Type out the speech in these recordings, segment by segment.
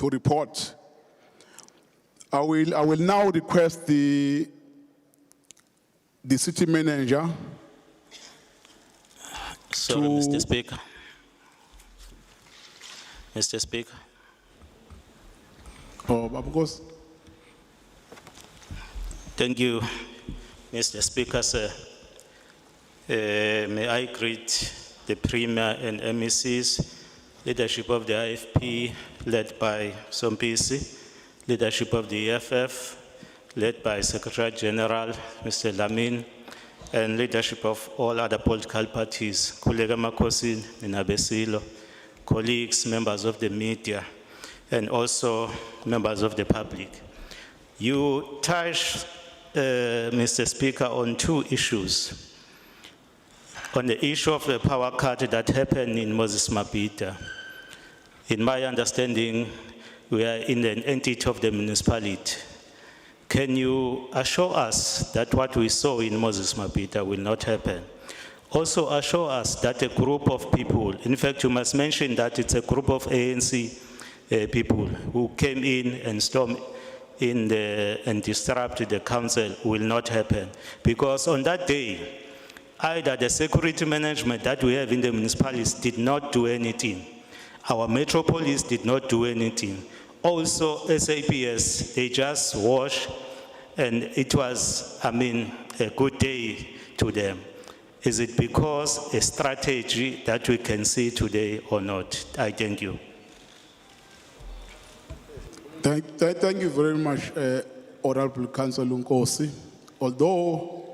to report. I will now request the city manager. Sorry, Mr. Speaker. Mr. Speaker. Oh, of course. Thank you, Mr. Speaker, sir. May I greet the Premier and MECs, leadership of the IFP, led by Sompisi, leadership of the EFF, led by Secretary General, Mr. Lamin, and leadership of all other political parties, Kulega Makosi, Ninabesilo, colleagues, members of the media, and also members of the public. You touched, Mr. Speaker, on two issues. On the issue of the power cut that happened in Moses Mabhida. In my understanding, we are in an entity of the municipality. Can you assure us that what we saw in Moses Mabhida will not happen? Also assure us that a group of people, in fact, you must mention that it's a group of ANC people who came in and stormed in and disrupted the council will not happen. Because on that day, either the security management that we have in the municipalities did not do anything. Our metropolis did not do anything. Also, SAPS, they just washed, and it was, a good day to them. Is it because a strategy that we can see today or not? I thank you. Thank you very much, Honorable Councillor Nkosi. Although,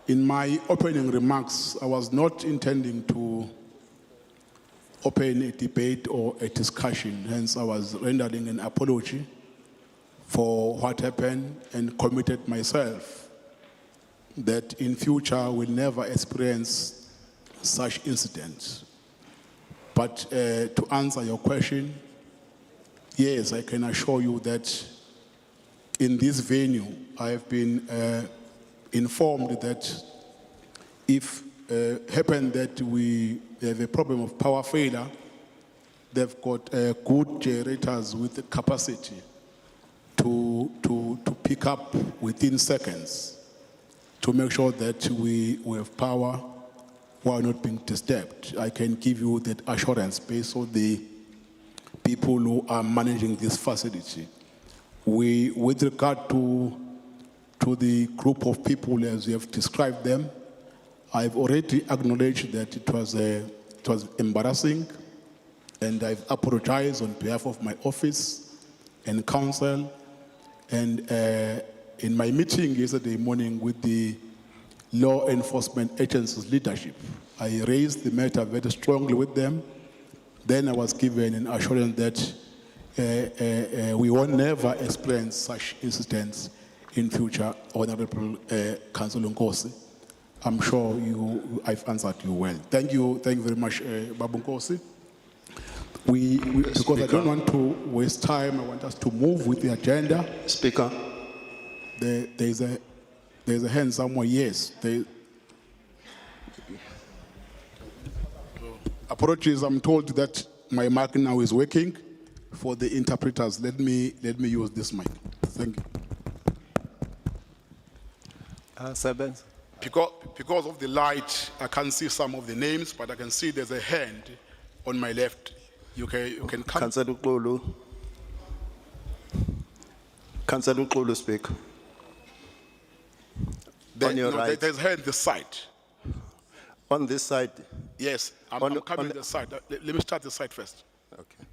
in my opening remarks, I was not intending to open a debate or a discussion. Hence, I was rendering an apology for what happened and committed myself that in future we'll never experience such incidents. But to answer your question, yes, I can assure you that in this venue, I have been informed that if happened that we have a problem of power failure, they've got good generators with the capacity to pick up within seconds to make sure that we have power while not being disturbed. I can give you that assurance based on the people who are managing this facility. With regard to the group of people as you have described them, I've already acknowledged that it was embarrassing, and I've apologized on behalf of my office and council. And in my meeting yesterday morning with the law enforcement agency's leadership, I raised the matter very strongly with them. Then I was given an assurance that we will never experience such incidents in future. Honorable Councillor Nkosi, I'm sure I've answered you well. Thank you very much, Babu Nkosi. Because I don't want to waste time, I want us to move with the agenda. Speaker. There's a hand somewhere, yes. Apologies, I'm told that my mic now is working. For the interpreters, let me use this mic. Thank you. Because of the light, I can't see some of the names, but I can see there's a hand on my left. You can come. Councillor Nicole, speak. On your right. There's a hand this side. On this side? Yes, I'm coming to the side. Let me start the side first. Okay.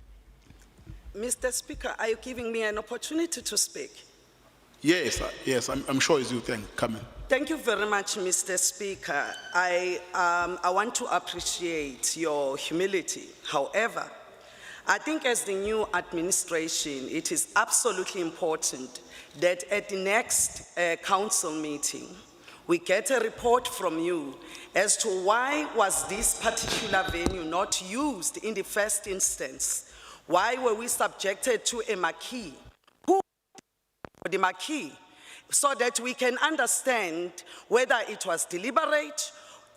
Mr. Speaker, are you giving me an opportunity to speak? Yes, I'm sure it's you. Come in. Thank you very much, Mr. Speaker. I want to appreciate your humility. However, I think as the new administration, it is absolutely important that at the next council meeting, we get a report from you as to why was this particular venue not used in the first instance. Why were we subjected to a marquee? Who the marquee? So that we can understand whether it was deliberate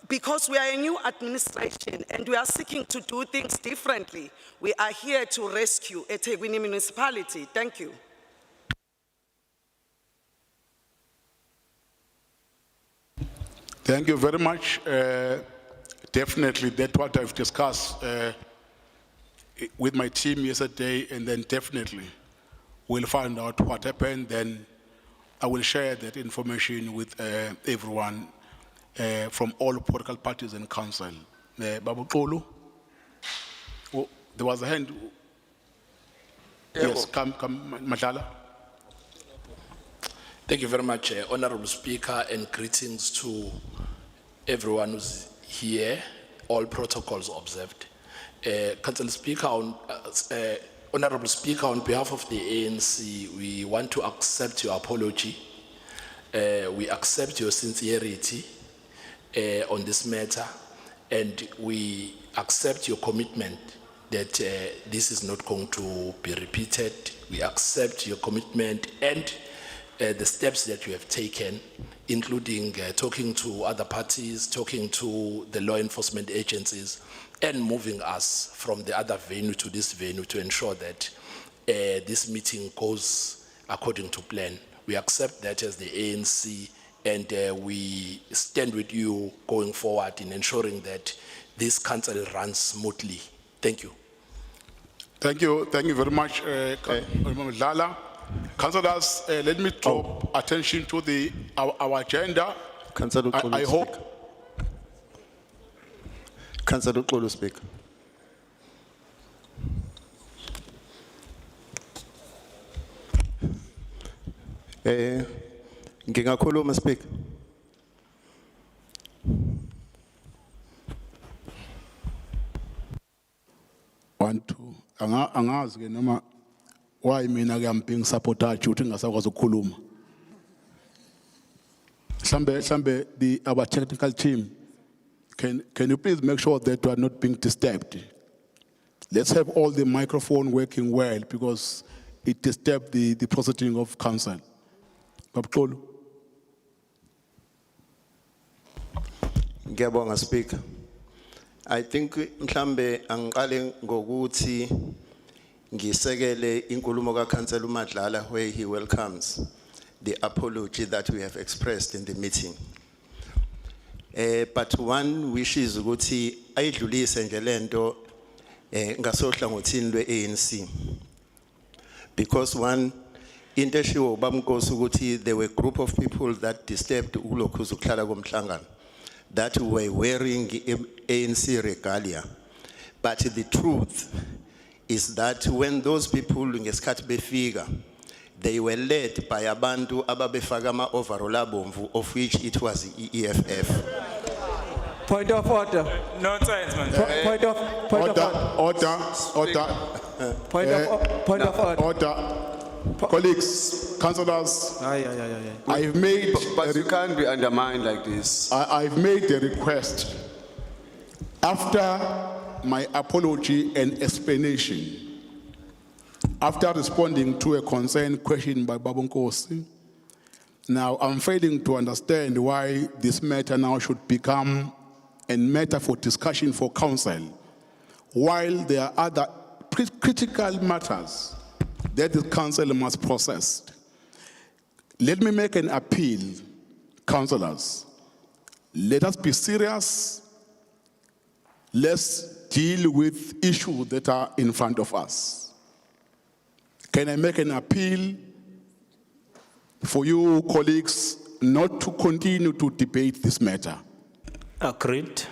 because we are a new administration and we are seeking to do things differently, we are here to rescue eThekwini municipality. Thank you. Thank you very much. Definitely, that's what I've discussed with my team yesterday, and then definitely we'll find out what happened. Then I will share that information with everyone from all political parties and council. Babu Kolo, oh, there was a hand. Yes, come, Madala. Thank you very much, Honorable Speaker, and greetings to everyone who's here, all protocols observed. Councillor Speaker, Honorable Speaker, on behalf of the ANC, we want to accept your apology. We accept your sincerity on this matter, and we accept your commitment that this is not going to be repeated. We accept your commitment and the steps that you have taken, including talking to other parties, talking to the law enforcement agencies, and moving us from the other venue to this venue to ensure that this meeting goes according to plan. We accept that as the ANC, and we stand with you going forward in ensuring that this council runs smoothly. Thank you. Thank you very much, Lala. Councillors, let me draw attention to our agenda. Councillor I hope. Councillor Nicole speak. Ngingakhuluma speak. One, two. Angazi ke noma why mina ke am being sabotage uthi ngasakwazi ukukhuluma. Mhlambe our technical team can you please make sure that we are not being disturbed. Let's have all the microphone working well because it disturbed the proceeding of council. Babxolo. Ngiyabonga speaker. I think mhlambe angiqale ngokuthi ngisekele inkulumo kaCouncillor uMadlala where he welcomes the apology that we have expressed in the meeting. But one wishes ukuthi ayidlulise nje lento ngasohlangothini lwe-ANC. Because one into eshiwo ubamnkosi ukuthi there were a group of people that disturbed ukulokhu ukukhala komhlangano that were wearing ANC regalia. But the truth is that when those people ngesikhathi befika, they were led by abantu ababefaka ama-overall abomvu, of which it was the EFF. Point of order. No science, man. Point of order. Point of order. Order. Colleagues, councillors, I've made But you can't be undermined like this. I've made a request. After my apology and explanation, after responding to a concerned question by Babu Nkosi, now I'm failing to understand why this matter now should become a matter for discussion for council, while there are other critical matters that the council must process. Let me make an appeal, councillors. Let us be serious. Let's deal with issues that are in front of us. Can I make an appeal for you, colleagues, not to continue to debate this matter? Agreed.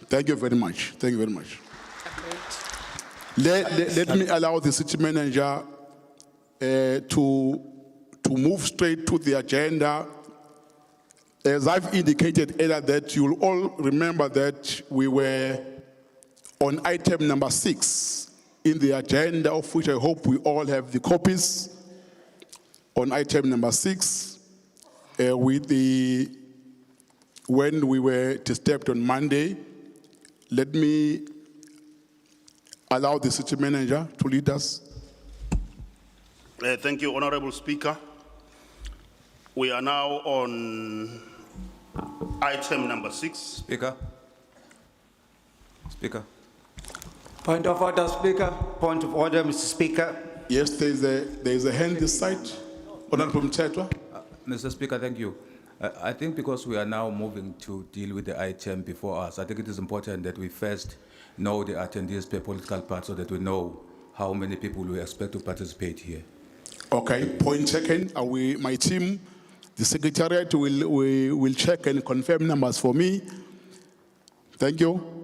Thank you very much. Thank you very much. Let me allow the city manager to move straight to the agenda. As I've indicated earlier, that you'll all remember that we were on item number 6 in the agenda, of which I hope we all have the copies. On item number 6, when we were disturbed on Monday, let me allow the city manager to lead us. Thank you, Honorable Speaker. We are now on item number 6. Speaker. Speaker. Point of order, Speaker. Point of order, Mr. Speaker. Yes, there is a hand this side. Honorable Mtetwa. Mr. Speaker, thank you. I think because we are now moving to deal with the item before us, I think it is important that we first know the attendees per political party so that we know how many people we expect to participate here. Okay, point taken. My team, the secretariat will check and confirm numbers for me. Thank you.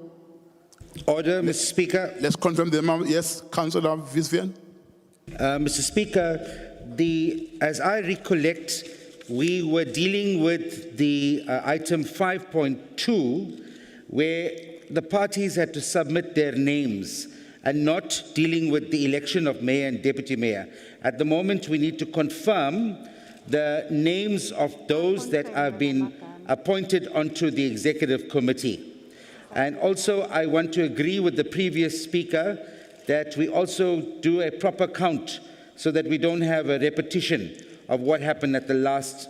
Order, Mr. Speaker. Let's confirm the number. Yes, Councillor Vivian. Mr. Speaker, as I recollect, we were dealing with the item 5.2, where the parties had to submit their names and not dealing with the election of mayor and deputy mayor. At the moment, we need to confirm the names of those that have been appointed onto the executive committee. And also, I want to agree with the previous speaker that we also do a proper count so that we don't have a repetition of what happened at the last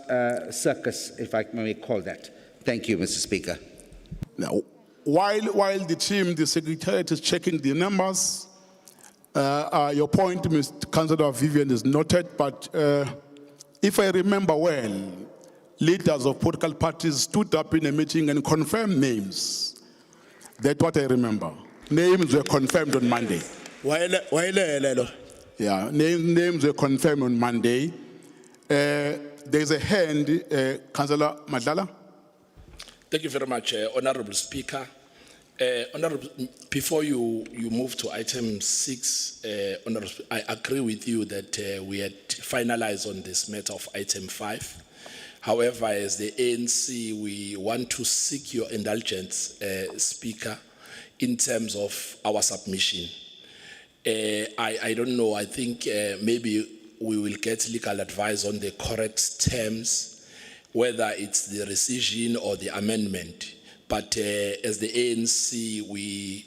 circus, if I may call that. Thank you, Mr. Speaker. Now, while the team, the secretariat is checking the numbers, your point, Mr. Councillor Vivian, is noted, but if I remember well, leaders of political parties stood up in a meeting and confirmed names. That's what I remember. Names were confirmed on Monday. Yeah, names were confirmed on Monday. There's a hand, Councillor Madlala. Thank you very much, Honorable Speaker. Honorable, before you move to item 6, Honorable, I agree with you that we had finalized on this matter of item 5. However, as the ANC, we want to seek your indulgence, Speaker, in terms of our submission. I don't know, I think maybe we will get legal advice on the correct terms, whether it's the rescission or the amendment. But as the ANC, we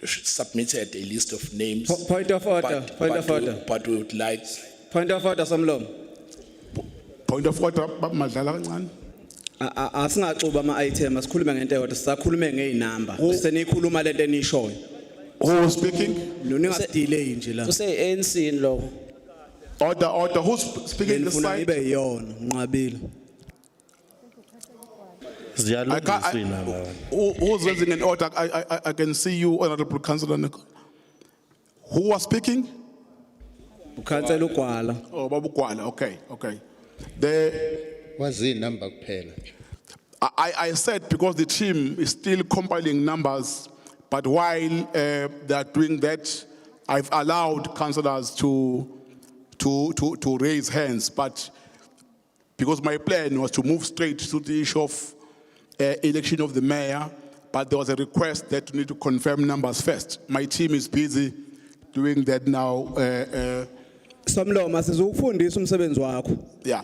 submitted a list of names. Point of order. But we would like. Point of order, Samlom. Point of order, Madlala kancane. Asingaxuba ama-item asikhulume ngento eyodwa sisakhulume ngey'namba senikhuluma lento enishoyo. Who was speaking? Ningadelay nje la. ANC in law. Order. Who's speaking this Nifuna side? ibe yiyona nqabile. Who's raising an order? I can see you, Honorable Councillor Nicole. Who was speaking? Ukhansela uGwala. Oh, Babu Kwala. Okay. Number kuphela. I said because the team is still compiling numbers, but while they are doing that, I've allowed councillors to raise hands. But because my plan was to move straight to the issue of election of the mayor, but there was a request that we need to confirm numbers first. My team is busy doing that now. Somloma sizokufundisa umsebenzi wakho. Yeah.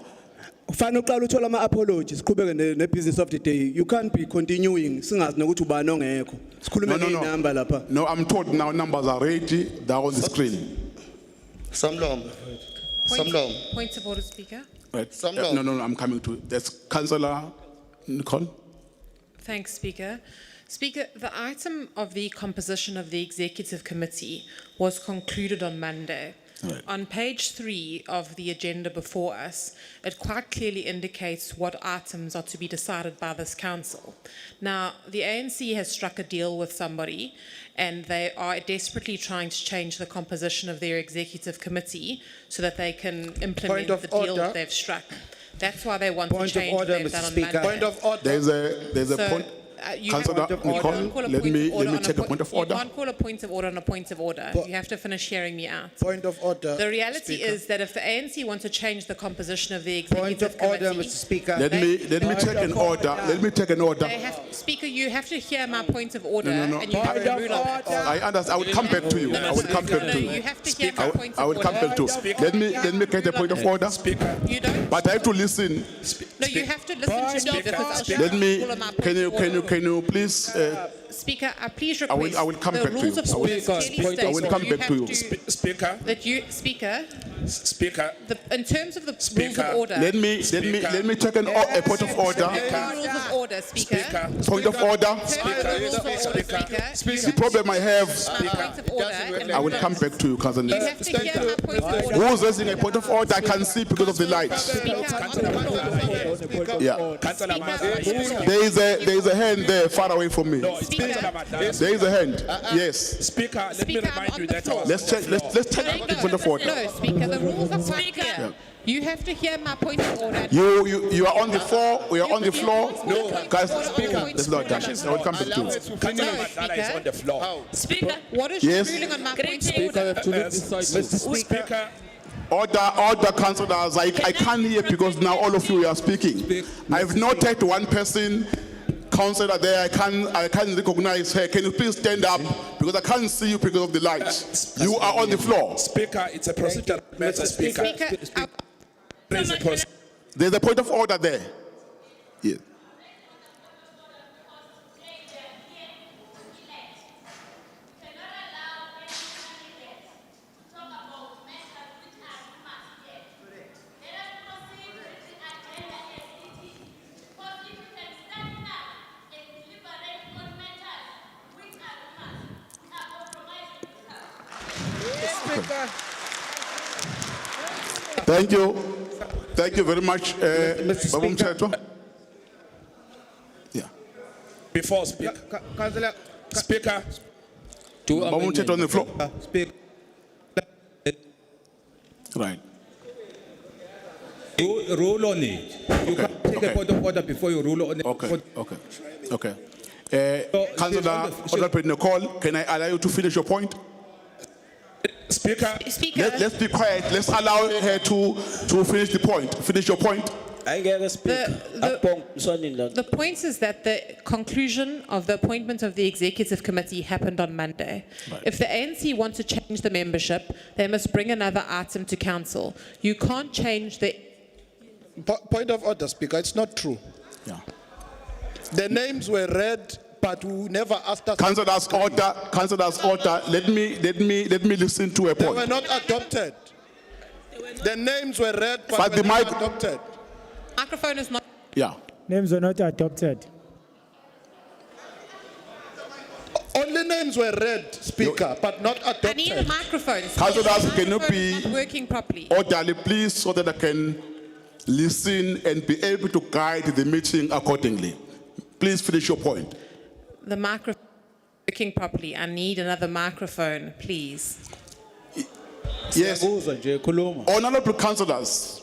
Kufanele uqala uthola ama-apologies siqhubeke ne-business of the day. You can't be continuing singazi nokuthi ubani ongekho. Sikhulume ngey'namba lapha. No, I'm told now numbers are ready. They're on the screen. Samlom. Point of order, Speaker. Right. Samlom. No, I'm coming to it. That's Councillor Nicole. Thanks, Speaker. Speaker, the item of the composition of the Executive Committee was concluded on Monday. Right. On page 3 of the agenda before us, it quite clearly indicates what items are to be decided by this council. Now, the ANC has struck a deal with somebody, and they are desperately trying to change the composition of their executive committee so that they can implement the deal that they've struck. That's why they want to change what they've done on Monday. Point of order. There's a point. Councillor Nicole, let me take a point of order. You can't call a point of order on a point of order. You have to finish hearing me out. Point of order. The reality is that if the ANC want to change the composition of the executive Point of committee, order, Mr. Speaker. Let me take an order. Let me take an order. Speaker, you have to hear my point of order. No. And you have to rule on it. I understand. I will come back to you. I will come back to you. You have to hear my point of order. I will come back to you. Let me get a point of order. You don't. But I have to listen. No, you have to listen to me because I'll Let me. shut up all of my points of order. Can you please Speaker, please I will- request. I will come the back to rules you. of I will- order Speaker, clearly point- I state will that come you back to have you. Speaker, That you, Speaker, Speaker, in terms of the rules Speaker, of order. Let me take a point of order. Rules of order, Speaker. Point of order. In terms of the rules of order, Speaker. The problem I have, Point of order. I will come back to you, Councillor. You have to hear my point of order. Who's raising a point of order? I can see because of the light. Yeah. There is a hand there far away from me. There is a hand. Yes. Speaker, let me Speaker, remind I'm you on that the I was Let's check the point of order. No, Speaker, the rules are quite clear. Yeah. You have to hear my point of order. You are on the floor. We are on the floor. No, Guys, let's not dash it. I will come back to you. Councillor Madala is on the floor. Speaker, what is Yes. your ruling on my point of order? Speaker, Order, councillors. I can't hear because now all of you are speaking. I've noted one person, councillor there. I can't recognize her. Can you please stand up because I can't see you because of the light. You are on the floor. Speaker, it's a procedural matter, Speaker. Speaker, There's a point of order there. Yes. Thank you. Thank you very much, Baba Mthethwa. Yeah. Before Speaker. Councillor, Speaker, Baba Mthethwa on the floor. Speaker. Right. Rule on it. You can take a point of order before you rule on it. Okay. Councillor Honorable Nicole, can I allow you to finish your point? Speaker, Let's be quiet. Let's allow her to finish the point. Finish your point. the point is that the conclusion of the appointment of the executive committee happened on Monday. Right. If the ANC want to change the membership, they must bring another item to council. You can't change the. Point of order, Speaker, it's not true. Yeah. The names were read, but we never asked us. Councillors order. Let me listen to a They were point. not adopted. The names were read, but But were the not mic- adopted. Microphone is not. Yeah. Names were not adopted. Only names were read, Speaker, but not I need a adopted. microphone. Councillors, can you Microphone is not working properly? Orderly, please, so that I can listen and be able to guide the meeting accordingly. Please finish your point. The microphone is working properly. I need another microphone, please. Yes. Honorable councillors,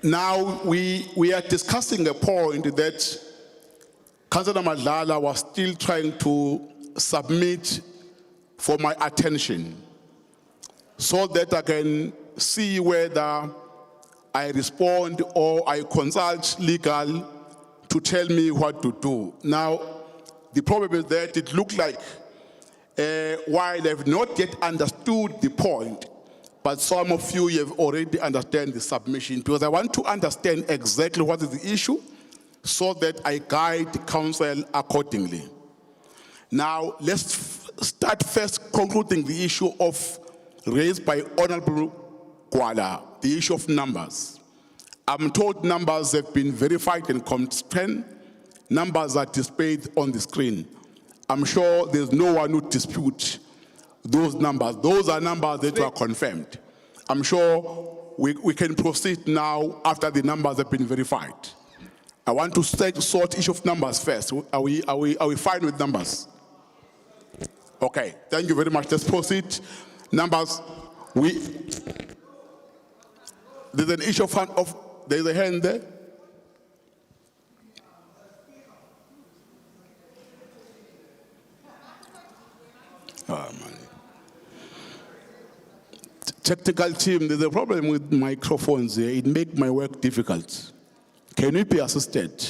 now we are discussing a point that Councillor Madlala was still trying to submit for my attention so that I can see whether I respond or I consult legal to tell me what to do. Now, the problem is that it looked like while I've not yet understood the point, but some of you have already understand the submission, because I want to understand exactly what is the issue so that I guide council accordingly. Now, let's start first concluding the issue raised by Honorable Kwala, the issue of numbers. I'm told numbers have been verified and confirmed. Numbers are displayed on the screen. I'm sure there's no one who disputes those numbers. Those are numbers that were confirmed. I'm sure we can proceed now after the numbers have been verified. I want to sort issue of numbers first. Are we fine with numbers? Okay, thank you very much. Let's proceed. Numbers, there's an issue there's a hand there. Oh, man. Technical team, there's a problem with microphones here. It makes my work difficult. Can we be assisted?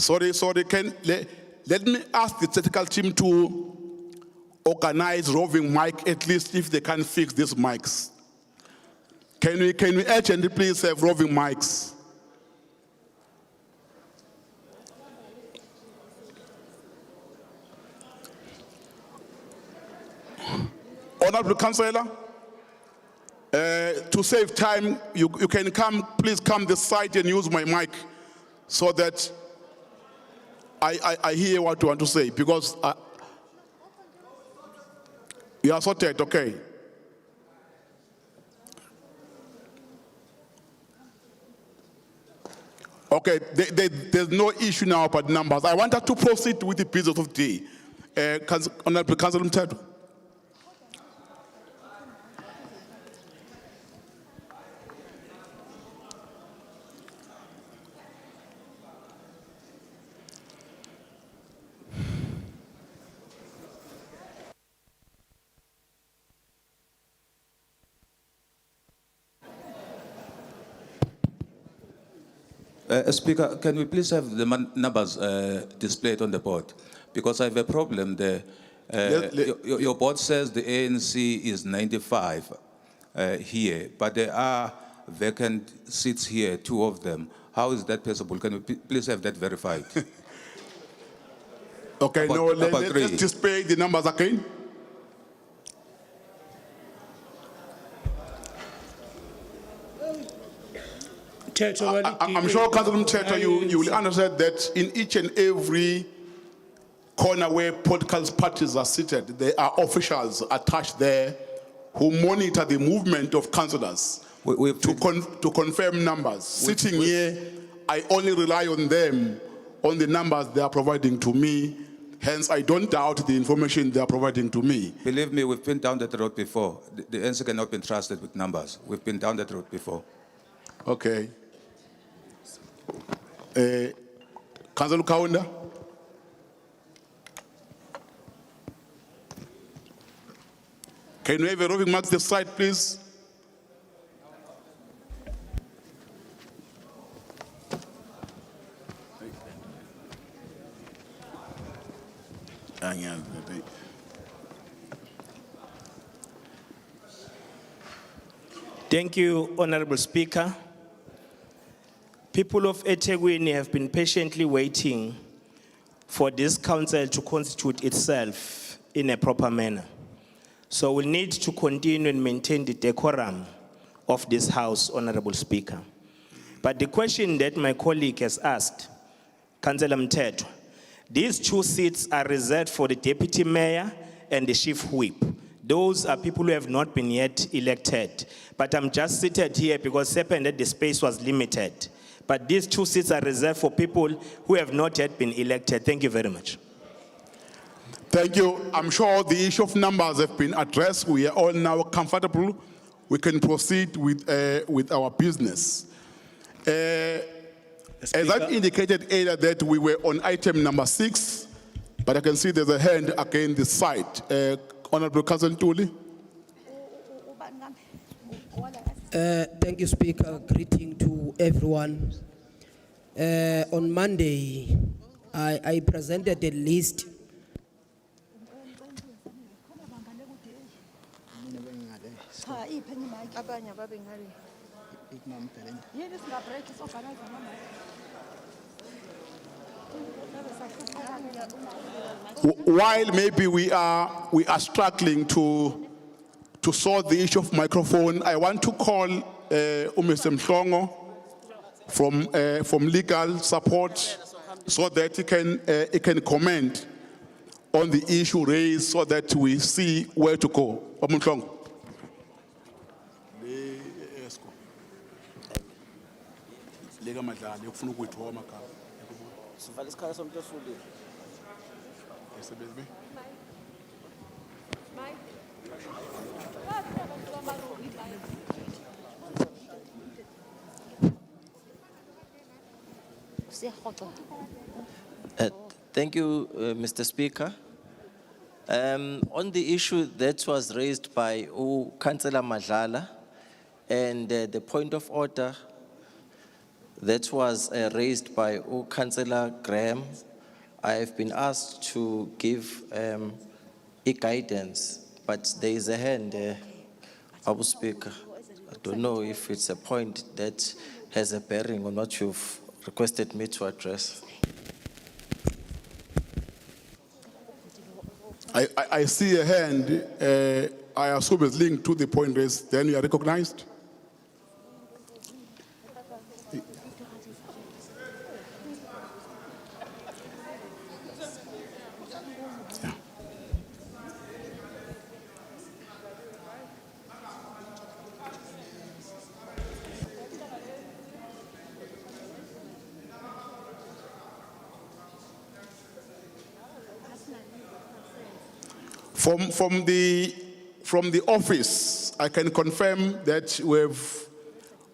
Sorry, let me ask the technical team to organize roving mic, at least if they can fix these mics. Can we urgently please have roving mics? Honorable Councillor, to save time, you can come, please come this side and use my mic so that I hear what you want to say, because you are sorted, okay. Okay, there's no issue now about numbers. I wanted to proceed with the business of the day. Honorable Councillor Mthetho. Speaker, can we please have the numbers displayed on the board? Because I have a problem there. Your board says the ANC is 95 here, but there are vacant seats here, 2 of them. How is that possible? Can we please have that verified? Okay, let's display the numbers again. I'm sure, Councillor Mthetho, you will understand that in each and every corner where political parties are seated, there are officials attached there who monitor the movement of councillors to confirm numbers. Sitting here, I only rely on them, on the numbers they are providing to me. Hence, I don't doubt the information they are providing to me. Believe me, we've been down that road before. The answer cannot be trusted with numbers. We've been down that road before. Okay. Councillor Kaunda. Can we have a roving mark this side, please? Thank you, Honorable Speaker. People of eThekwini have been patiently waiting for this council to constitute itself in a proper manner. So we'll need to continue and maintain the decorum of this House, Honorable Speaker. But the question that my colleague has asked, Councillor Mthetho, these 2 seats are reserved for the Deputy Mayor and the Chief Whip. Those are people who have not been yet elected. But I'm just seated here because it happened that the space was limited. But these 2 seats are reserved for people who have not yet been elected. Thank you very much. Thank you. I'm sure the issue of numbers have been addressed. We are all now comfortable. We can proceed with our business. As I've indicated earlier that we were on item number 6, but I can see there's a hand against this side. Honorable Councillor Ntuli. Thank you, Speaker. Greeting to everyone. On Monday, I presented a list. While maybe we are struggling to solve the issue of microphone, I want to call Mr. Mhlongo from legal support so that he can comment on the issue raised so that we see where to go. Mhlongo. Thank you, Mr. Speaker. On the issue that was raised by Councillor Madlala and the point of order that was raised by Councillor Graham. I have been asked to give a guidance, but there is a hand there, Abu Speaker. I don't know if it's a point that has a bearing on what you've requested me to address. I see a hand. I assume it's linked to the point raised. Then you are recognized. Yeah. From the office, I can confirm that we have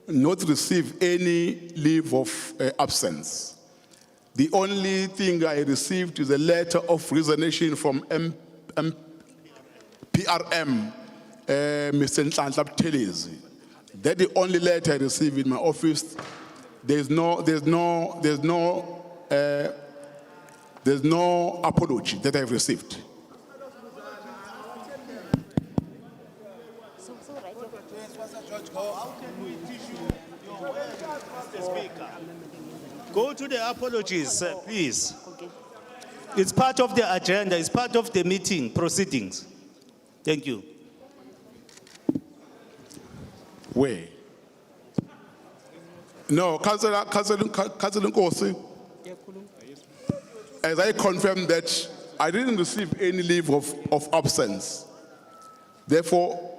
not received any leave of absence. The only thing I received is a letter of resignation from PRM, Mr. Nhlanhla Buthelezi. That's the only letter I received in my office. There's no apology that I've received. Go to the apologies, please. It's part of the agenda, it's part of the meeting proceedings. Thank you. Where? No, Councillor Nkosi, as I confirmed that I didn't receive any leave of absence. Therefore,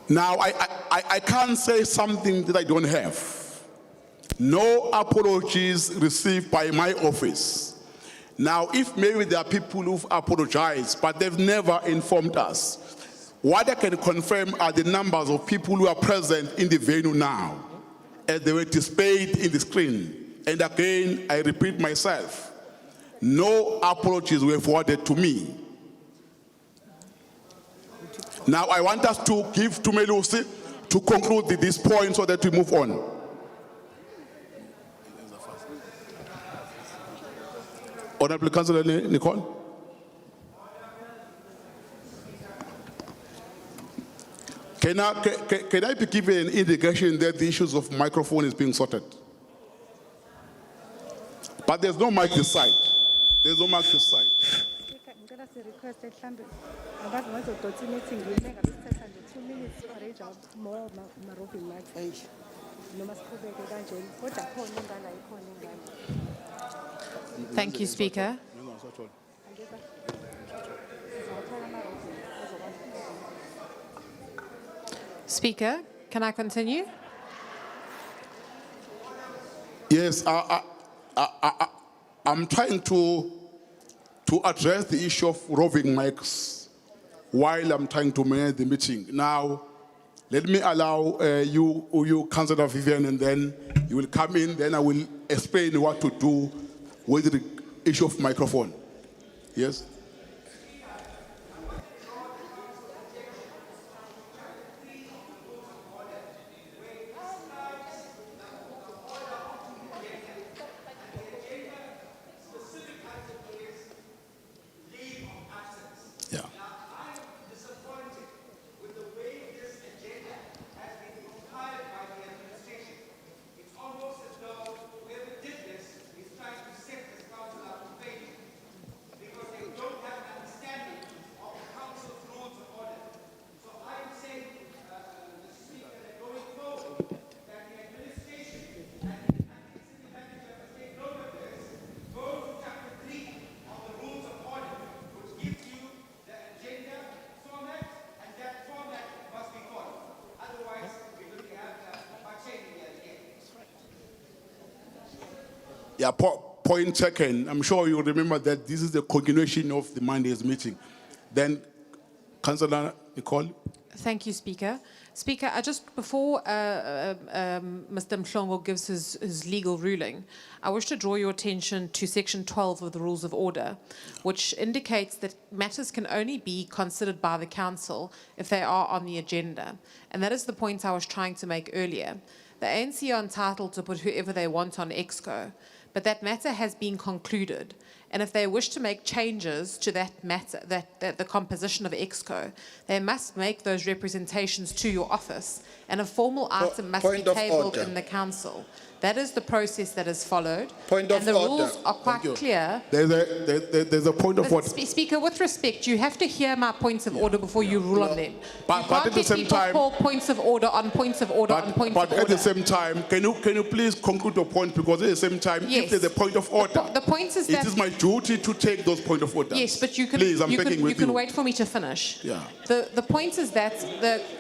now I can't say something that I don't have. No apologies received by my office. Now, if maybe there are people who've apologized, but they've never informed us, what I can confirm are the numbers of people who are present in the venue now, as they were displayed in the screen. And again, I repeat myself, no apologies were forwarded to me. Now, I want us to give to Melusi to conclude this point so that we move on. Honorable Councillor Nicole. Can I be given an indication that the issues of microphone is being sorted? But there's no mic this side. There's no mic this side. Thank you, Speaker. Speaker, can I continue? Yes, I'm trying to address the issue of roving mics while I'm trying to manage the meeting. Now, let me allow you, Councillor Vivian, and then you will come in, then I will explain what to do with the issue of microphone. Yes? Yeah. Yeah, point taken. I'm sure you remember that this is the continuation of the Monday's meeting. Then, Councillor Nicole. Thank you, Speaker. Speaker, before Mr. Mhlongo gives his legal ruling, I wish to draw your attention to Section 12 of the Rules of Order, which indicates that matters can only be considered by the Council if they are on the agenda. And that is the point I was trying to make earlier. The ANC are entitled to put whoever they want on EXCO, but that matter has been concluded. And if they wish to make changes to that matter, the composition of EXCO, they must make those representations to your office, and a formal item must be point of tabled order. in the council. That is the process that is followed. Point and of the order. rules are quite clear. There's a point of order. Speaker, with respect, you have to hear my points of order before you rule on them. But You can't at the let same people time- call points of order on points of order on points But of at order. the same time, can you please conclude your point? Because at the same time, Yes. if there's a point of order, The point is it that is my duty to take those point of order. yes, but you can Please, I'm begging you with can you. wait for me to finish. Yeah. The point is that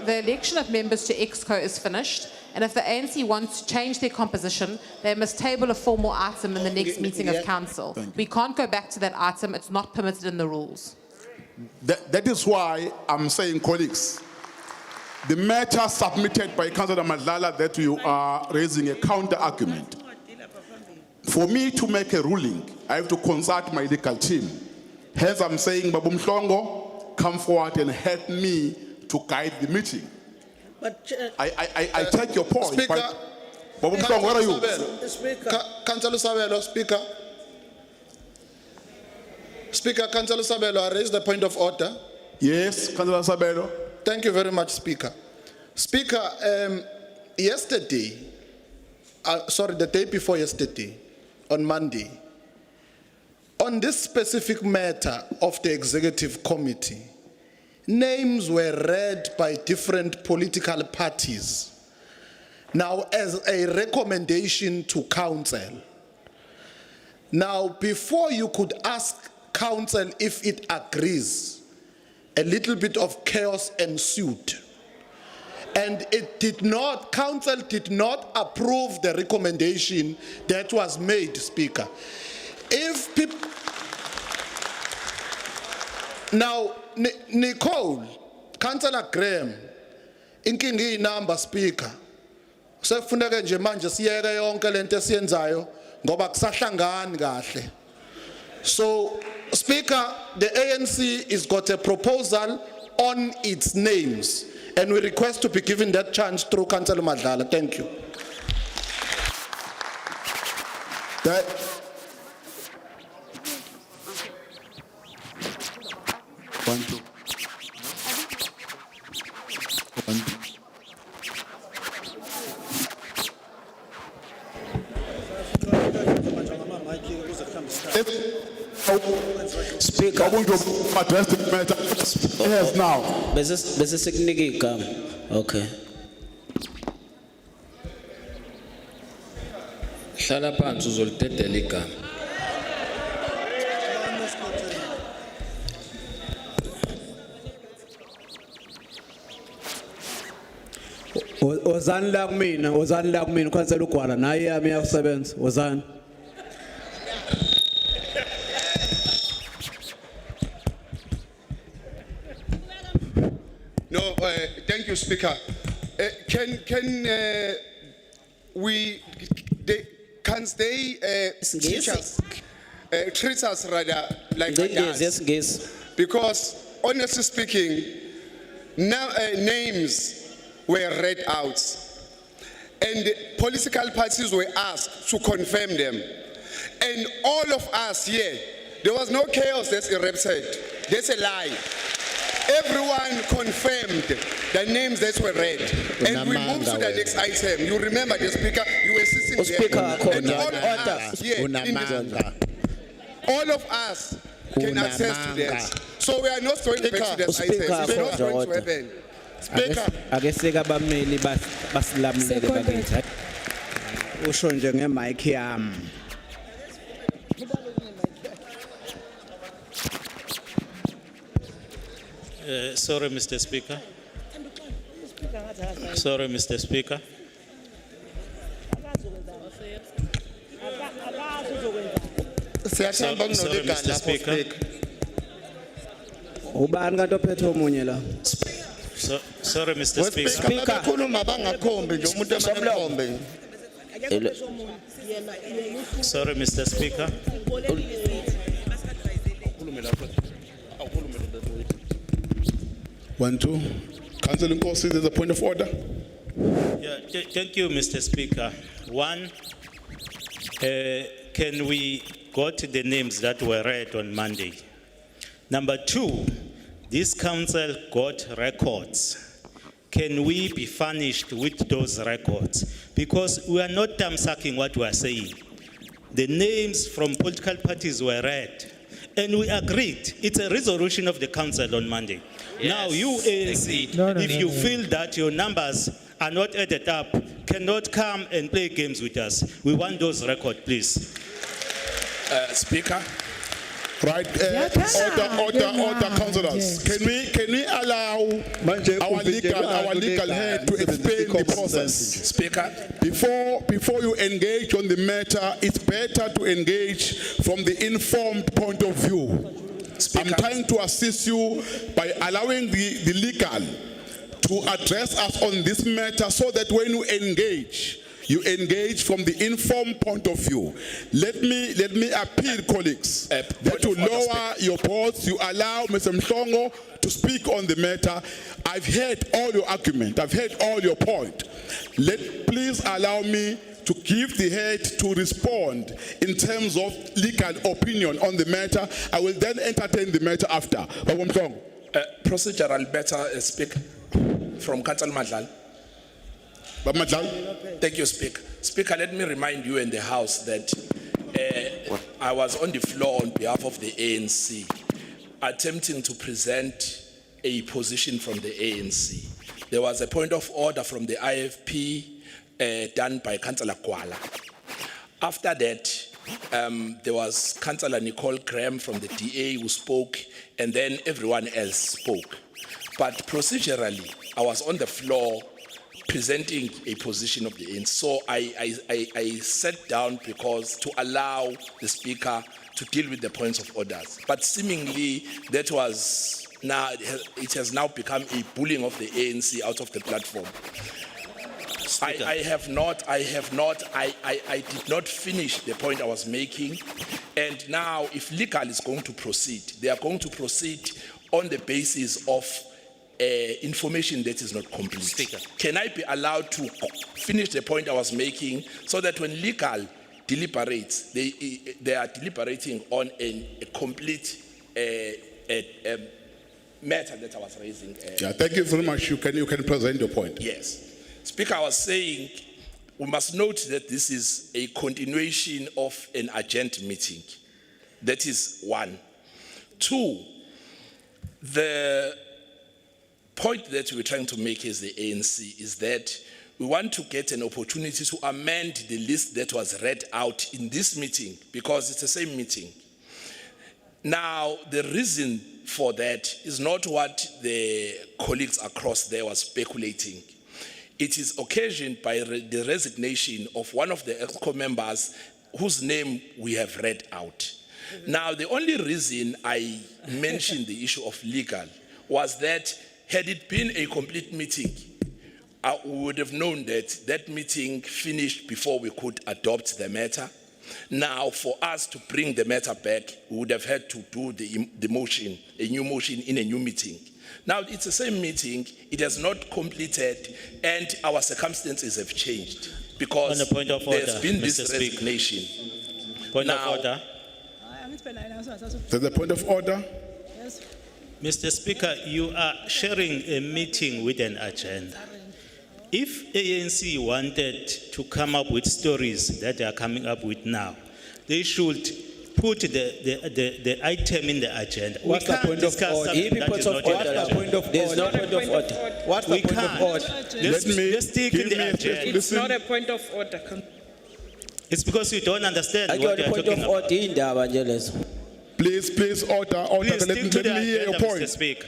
the election of members to EXCO is finished, and if the ANC wants to change their composition, they must table a formal item in the next meeting of council. We can't go back to that item; it's not permitted in the rules. That is why I'm saying, colleagues, the matter submitted by Councillor Madlala that you are raising a counter argument. For me to make a ruling, I have to consult my legal team. Hence, I'm saying, Babu Mhlongo, come forward and help me to guide the meeting. But I take your point. Speaker, but Babu Mhlongo, where are you? Councillor Sabelo, Speaker. Speaker, Councillor Sabelo, I raised the point of order. Yes, Councillor Sabelo. Thank you very much, Speaker. Speaker, yesterday, the day before yesterday, on Monday, on this specific matter of the executive committee, names were read by different political parties. Now, as a recommendation to council. Now, before you could ask council if it agrees, a little bit of chaos ensued. And council did not approve the recommendation that was made, Speaker. If people, now, Nicole, Councillor Graham, inkingi number, Speaker. Sekufuneka nje manje siyeke yonke lento esiyenzayo ngoba kusahlangani kahle. So, Speaker, the ANC has got a proposal on its names, and we request to be given that chance through Councillor Madlala. Thank you. Speaker, address the matter. Yes, now. bese sekunika igama. Okay. Hlala phansi uzolidedela igama. Wozani la kumina, Councillor Ugwala, naye yami iyakusebenza, wozani. No, thank you, Speaker. Can they teach us, treat us rather like adults? Yes. Because honestly speaking, now names were read out, and political parties were asked to confirm them, and all of us here, there was no chaos that's erupted. That's a lie. Everyone confirmed the names that were read, and we moved to the next item. You remember the Speaker, you were sitting there, and all of us here, all of us can access to that. So we are not going back to this item. It's not going to happen. Speaker. Akeseka bameli basilamulele bakithi. Usho nje ngemic yami. Sorry, Mr. Speaker. Sorry, Mr. Speaker. Sorry, Mr. Speaker. Ubani kanti ophethe omunye la? Sorry, Mr. Speaker. Speaker, bakhuluma bangakhombi nje umuntu emakhombe. Sorry, Mr. Speaker. One, two. Councillor Nkosi, there's a point of order. Yeah, thank you, Mr. Speaker. One, can we go to the names that were read on Monday? Number two, this council got records. Can we be furnished with those records? Because we are not sucking what we are saying. The names from political parties were read, and we agreed. It's a resolution of the council on Monday. Now, you ANC, if you feel that your numbers are not added up, cannot come and play games with us. We want those records, please. Speaker. Right, order, councillors. Can we allow our legal head to explain the process? Speaker. Before you engage on the matter, it's better to engage from the informed point of view. Speaker. I'm trying to assist you by allowing the legal to address us on this matter so that when you engage from the informed point of view. Let me appeal, colleagues, that you lower your voice, you allow Mr. Mhlongo to speak on the matter. I've heard all your argument, I've heard all your point. Please allow me to give the head to respond in terms of legal opinion on the matter. I will then entertain the matter after. Procedural matter, Speaker, from Councillor Madlal. Thank you, Speaker. Speaker, let me remind you in the House that I was on the floor on behalf of the ANC, attempting to present a position from the ANC. There was a point of order from the IFP done by Councillor Kwala. After that, there was Councillor Nicole Graham from the DA who spoke, and then everyone else spoke. But procedurally, I was on the floor presenting a position of the ANC. So I sat down because to allow the Speaker to deal with the points of orders. But seemingly that was now, it has now become a bullying of the ANC out of the platform. I did not finish the point I was making. And now if legal is going to proceed, they are going to proceed on the basis of information that is not complete. Speaker. Can I be allowed to finish the point I was making so that when legal deliberates, they are deliberating on a complete matter that I was raising? Thank you very much. You can present your point. Yes. Speaker, I was saying we must note that this is a continuation of an adjourned meeting. That is one. Two, the point that we're trying to make as the ANC is that we want to get an opportunity to amend the list that was read out in this meeting because it's the same meeting. Now, the reason for that is not what the colleagues across there were speculating. It is occasioned by the resignation of one of the EXCO members whose name we have read out. Now, the only reason I mentioned the issue of legal was that had it been a complete meeting, we would have known that that meeting finished before we could adopt the matter. Now, for us to bring the matter back, we would have had to do the motion, a new motion in a new meeting. Now, it's the same meeting, it has not completed, and our circumstances have changed because On the point of order, there's been Mr. this Speaker. resignation. Point Now- of order. There's a point of order. Mr. Speaker, you are sharing a meeting with an agenda. If ANC wanted to come up with stories that they are coming up with now, they should put the item in the agenda. What's the point of order? There's no point of order. What's the point of order? Let's stick in the agenda. It's not a point of order. It's because you don't understand I what got they a are point talking of about. order in the Please, order. Please Let stick to the me hear your agenda, Mr. point. Speaker.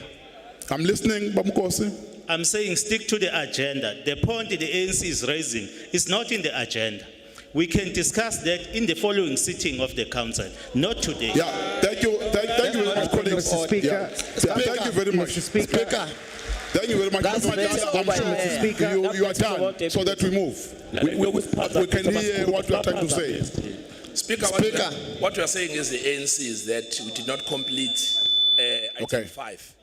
I'm listening, Bamkosi. I'm saying stick to the agenda. The point the ANC is raising is not in the agenda. We can discuss that in the following sitting of the council, not today. Yeah, thank you very much, colleagues. Mr. Speaker. Yeah. Thank you very much. Mr. Speaker. Thank you very much. That's Councillor better Madlala, I'm over sure there. you are That's done, about so that we move. We can hear what you are trying to say. Speaker, Speaker. What we are saying is the ANC is that we did not complete item Okay. 5.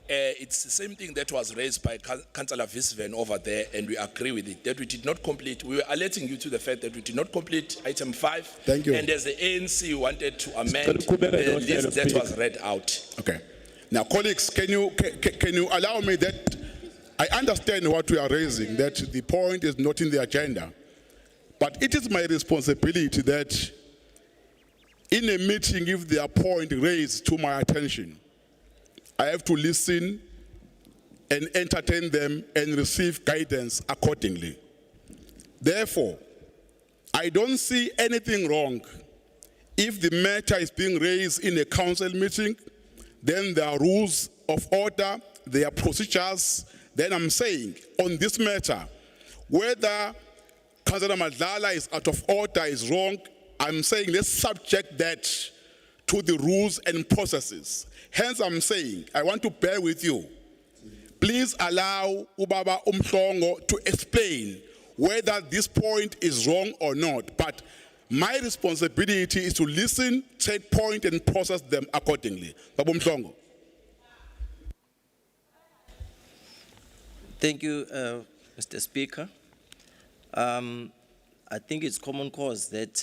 It's the same thing that was raised by Councillor Visven over there, and we agree with it, that we did not complete. We were alerting you to the fact that we did not complete item 5. Thank you. And as the ANC wanted to amend the list that was read out. Okay. Now, colleagues, can you allow me that I understand what we are raising, that the point is not in the agenda, but it is my responsibility that in a meeting, if there are points raised to my attention, I have to listen and entertain them and receive guidance accordingly. Therefore, I don't see anything wrong if the matter is being raised in a council meeting. Then there are rules of order, there are procedures. Then I'm saying on this matter, whether Councillor Madlala is out of order, is wrong, I'm saying let's subject that to the rules and processes. Hence, I'm saying, I want to bear with you. Please allow Ubaba Umhlongo to explain whether this point is wrong or not. But my responsibility is to listen, take point, and process them accordingly. Baba Umhlongo. Thank you, Mr. Speaker. I think it's common cause that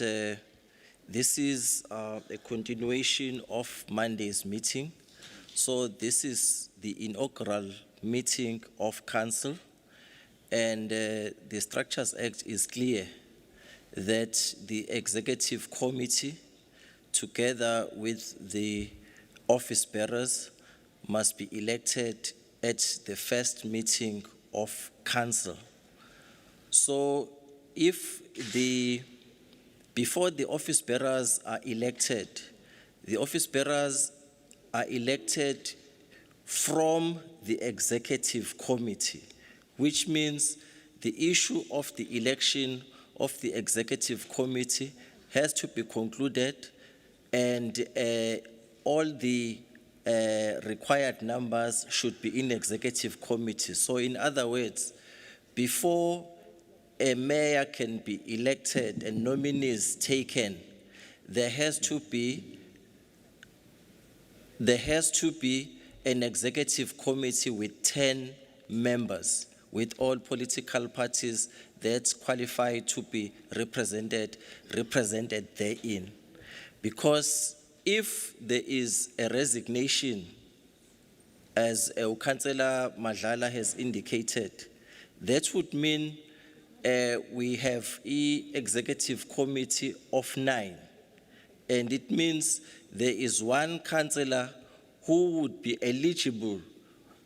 this is a continuation of Monday's meeting. So this is the inaugural meeting of council, and the Structures Act is clear that the executive committee, together with the office bearers, must be elected at the first meeting of council. So if before the office bearers are elected, the office bearers are elected from the executive committee, which means the issue of the election of the executive committee has to be concluded, and all the required numbers should be in executive committee. So in other words, before a mayor can be elected and nominees taken, there has to be an executive committee with 10 members, with all political parties that qualify to be represented therein. Because if there is a resignation, as Councillor Madlala has indicated, that would mean we have an executive committee of 9. And it means there is one councillor who would be eligible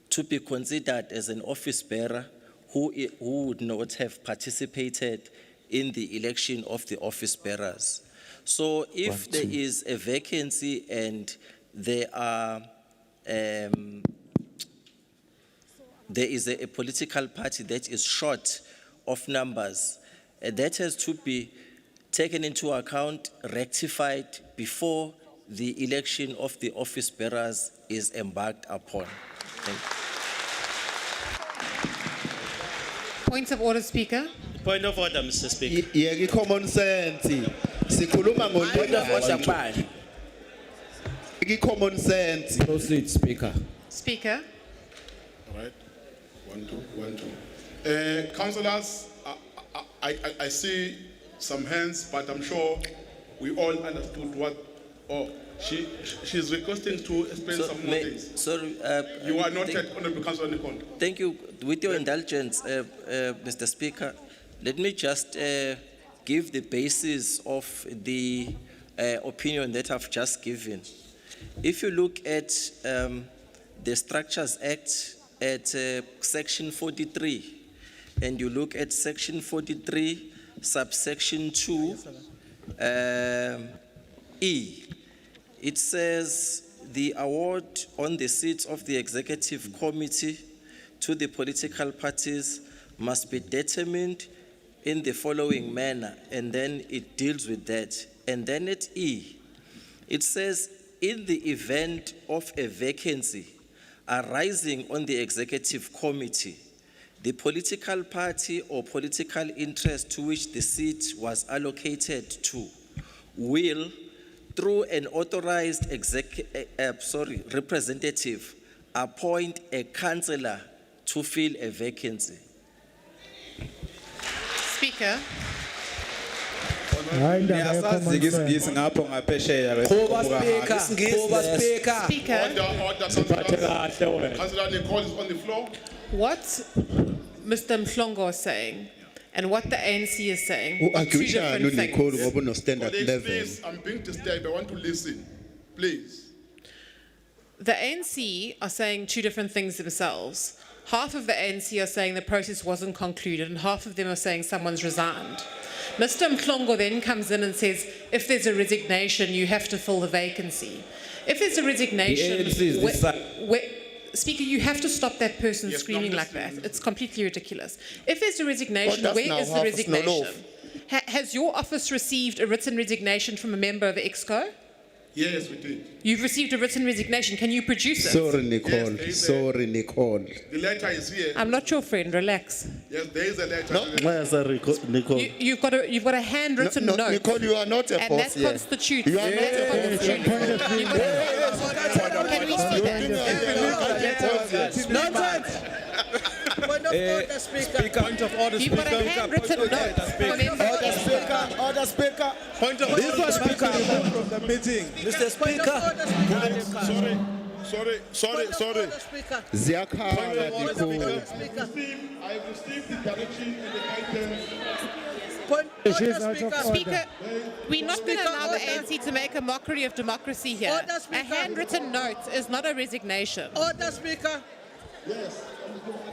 to be considered as an office bearer who would not have participated in the election of the office bearers. So if there is a vacancy and there is a political party that is short of numbers, that has to be taken into account, rectified before the election of the office bearers is embarked upon. Thank you. Point of order, Speaker. Point of order, Mr. Speaker. Yeah, common sense. Sikhuluma Point common sense. Proceed, Speaker. Speaker. All right. 1, 2, 1, 2. Councillors, I see some hands, but I'm sure we all understood what. Oh, she's requesting to explain some more things. Sorry, You are noted, Honourable Councillor Nicole. Thank you. With your indulgence, Mr. Speaker, let me just give the basis of the opinion that I've just given. If you look at the Structures Act at section 43, and you look at section 43, subsection 2, E, it says the award on the seats of the executive committee to the political parties must be determined in the following manner, and then it deals with that. And then at E, it says, in the event of a vacancy, arising on the executive committee, the political party or political interest to which the seat was allocated to will, through an authorized representative, appoint a councillor to fill a vacancy. Speaker, Hayi, indaba yakho, Ngiyasazi ngapho ngaphesheya. Qoba speaker. Speaker, Councillor Nicole is on the floor. what Mr. Mhlongo is saying and what the ANC is saying are two different things. Colleagues, please, I'm being disturbed. I want to listen. Please. The ANC are saying two different things themselves. Half of the ANC are saying the process wasn't concluded, and half of them are saying someone's resigned. Mr. Mhlongo then comes in and says, if there's a resignation, you have to fill the vacancy. If there's a resignation, Speaker, you have to stop that person screaming like that. It's completely ridiculous. If there's a resignation, where is the resignation? Has your office received a written resignation from a member of EXCO? Yes, we did. You've received a written resignation. Can you produce it? Sorry, Nicole. Yes, Sorry, Nicole. The letter is here. I'm not your friend. Relax. Yes, there is a letter. Where's Nicole? You've got a handwritten No, note. Nicole, you are not a And boss that here. constitutes. You are not a boss. Can we see that? Point of order, speaker. Point of order, You've got a handwritten note. Order, speaker. Point of order, speaker. From the meeting. Mr. Speaker. Sorry. Ziyakhala, Nicole. I have received the direction and the items. Speaker, we're not going to allow the ANC to make a mockery of democracy here. A handwritten note is not a resignation. Order, speaker. Yes.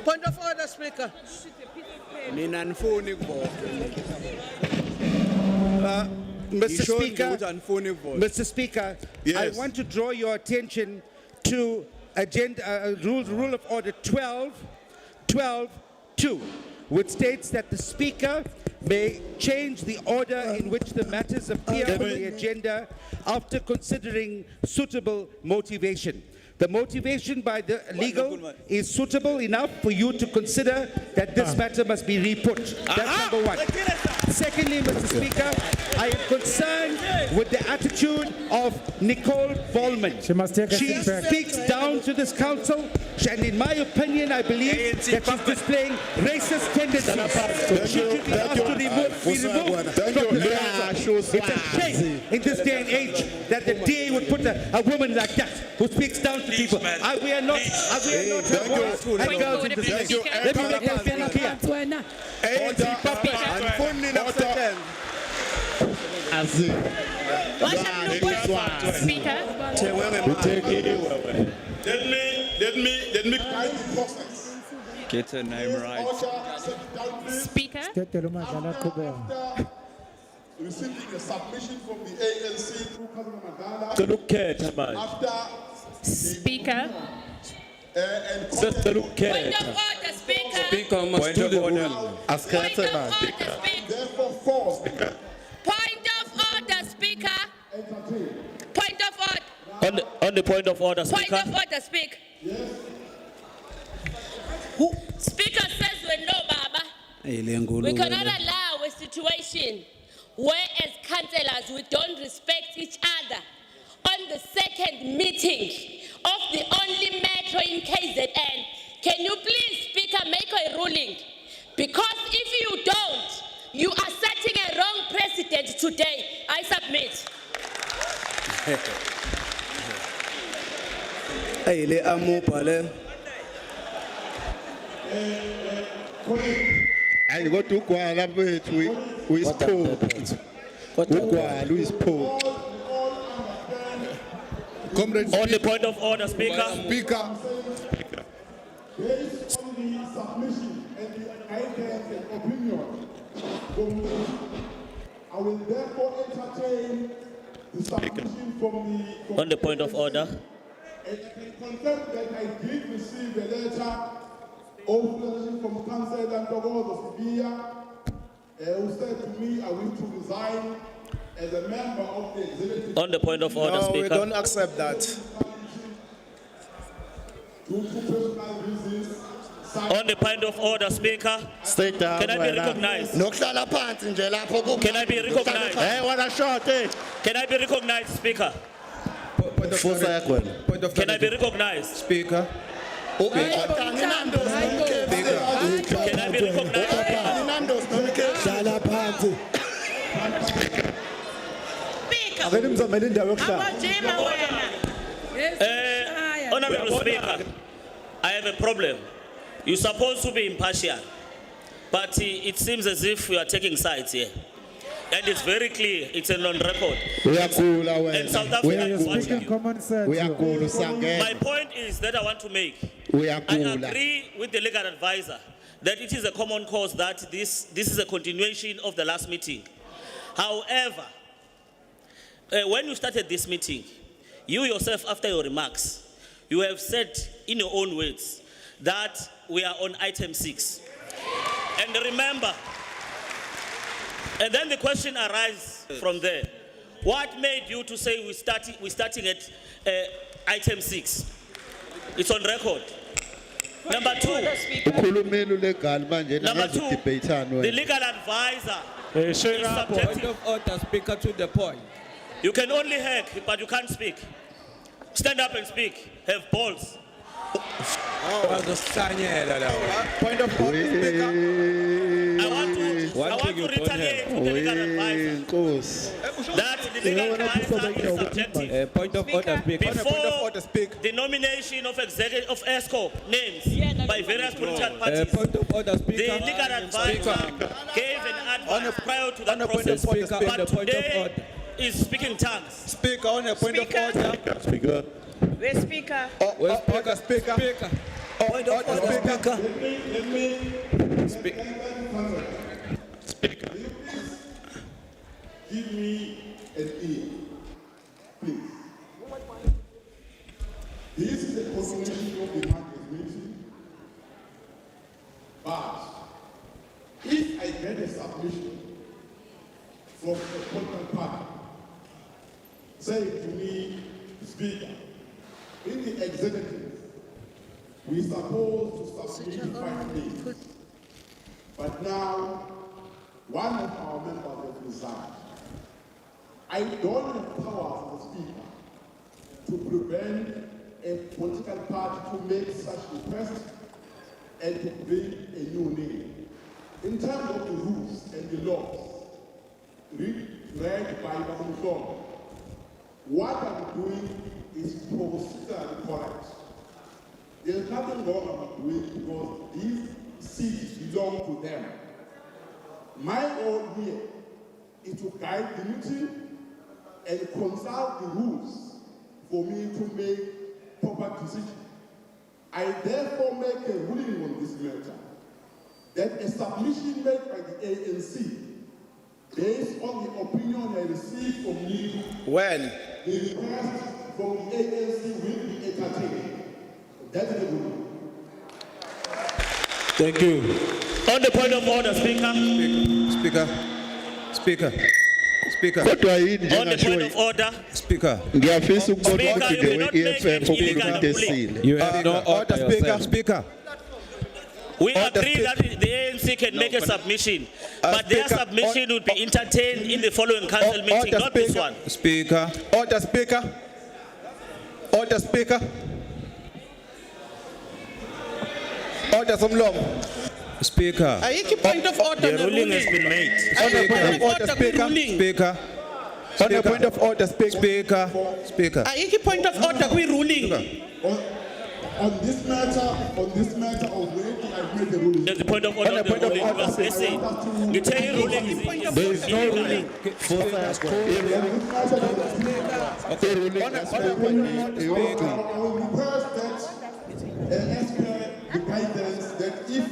Point of order, speaker. Mr. Speaker, Yes. I want to draw your attention to agenda rule of order 12.2, which states that the Speaker may change the order in which the matters appear on the agenda after considering suitable motivation. The motivation by the legal is suitable enough for you to consider that this matter must be re-put. That's number one. Secondly, Mr. Speaker, I am concerned with the attitude of Nicole Ballman. She must take a She seat back. speaks down to this council, and in my opinion, I believe that she's displaying racist tendencies. She should be asked to be removed from the council. It's a shame in this day and age that the DA would put a woman like that who speaks down to people. We are not girls in this nation. Let me make that very clear. Speaker, Let me guide the process. Get her name right. Speaker, Receiving a submission from the ANC through Councillor Madala. After Speaker, and Point of order, Speaker. Speaker must do the order. therefore forced Point of order, Speaker. Point of order. On the point of order, Point Speaker. of order, Speaker. Speaker says we know, Baba. We cannot allow a situation where as councillors we don't respect each other. On the second meeting of the only metro in KZN, can you please, Speaker, make a ruling? Because if you don't, you are setting a wrong precedent today. I submit. And go to Kuala with Pope. Ugwalo is Pope. On the point of order, Speaker. Speaker. Based on the submission and the items and opinion from me, I will therefore entertain the submission from On the point of order. And I can confirm that I did receive a letter of resolution from Councillor Sibia, who said to me I wish to resign as a member of the executive. On the point of order, No, Speaker. we don't accept that. due to personal reasons. On the point of order, Speaker. Stay down. Can I be recognized? Nokuhlala phansi nje lapho ku. Can I be recognized? Hey, what a shot, eh? Can I be recognized, Speaker? Fusa yakho wena. Can I be recognized? Speaker. Can Can I be recognized? Hlala phansi. Akeni mzamela indawo yokuhlala. Honorable Speaker, I have a problem. You're supposed to be impartial, but it seems as if you are taking sides here. And it's very clear, it's a non-record. And South Africa is watching you. Common sense. My point is that I want to make. I agree with the legal advisor that it is a common cause that this is a continuation of the last meeting. However, when you started this meeting, you yourself, after your remarks, you have said in your own words that we are on item 6. And remember, and then the question arises from there. What made you to say we're starting at item 6? It's on record. Number two, the legal advisor is subjective. Point of order, Speaker, to the point. You can only hack, but you can't speak. Stand up and speak. Have balls. Point of order, Speaker. I want to retaliate to the legal advisor. That the legal advisor is subjective. Point of order, Speaker. Before the nomination of executive of ESCO names by various political parties, Point of order, Speaker. the legal advisor gave an advice prior to that process. But today is speaking tongues. Speaker, on a point of order. Speaker. Where's Speaker? Where's Speaker? Speaker. Point of order, Speaker. Speaker. Give me an ear, please. This is a continuation of the Monday meeting. But if I get a submission from a political party saying to me, Speaker, in the executive, we supposed to submit in 5 days. But now, one of our members has resigned. I don't have power as the Speaker to prevent a political party to make such request and to bring a new name. In terms of the rules and the laws, read by Nicole, what I'm doing is procedurally correct. There's nothing wrong I'm doing because these seats belong to them. My role here is to guide the meeting and consult the rules for me to make proper decisions. I therefore make a ruling on this matter that a submission made by the ANC based on the opinion I received from you, When? the request from the ANC will be entertained. That's the ruling. Thank you. On the point of order, Speaker. Speaker. On the point of order, Speaker. Speaker, you cannot make an illegal ruling. You have no order, Speaker. Speaker. We agree that the ANC can make a submission, but their submission would be entertained in the following council meeting, not this one. Speaker. Order, Speaker. Order, Speaker. Order, Somlong. Speaker. Ayikho point of order. The ruling has been made. On the point of order, Speaker. Speaker. On the point of order, Speaker. Speaker. Ayikho point of order kwi-ruling. On this matter, already I've made the ruling. There's the point of order on the ruling. Because listen, the Terry ruling is There is no ruling. I will request that as per the guidance that if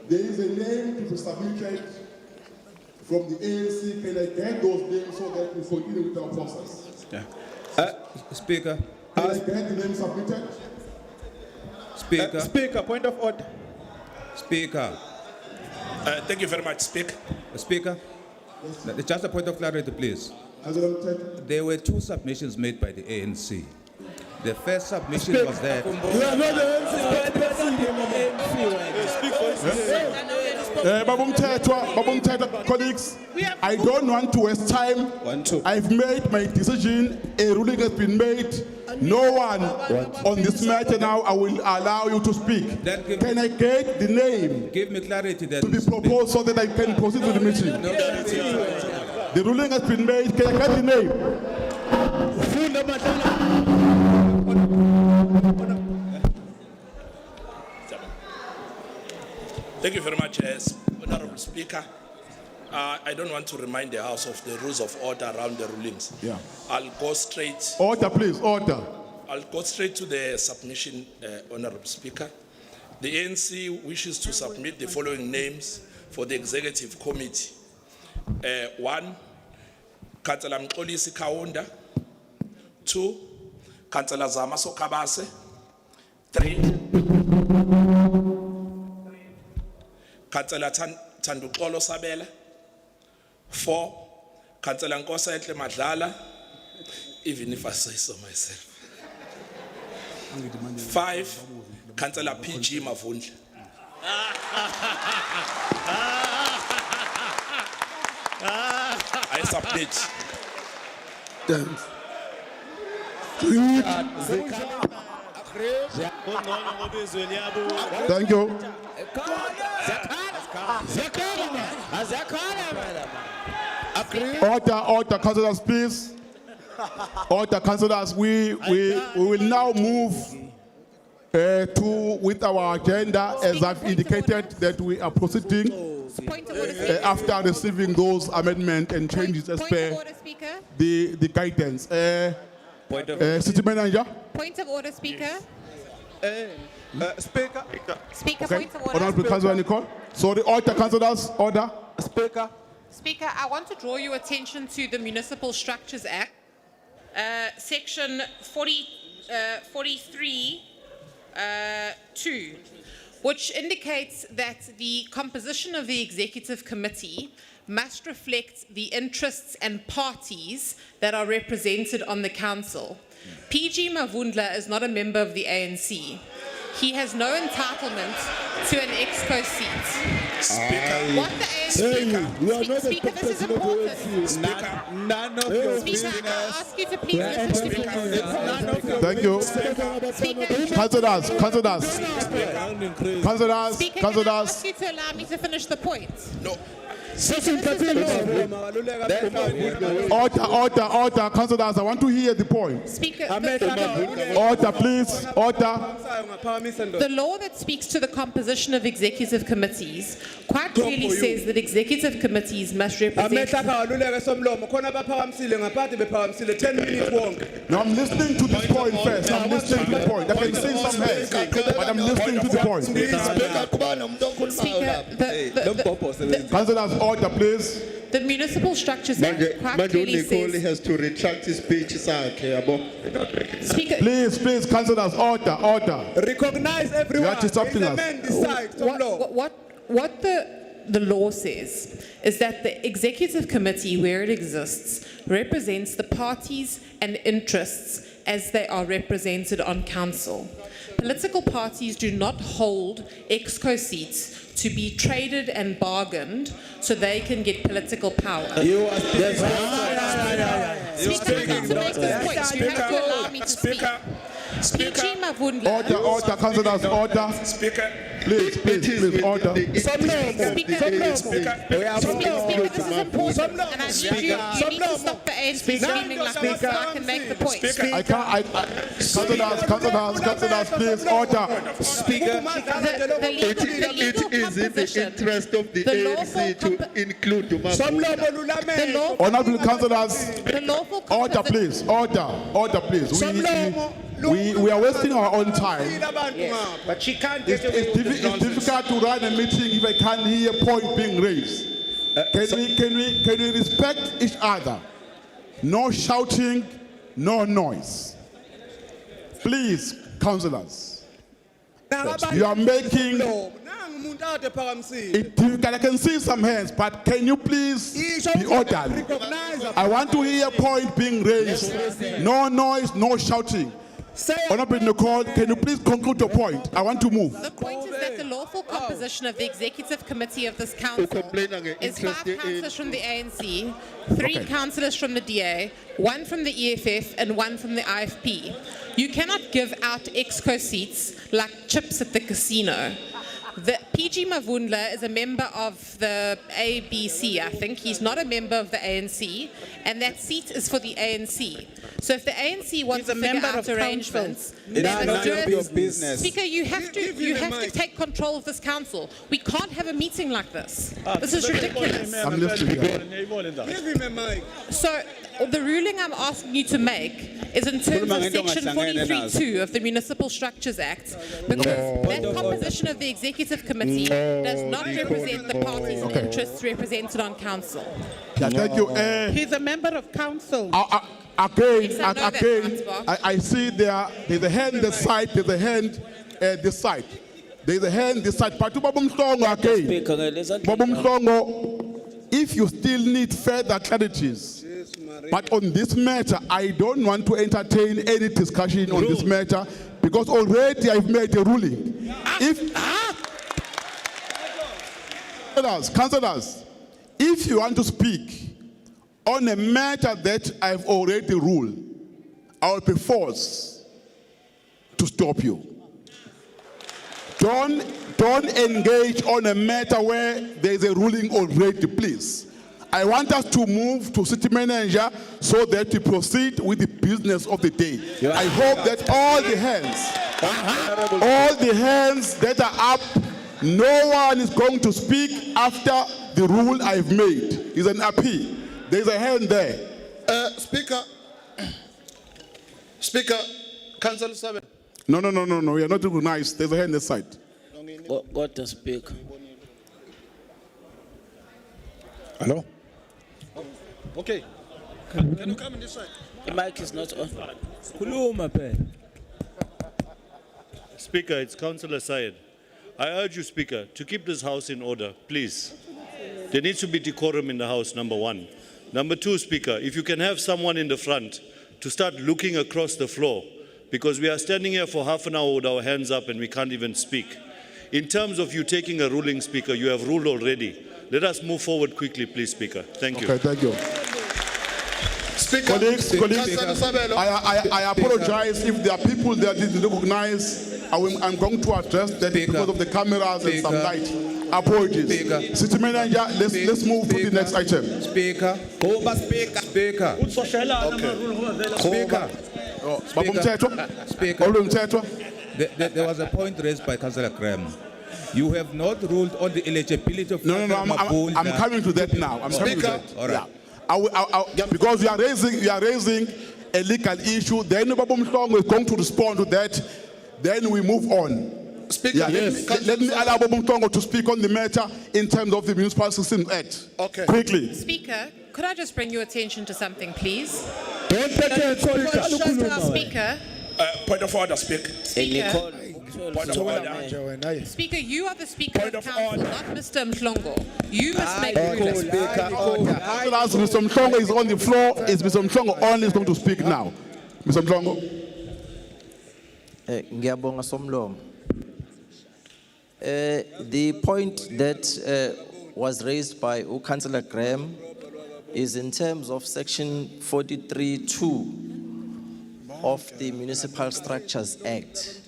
there is a name to be submitted from the ANC, can I get those names so that we continue with our process? Speaker. Can I get the name submitted? Speaker. Speaker, point of order. Speaker. Thank you very much, Speaker. Speaker. Just a point of clarity, please. There were 2 submissions made by the ANC. The first submission was that. You are not the Babum Teta, colleagues, I don't want to waste time. I've made my decision. A ruling has been made. No one on this matter now. I will allow you to speak. Can I get the name Give me clarity that to be proposed so that I can proceed with the meeting? The ruling has been made. Can I get the name? Thank you very much, Honorable Speaker. I don't want to remind the House of the rules of order around the rulings. Yeah. I'll go straight. Order, please, order. I'll go straight to the submission, Honorable Speaker. The ANC wishes to submit the following names for the Executive Committee. 1, Councillor Mxolisi Kaunda. 2, Councillor Zamaso Kabase. 3, Councillor Tanduxolo Sabela. 4, Councillor Nkosa Enhle Madlala, even if I say so myself. 5, Councillor PG Mavundla. I submit. Thank you. Order, councillors, please. Order, councillors. We will now move with our agenda, as I've indicated that we are proceeding after receiving those amendments and changes as per the guidance. City Manager. Point of order, Speaker. Speaker. Speaker, Okay. point of order. Honorable Councillor Nicole. Sorry, order, councillors, order. Speaker. Speaker, I want to draw your attention to the Municipal Structures Act, section 43, 2, which indicates that the composition of the Executive Committee must reflect the interests and parties that are represented on the Council. PG Mavundla is not a member of the ANC. He has no entitlement to an exco seat. Speaker. What the ANC... Speaker, this is important. None of your Speaker, I ask you to please listen to me. Thank you. Speaker, Councillors, councillors. Councillors, Speaker, can I councillors. ask you to allow me to finish the point? No. Order, councillors. I want to hear the point. Speaker, Order, please, order. the law that speaks to the composition of executive committees quite clearly says that executive committees must represent... Now I'm listening to this point first. I'm listening to the point. I can see some hands, but I'm listening to the point. Speaker, Councillors, order, please. the Municipal Structures Act quite clearly says... has to retract his speech. Speaker, Please, councillors, order. Recognize everyone. You are disrupting us. what the law says is that the Executive Committee, where it exists, represents the parties and interests as they are represented on Council. Political parties do not hold exco seats to be traded and bargained so they can get political power. Speaker, I want to make this point. You have to allow me to speak. PG Mavundla. Order, councillors, order. Speaker. Please, order. Speaker, this is important, and I need you to stop the ANC screaming like this so I can make the point. Councillors, please, order. The legal composition, interest of the ANC to include Honorable councillors, the lawful order, please, order, please. We are wasting our own time. Yes, but she can't get away It's with this nonsense. difficult to run a meeting if I can't hear a point being raised. Can we respect each other? No shouting, no noise. Please, councillors. You are making it difficult. I can see some hands, but can you please be orderly? I want to hear a point being raised. No noise, no shouting. Honorable Nicole, can you please conclude your point? I want to move. The point is that the lawful composition of the executive committee of this council is 5 councillors from the ANC, 3 councillors from the DA, 1 from the EFF and 1 from the IFP. You cannot give out exco seats like chips at the casino. The PG Mavundla is a member of the ABC, I think. He's not a member of the ANC, and that seat is for the ANC. So if the ANC wants to figure out arrangements, then let's do it. Speaker, you have to take control of this council. We can't have a meeting like this. This is ridiculous. I'm listening. So the ruling I'm asking you to make is in terms of section 43(2) of the Municipal Structures Act, because that composition of the executive committee does not represent the party's interests represented on council. Yeah, thank you. He's a member of council. I see there's a hand this side, there's a hand this side. There's a hand this side. But if you still need further clarities, but on this matter, I don't want to entertain any discussion on this matter because already I've made a ruling. Councillors, if you want to speak on a matter that I've already ruled, I will be forced to stop you. Don't engage on a matter where there is a ruling already, please. I want us to move to city manager so that we proceed with the business of the day. I hope that all the hands that are up, no one is going to speak after the rule I've made. It's an appeal. There's a hand there. Speaker, Councillor Sabe. No, we are not recognized. There's a hand this side. Got the speaker. Hello? Okay. Can you come on this side? The mic is not on. Speaker, it's Councillor Syed. I urge you, Speaker, to keep this House in order, please. There needs to be decorum in the House, number 1. Number 2, Speaker, if you can have someone in the front to start looking across the floor, because we are standing here for half an hour with our hands up and we can't even speak. In terms of you taking a ruling, Speaker, you have ruled already. Let us move forward quickly, please, Speaker. Thank you. Okay, thank you. Speaker, colleagues, I apologize if there are people that didn't recognize. I'm going to address that because of the cameras and some light. Apologies. City manager, let's move to the next item. Speaker. There was a point raised by Councillor Graham. You have not ruled on the eligibility of... No, I'm coming to that now. I'm coming to that. All right. Yeah. Because you are raising a legal issue, then Babum Song is going to respond to that, then we move on. Speaker, let me allow Babum Tongo to speak on the matter in terms of the Municipal Systems Act. Okay. Quickly. Speaker, could I just bring your attention to something, please? Speaker. Point of order, Speaker. Speaker. Point of order. Speaker, you are the Speaker of Council, not Mr. Mhlongo. You must make the ruling. As Mr. Mhlongo is on the floor, is Mr. Mhlongo only is going to speak now. Mr. Mhlongo. Ngiyabonga Somlomo. The point that was raised by Councillor Graham is in terms of section 43(2) of the Municipal Structures Act.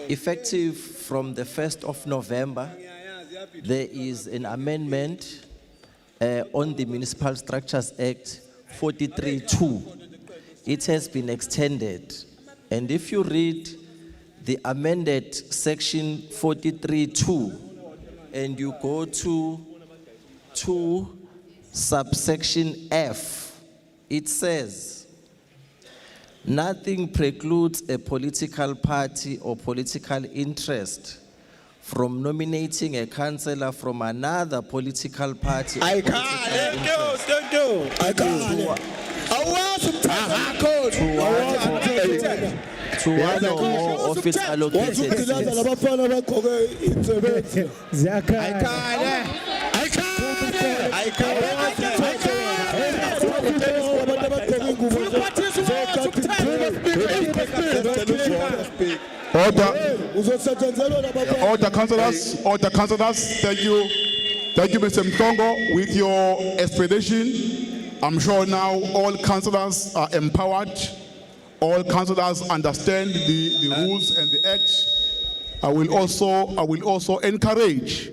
Effective from the 1st of November, there is an amendment on the Municipal Structures Act 43(2). It has been extended. And if you read the amended section 43(2) and you go to subsection F, it says, nothing precludes a political party or political interest from nominating a councillor from another political party. I can't. To one or more office allocated seats. Order, councillors. Order, councillors. Thank you. Thank you, Mr. Mtongo, with your explanation. I'm sure now all councillors are empowered. All councillors understand the rules and the act. I will also encourage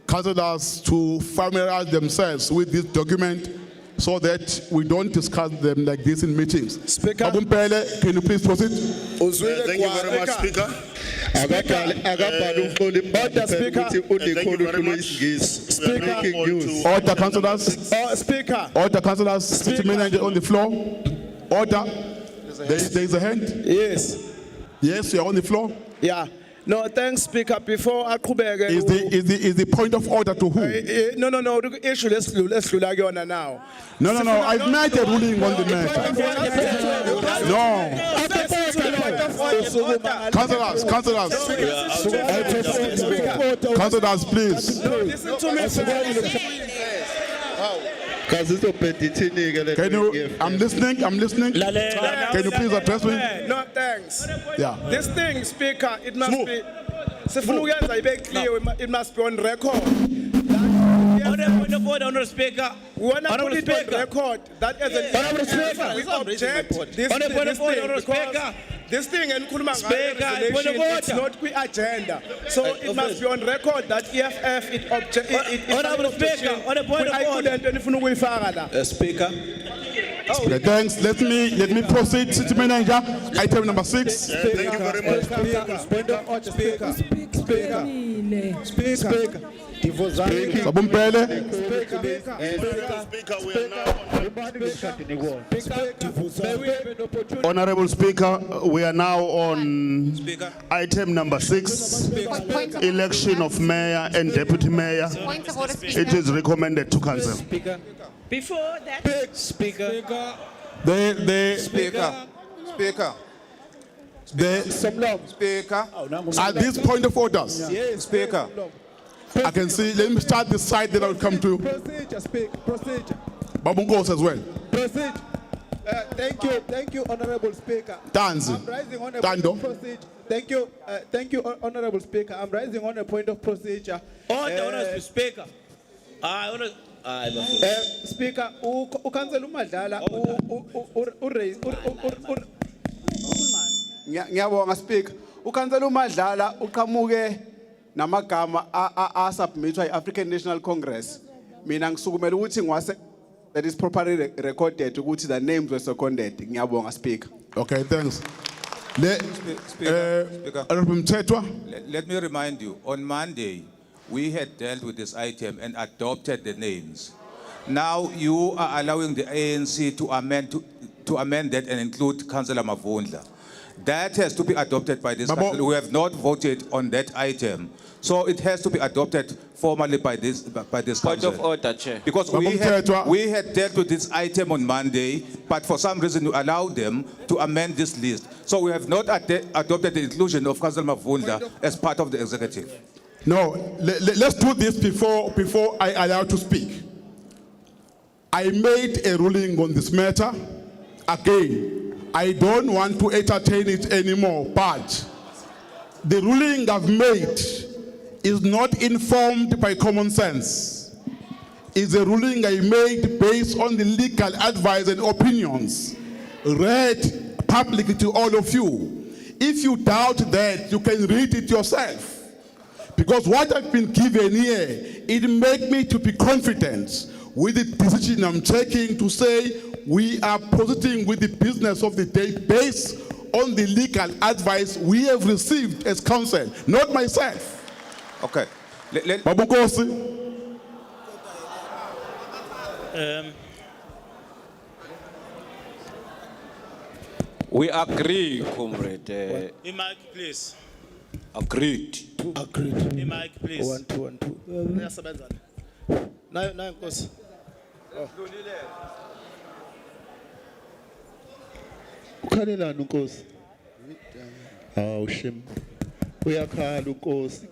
councillors to familiarize themselves with this document so that we don't discuss them like this in meetings. Speaker. Babumpele, can you please proceed? Thank you very much, Speaker. Order, councillors. Speaker. Order, councillors. City manager on the floor. Order. There is a hand. Yes. Yes, you are on the floor. Yeah. No, thanks, Speaker. Before I come back, Is the point of order to who? no. The issue let's do like you now. No. I've made a ruling on the matter. No. Councillors, please. No, listen to me. Can you? I'm listening. Can you please address me? No, thanks. Yeah. This thing, Speaker, it must be. It must be on record. Point of order, Honourable Speaker. We want to put it on record that as a Honourable Speaker, we object this on a point of order, Honourable because Speaker. this thing and Speaker, point of it's order. not the agenda. So it must be on record that EFF it object. Honourable Speaker, on a point of order. Speaker. Okay, thanks. Let me proceed. City manager, item number 6. Thank you very much. Point of order, Speaker. Speaker. Babumpele. Honorable Speaker, we are now on item number 6, election of mayor and deputy mayor. Point of order, Speaker. It is recommended to council. Before that, Speaker. At this point of orders, Yes, Speaker. I can see. Let me start this side, then I'll come to Procedure, Speaker. Procedure. Babungos as well. Proceed. Thank you, Honorable Speaker. Tanzi. I'm rising on a Tando. point of procedure. Thank you, Honorable Speaker. I'm rising on a point of procedure. Honourable Speaker. Speaker, ukansela uMadlala ngiyabonga Speaker. Ukansela uMadlala uqhamuke namagama asubmithwa yi-African National Congress. Mina ngisukumela ukuthi ngwase that is properly recorded ukuthi the names were seconded. Ngiyabonga Speaker. Okay, thanks. Speaker. Honorable Mtetwa. Let me remind you, on Monday, we had dealt with this item and adopted the names. Now you are allowing the ANC to amend that and include Councillor Mavundla. That has to be adopted by this council. We have not voted on that item. So it has to be adopted formally by this council. Point of order, Chair. Because we had dealt with this item on Monday, but for some reason you allowed them to amend this list. So we have not adopted the inclusion of Councillor Mavundla as part of the executive. No, let's do this before I allow to speak. I made a ruling on this matter. Again, I don't want to entertain it anymore, but the ruling I've made is not informed by common sense. It's a ruling I made based on the legal advice and opinions read publicly to all of you. If you doubt that, you can read it yourself. Because what I've been given here, it makes me to be confident with the decision I'm taking to say we are proceeding with the business of the day based on the legal advice we have received as council, not myself. Okay. Babukosi. We agree, comrade. Mic, please. Agreed. Mic, please. 1 2 1 2. Nayo Nkosi. Ukhalela Nkosi. Hawu shem. Uyakhala Nkosi.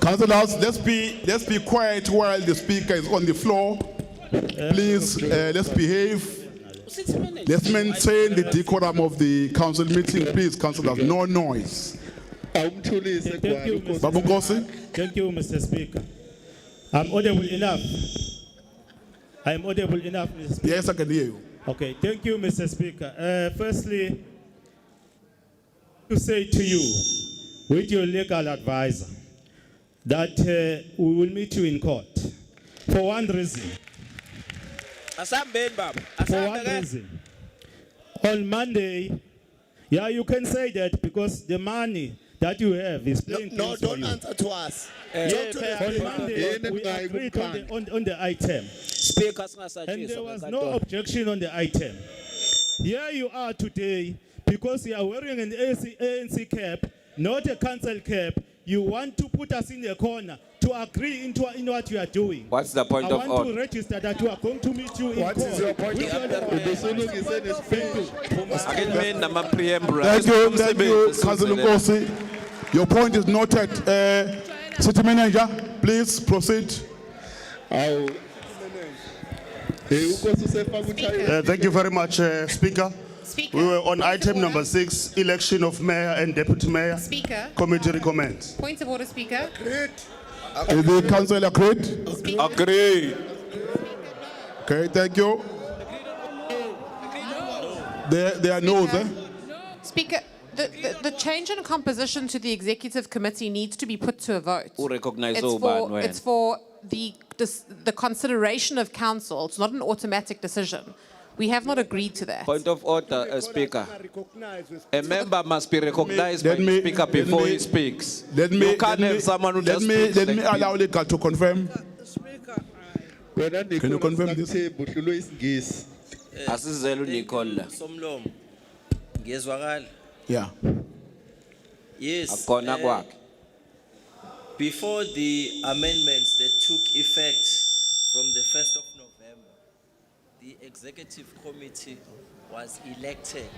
Councillors, let's be quiet while the speaker is on the floor. Please, let's behave. Let's maintain the decorum of the council meeting, please, councillors. No noise. Thank you, Babu Nkosi? Thank you, Mr. Speaker. I'm audible enough. I'm audible enough, Mr. Speaker. Yes, I can hear you. Okay, thank you, Mr. Speaker. Firstly, to say to you, with your legal advisor, that we will meet you in court for one reason. For one reason. On Monday, yeah, you can say that because the money that you have is playing No, games for don't you. answer to us. On Monday, we agreed on the item. Speaker, And there was no objection on the item. Here you are today, because you are wearing an ANC cap, not a council cap. You want to put us in a corner to agree in what you are doing. What's the point I of want order? to register that you are going to meet you in What court. is your point of Thank you, Councillor Nkosi. Your point is noted. City Manager, please proceed. Thank you very much, Speaker. Speaker. We were on item number 6, election of mayor and deputy mayor. Speaker. Committee recommends. Point of order, Speaker. Is the council agreed? Agreed. Okay, thank you. There are no's, eh? Speaker, the change in composition to the executive committee needs to be put to a vote. It's for the consideration of council. It's not an automatic decision. We have not agreed to that. Point of order, Speaker. A member must be recognized by the Speaker before he speaks. You can't have someone who just speaks. Let me allow the to confirm. Can you confirm this? Asizelo Nicole. Somlomo. Ngiyezwakala. Yeah. Yes. Akona kwakhe. Before the amendments that took effect from the 1st of November, the executive committee was elected.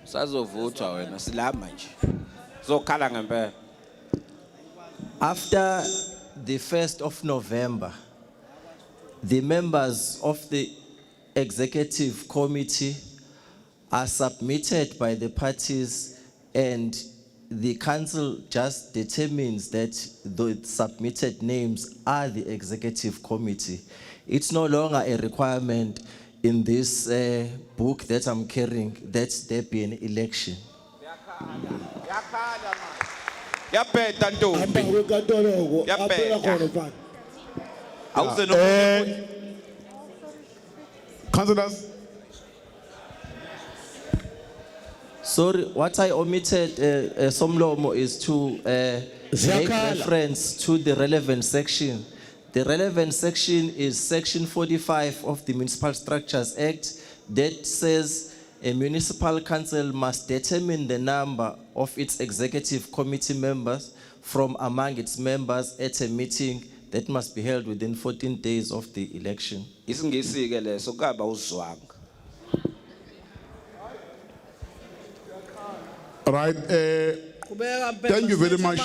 Sazovutha wena silama nje. Zokhala ngempela. After the 1st of November, the members of the executive committee are submitted by the parties, and the council just determines that the submitted names are the executive committee. It's no longer a requirement in this book that I'm carrying that there be an election. Yapeta ntombi. Yapeta. Councillors. Sorry, what I omitted, Somlomo, is to make reference to the relevant section. The relevant section is section 45 of the Municipal Structures Act that says a municipal council must determine the number of its executive committee members from among its members at a meeting that must be held within 14 days of the election. Isingisi-ke leso kaba uzwanga. Right. Thank you very much.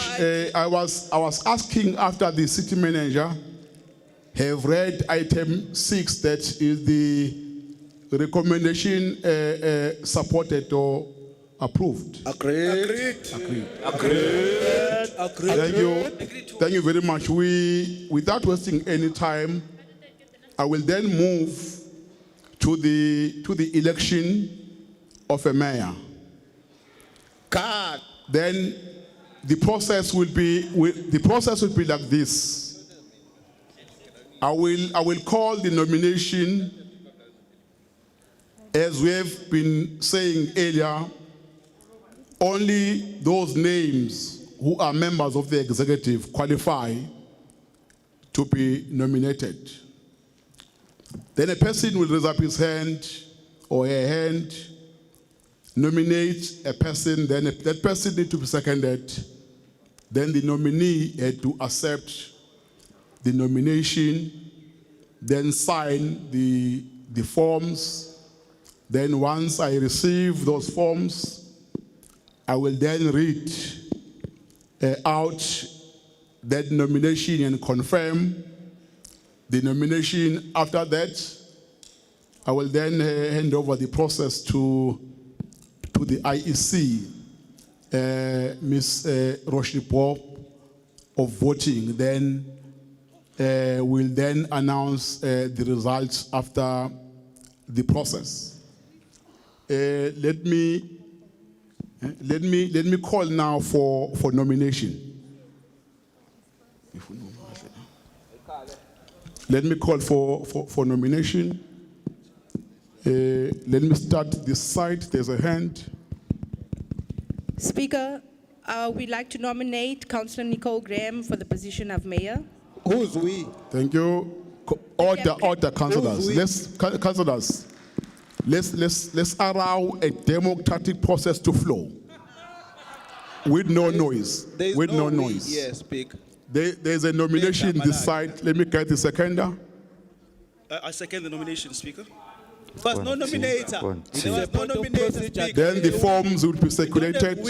I was asking after the city manager have read item 6, that is the recommendation supported or approved. Agreed. Thank you. Thank you very much. Without wasting any time, I will then move to the election of a mayor. Then the process will be like this. I will call the nomination, as we have been saying earlier. Only those names who are members of the executive qualify to be nominated. Then a person will raise up his hand or her hand, nominate a person, then that person needs to be seconded. Then the nominee had to accept the nomination, then sign the forms. Then once I receive those forms, I will then read out that nomination and confirm the nomination. After that, I will then hand over the process to the IEC, Ms. Roshni Bob of voting. Then we'll then announce the results after the process. Let me call now for nomination. Let me call for nomination. Let me start this side. There's a hand. Speaker, we'd like to nominate Councillor Nicole Graham for the position of mayor. Who's we? Thank you. Order, councillors. Councillors, let's allow a democratic process to flow with no noise. With no noise. Yes, Speaker. There's a nomination this side. Let me get the seconder. I second the nomination, Speaker. There was no nominator. There was no nominator, Speaker. Then the forms will be circulated.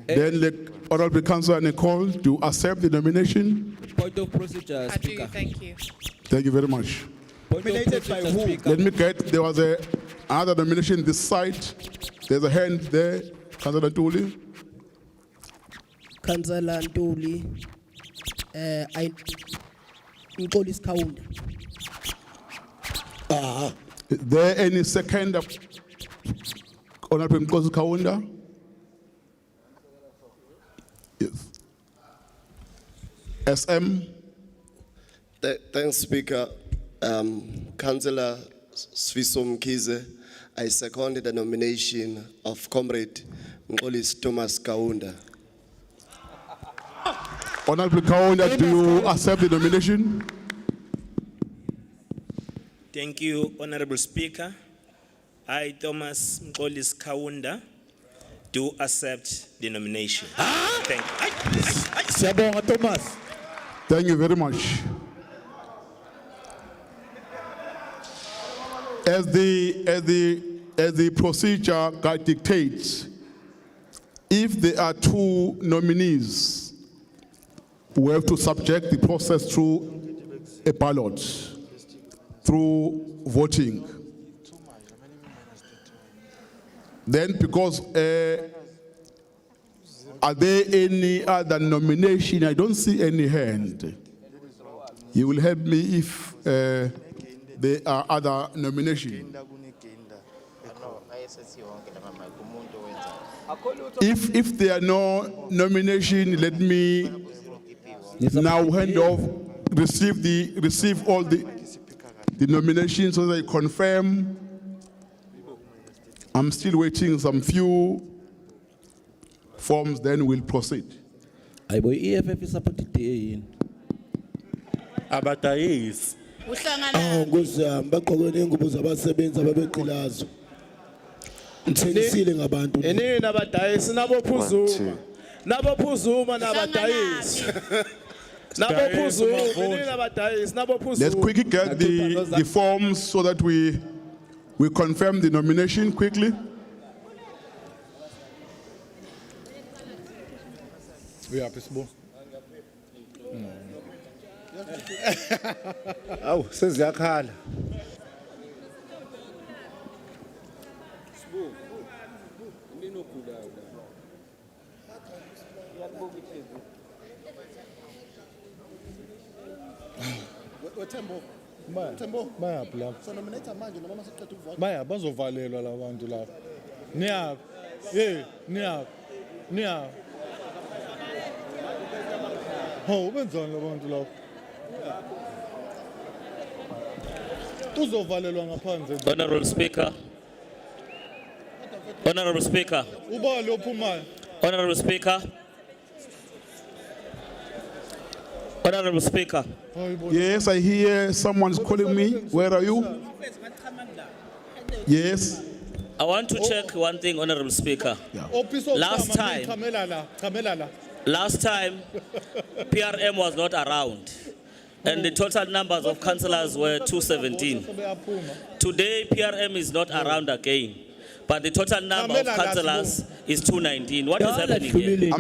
Then let Honorable Councillor Nicole to accept the nomination. Point of procedure, I do, Speaker. thank you. Thank you very much. Nominated by who? Let me get, there was another nomination this side. There's a hand there. Councillor Ntuli. Councillor Ntuli, Nicole is Kaunda. Is there any second Honorable Nkosi Kaunda? Yes. SM. Thanks, Speaker. Councillor Sviso Mkhize, I seconded the nomination of Comrade Nkolis Thomas Kaunda. Honorable Kaunda, do you accept the nomination? Thank you, Honorable Speaker. I, Thomas Mkolis Kaunda, do accept the nomination. Thank you. Thomas. Thank you very much. As the procedure guide dictates, if there are two nominees, we have to subject the process through a ballot, through voting. Then, because are there any other nomination? I don't see any hand. You will help me if there are other nominations. If there are no nomination, let me now hand off, receive all the nominations so that I confirm. I'm still waiting some few forms, then we'll proceed. I boy EFF supported the Abatayis. Ngozama bagqoke nengubo zabasebenzi ababeqilazo. Ngithengisile ngabantu. Enini nabadayisi nabophuzuma. Nabophuzuma nabadayisi. Nabophuzuma enini nabadayisi nabophuzuma. Let's quickly get the forms so that we confirm the nomination quickly. We are peaceful. Oh, seziyakhala. Tembo. Tembo. Baya lapha. So nominate manje noma masiqeda ukuvota. Baya bazovalelwa labantu lapha. Niyaphi? Niyaphi? Niyaphi? Oh, benzani labantu lapha? Uzovalelwa ngaphandle. Honorable Speaker. Honorable Speaker. Ubali ophumayo. Honorable Speaker. Honorable Speaker. Yes, I hear someone's calling me. Where are you? Yes. I want to check one thing, Honorable Speaker. Last time, PRM was not around, and the total numbers of councillors were 217. Today, PRM is not around again, but the total number of councillors is 219. What is happening here?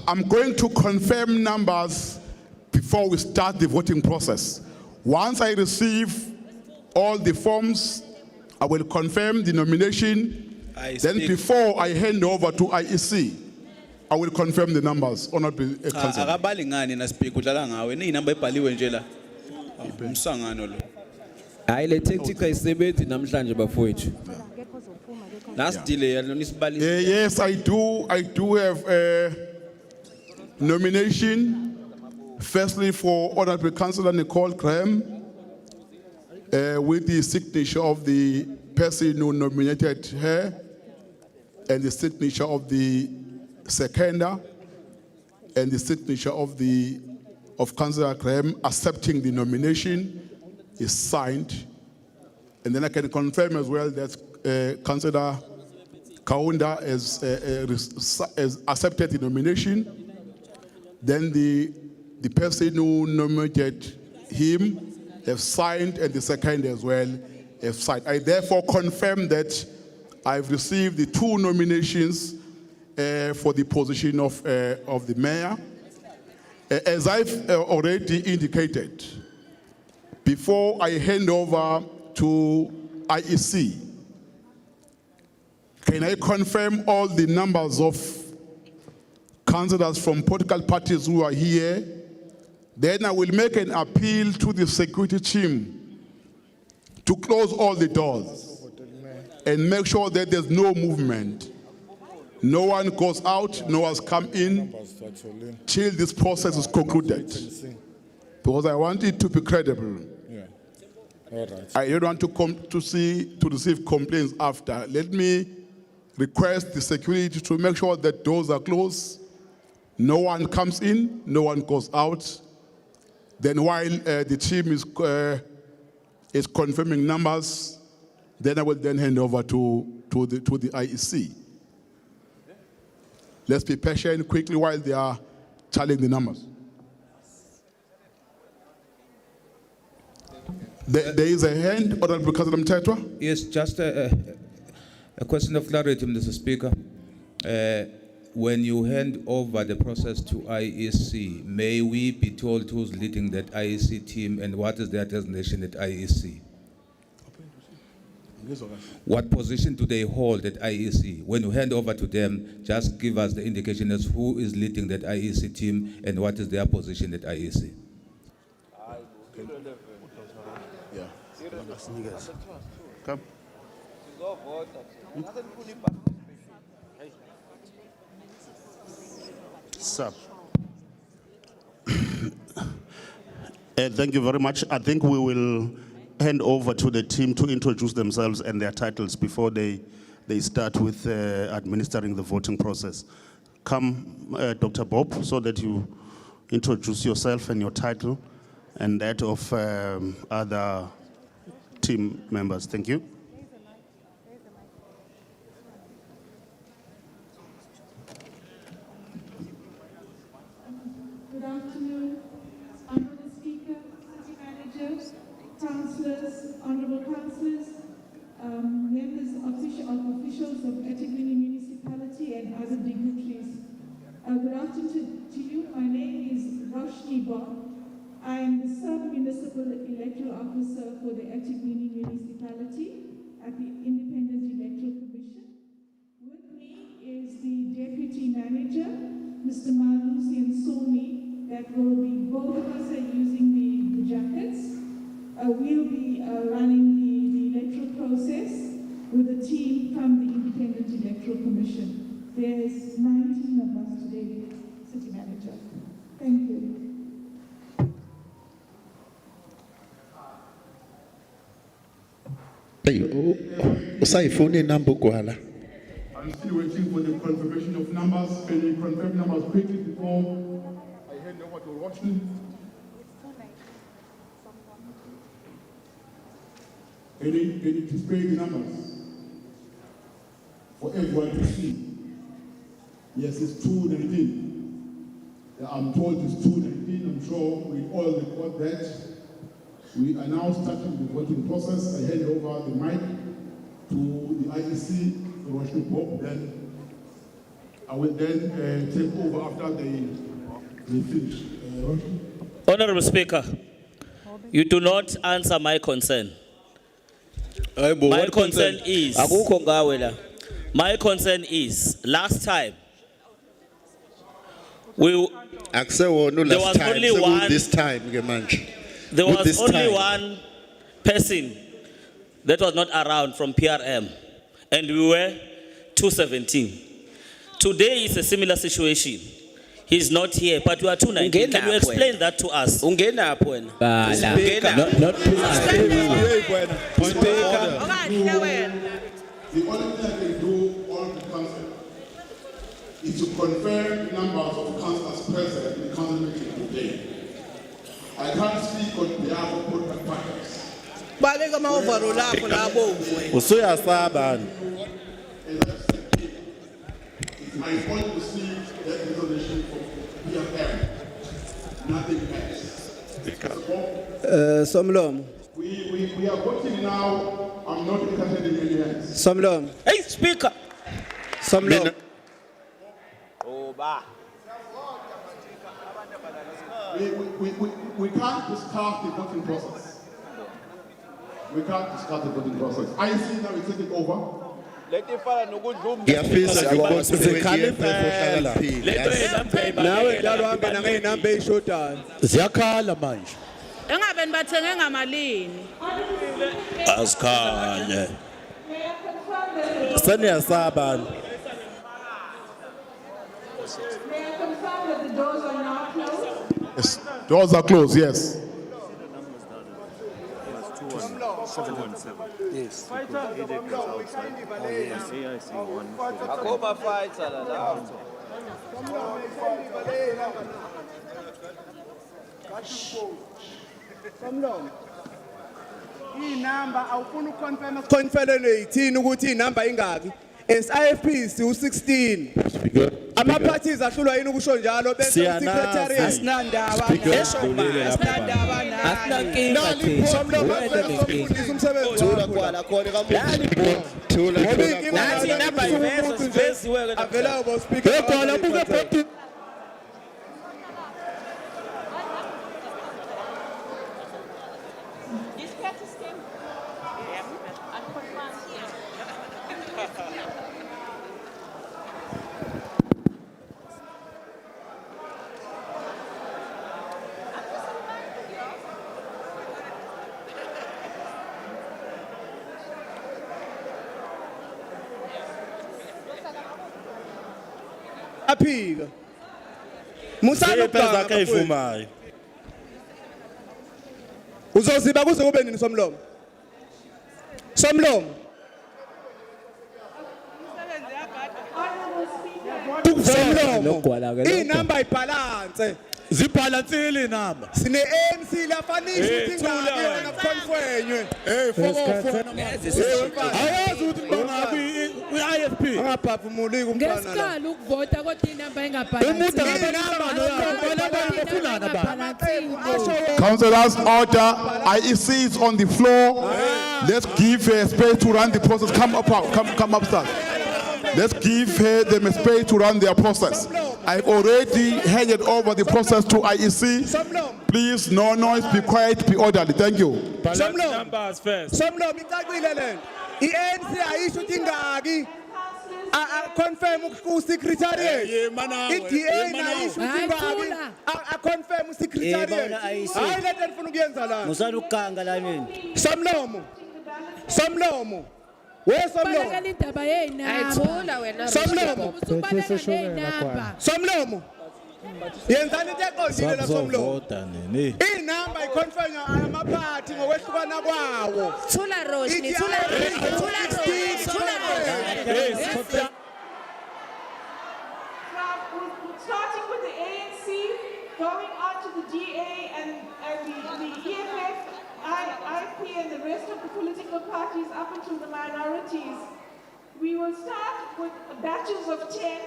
I'm going to confirm numbers before we start the voting process. Once I receive all the forms, I will confirm the nomination. Then before I hand over to IEC, I will confirm the numbers. Honorable Councillor. Akabalingani na speaker udlala ngawe ni number ebhaliwe nje la. Umsangano lo. Hayi le tactic ayisebenzi namhlanje bafowethu. Last delay nisibali. Yes, I do have a nomination. Firstly, for Honorable Councillor Nicole Graham, with the signature of the person who nominated her and the signature of the seconder and the signature of Councillor Graham accepting the nomination is signed. And then I can confirm as well that Councillor Kaunda has accepted the nomination. Then the person who nominated him have signed, and the second as well have signed. I therefore confirm that I've received the 2 nominations for the position of the mayor. As I've already indicated, before I hand over to IEC, can I confirm all the numbers of councillors from political parties who are here? Then I will make an appeal to the security team to close all the doors and make sure that there's no movement. No one goes out, no one's come in till this process is concluded. Because I want it to be credible. I don't want to receive complaints after. Let me request the security to make sure that doors are closed. No one comes in, no one goes out. Then while the team is confirming numbers, then I will then hand over to the IEC. Let's be patient quickly while they are tallying the numbers. There is a hand, Honorable Councillor Mtetwa. Yes, just a question of clarity, Mr. Speaker. When you hand over the process to IEC, may we be told who's leading that IEC team and what is their designation at IEC? What position do they hold at IEC? When you hand over to them, just give us the indication as who is leading that IEC team and what is their position at IEC. Come. Sir. Thank you very much. I think we will hand over to the team to introduce themselves and their titles before they start with administering the voting process. Come, Dr. Bob, so that you introduce yourself and your title and that of other team members. Thank you. Good afternoon, Honourable Speaker, City Managers, Councillors, Honourable Councillors, members officials of eThekwini Municipality and other dignitaries. Good afternoon to you. My name is Roshni Bond. I am the Sub-Municipal Electoral Officer for the eThekwini Municipality at the Independent Electoral Commission. With me is the Deputy Manager, Mr. Malusi and Somi, that will be, both of us are using the jackets. We'll be running the electoral process with a team from the Independent Electoral Commission. There's 19 of us today, City Manager. Thank you. Usayifuna inamba ugwala. I'm still waiting for the confirmation of numbers. Can you confirm numbers quickly before I hand over to Roshni? Can you display the numbers for everyone to see? Yes, it's 219. I'm told it's 219. I'm sure we all record that. We are now starting the voting process. I hand over the mic to the IEC, Roshni Bob. Then I will then take over after they finish. Honorable Speaker, You do not answer my concern. My concern is, my concern is, last time, there was only one, this time, there was only one person that was not around from PRM, and we were 217. Today is a similar situation. He's not here, but we are 219. Can you explain that to us? The only thing I can do on the council is to confirm numbers of councillors present in the council meeting today. I can't speak on behalf of both parties. It's my fault to see that information from PFM. Nothing else. Somlom. We are voting now. I'm not entertaining any hands. Somlom. Hey, Speaker. Somlom. We can't discuss the voting process. We can't discuss the voting process. I see now it's taking over. Engabe nibathenge ngamalini? Asikhale. Seniyasaba. May I confirm that the doors are now closed? Yes, doors are closed, yes. Yes. Inamba awufuna ukonfirm confederate ukuthi inamba ingaki SIFP u16 ama parties ahlulwa yini ukusho njalo bese secretary asinandaba asinandaba asinankinga somlomo ufundisa umsebenzi thula kwala khona kamuntu thula nathi inamba iveso siveziwe ke available speaker ekhona buke aphika musana pheza kayivumayo uzoziba kuze kube nini somlomo somlomo somlomo inamba ibalance zibhalansile inamba sine ANC lafanisha ukuthi ngabe yona konfwenywe ayazi ukuthi bangabi iIFP angaphefumuli kumntwana la ngesikhala ukuvota kodwa inamba engabhalansi Councillors, order. IEC is on the floor. Let's give her space to run the process. Come up, come upstairs. Let's give her them a space to run their process. I've already handed over the process to IEC. Please, no noise, be quiet, be orderly. Thank you. numbers first somlomo icacile lento iANC ayisho ukuthi ingaki confirm ku secretariat iDA ayisho ukuthi ingaki confirm secretariat hayi lento ngifuna ukuyenza la musana ukuganga la nini somlomo somlomo indaba yeyinamba wena somlomo yenzani into eqondile la somlomo inamba iconfirm amaphathi ngokwehlukana kwawo Thula Roshni, Thula Starting with the ANC, going on to the DA and the EFF, IP and the rest of the political parties up until the minorities. We will start with batches of 10.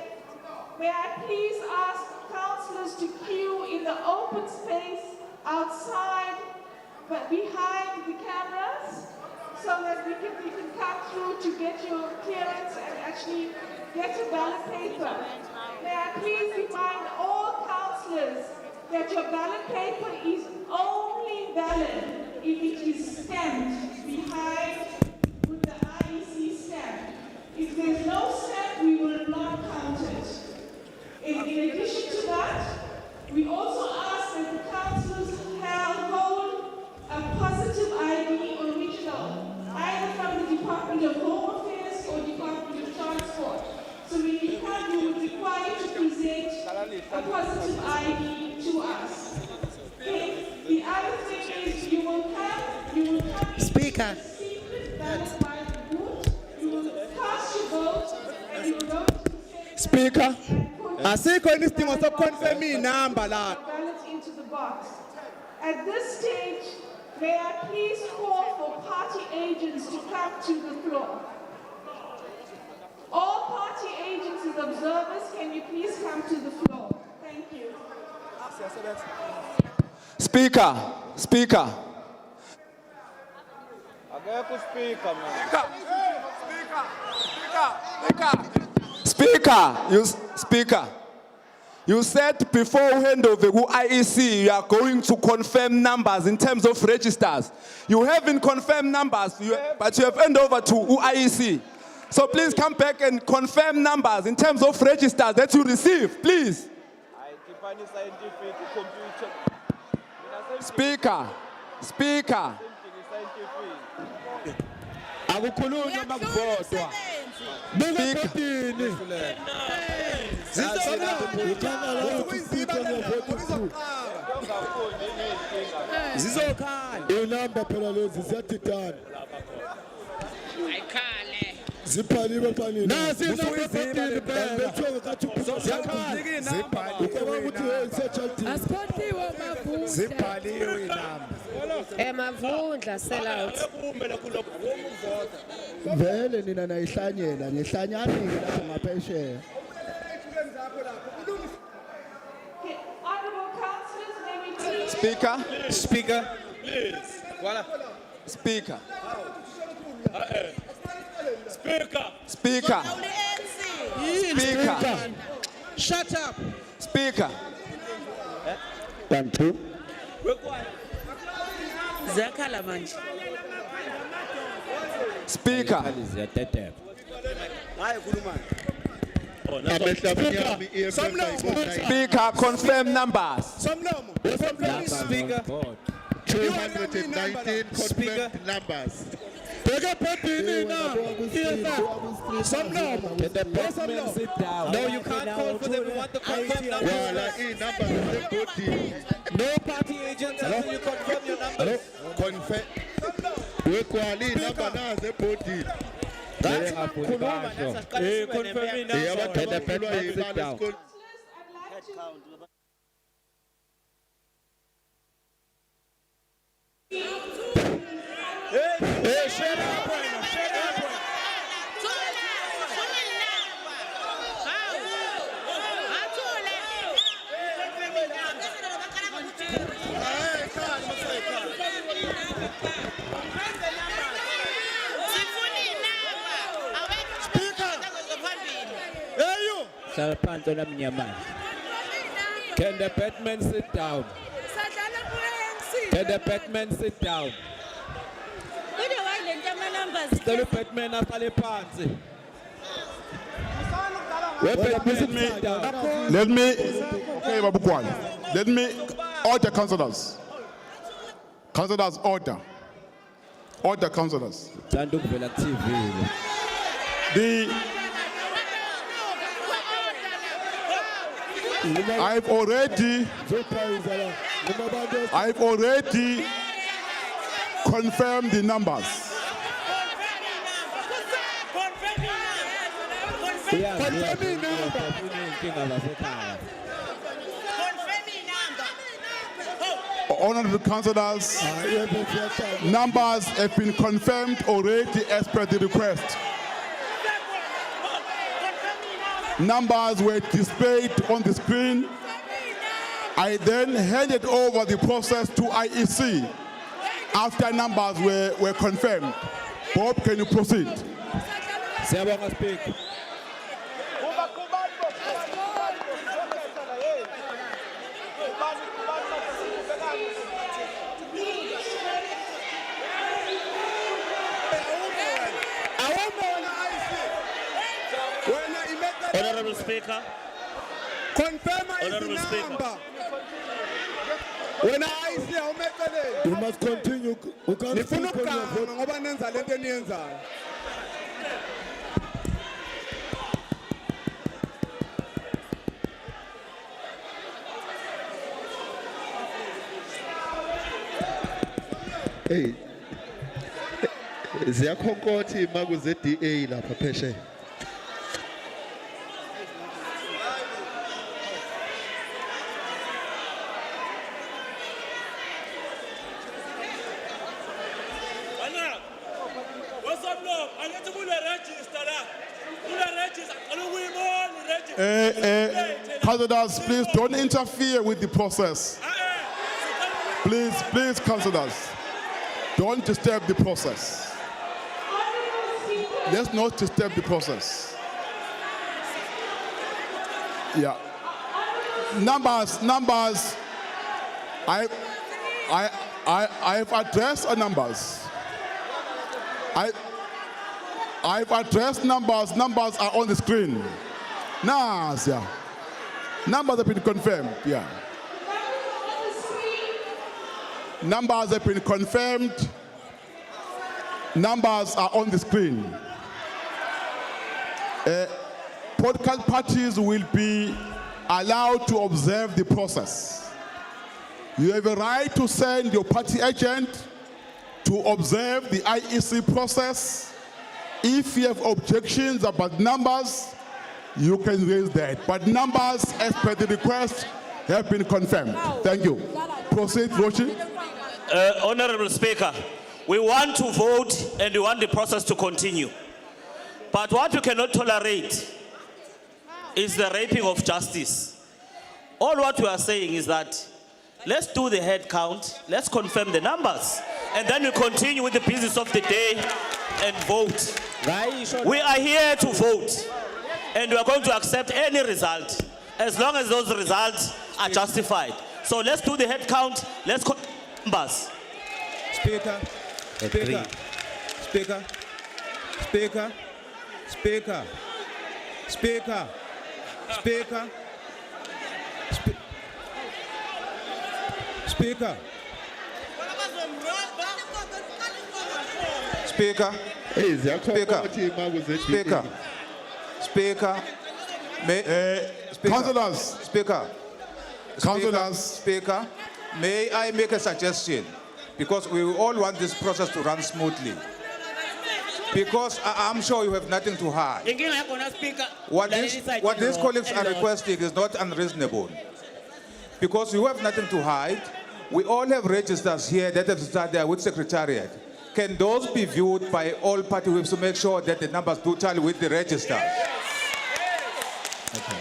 May I please ask councillors to queue in the open space outside, but behind the cameras, so that we can come through to get your clearance and actually get a ballot paper. May I please remind all councillors that your ballot paper is only valid if it is stamped behind with the IEC stamp. If there's no stamp, we will not count it. In addition to that, we also ask that the councillors hold a positive ID original, either from the Department of Home Affairs or Department of Transport. So when you come, you would require to present a positive ID to us. Okay? The other thing is you will come Speaker. secret ballot by the vote. You will cast your vote and you will vote. Speaker, asikho isidingo sokuconfirm inamba la. Ballot into the box. At this stage, may I please call for party agents to come to the floor. All party agents and observers, can you please come to the floor? Thank you. Speaker. Speaker, you said before handover to IEC, you are going to confirm numbers in terms of registers. You haven't confirmed numbers, but you have handed over to IEC. So please come back and confirm numbers in terms of registers that you receive, please. Speaker. Akukhulunywa makuvotwa. Zizokhala. Inamba phela lezi ziyadidana. Ayikhale. Ziphaliwe phela. Nasi usuyiziphi phela. Asikhothiwe mavundla. Ziphaliwe inamba. Mavundla sell out. Vele nina nayihlanyela ngihlanyani lapho ngaphesheya. Honorable councillors, may we please... Speaker. Speaker. Shut up. Speaker. 1, 2. Zakhala manje. Speaker. Speaker, confirm numbers. Speaker. 219 confirmed numbers. Sit down. No, you can't call for them. We want the confirmed numbers. No party agents until you confirm your numbers. Confirm. Wekwali number naze body. Sit down. Hey, shut up, Can the Batman sit down? Can the Batman sit down? Tell Batman asale phansi. Let me, okay, Babukwani. Let me order councillors. Councillors, order. Order, councillors. I've already confirmed the numbers. Honorable councillors, numbers have been confirmed already as per the request. Numbers were displayed on the screen. I then handed over the process to IEC after numbers were confirmed. Bob, can you proceed? Speak. Honorable Speaker. Confirm Honorable is the Speaker. number. When I say how many? You must continue. You can't Nifuna speak on your ukugama vote. ngoba nenza lento eniyenzayo. Hey. Ziyakhonkotha imaku ze-DA lapha phesheya. Councillors, please don't interfere with the process. Please, councillors, don't disturb the process. Let's not disturb the process. Yeah. Numbers. I've addressed numbers. I've addressed numbers. Numbers are on the screen. Yeah. Numbers have been confirmed. Yeah. Numbers have been confirmed. Numbers are on the screen. Political parties will be allowed to observe the process. You have a right to send your party agent to observe the IEC process. If you have objections about numbers, you can raise that. But numbers, as per the request, have been confirmed. Thank you. Proceed, Roshi. Honorable Speaker, we want to vote and we want the process to continue. But what we cannot tolerate is the raping of justice. All what we are saying is that let's do the head count, let's confirm the numbers, and then we continue with the business of the day and vote. We are here to vote, and we are going to accept any result as long as those results are justified. So let's do the head count, let's confirm numbers. Speaker, Speaker, Speaker, Speaker, Speaker, Speaker, Speaker, Speaker, Speaker, Speaker, Speaker, Councillors, Speaker, may I make a suggestion? Because we all want this process to run smoothly. Because I'm sure you have nothing to hide. What these colleagues are requesting is not unreasonable. Because you have nothing to hide. We all have registers here that have started there with Secretariat. Can those be viewed by all party whips to make sure that the numbers do tally with the register? Okay.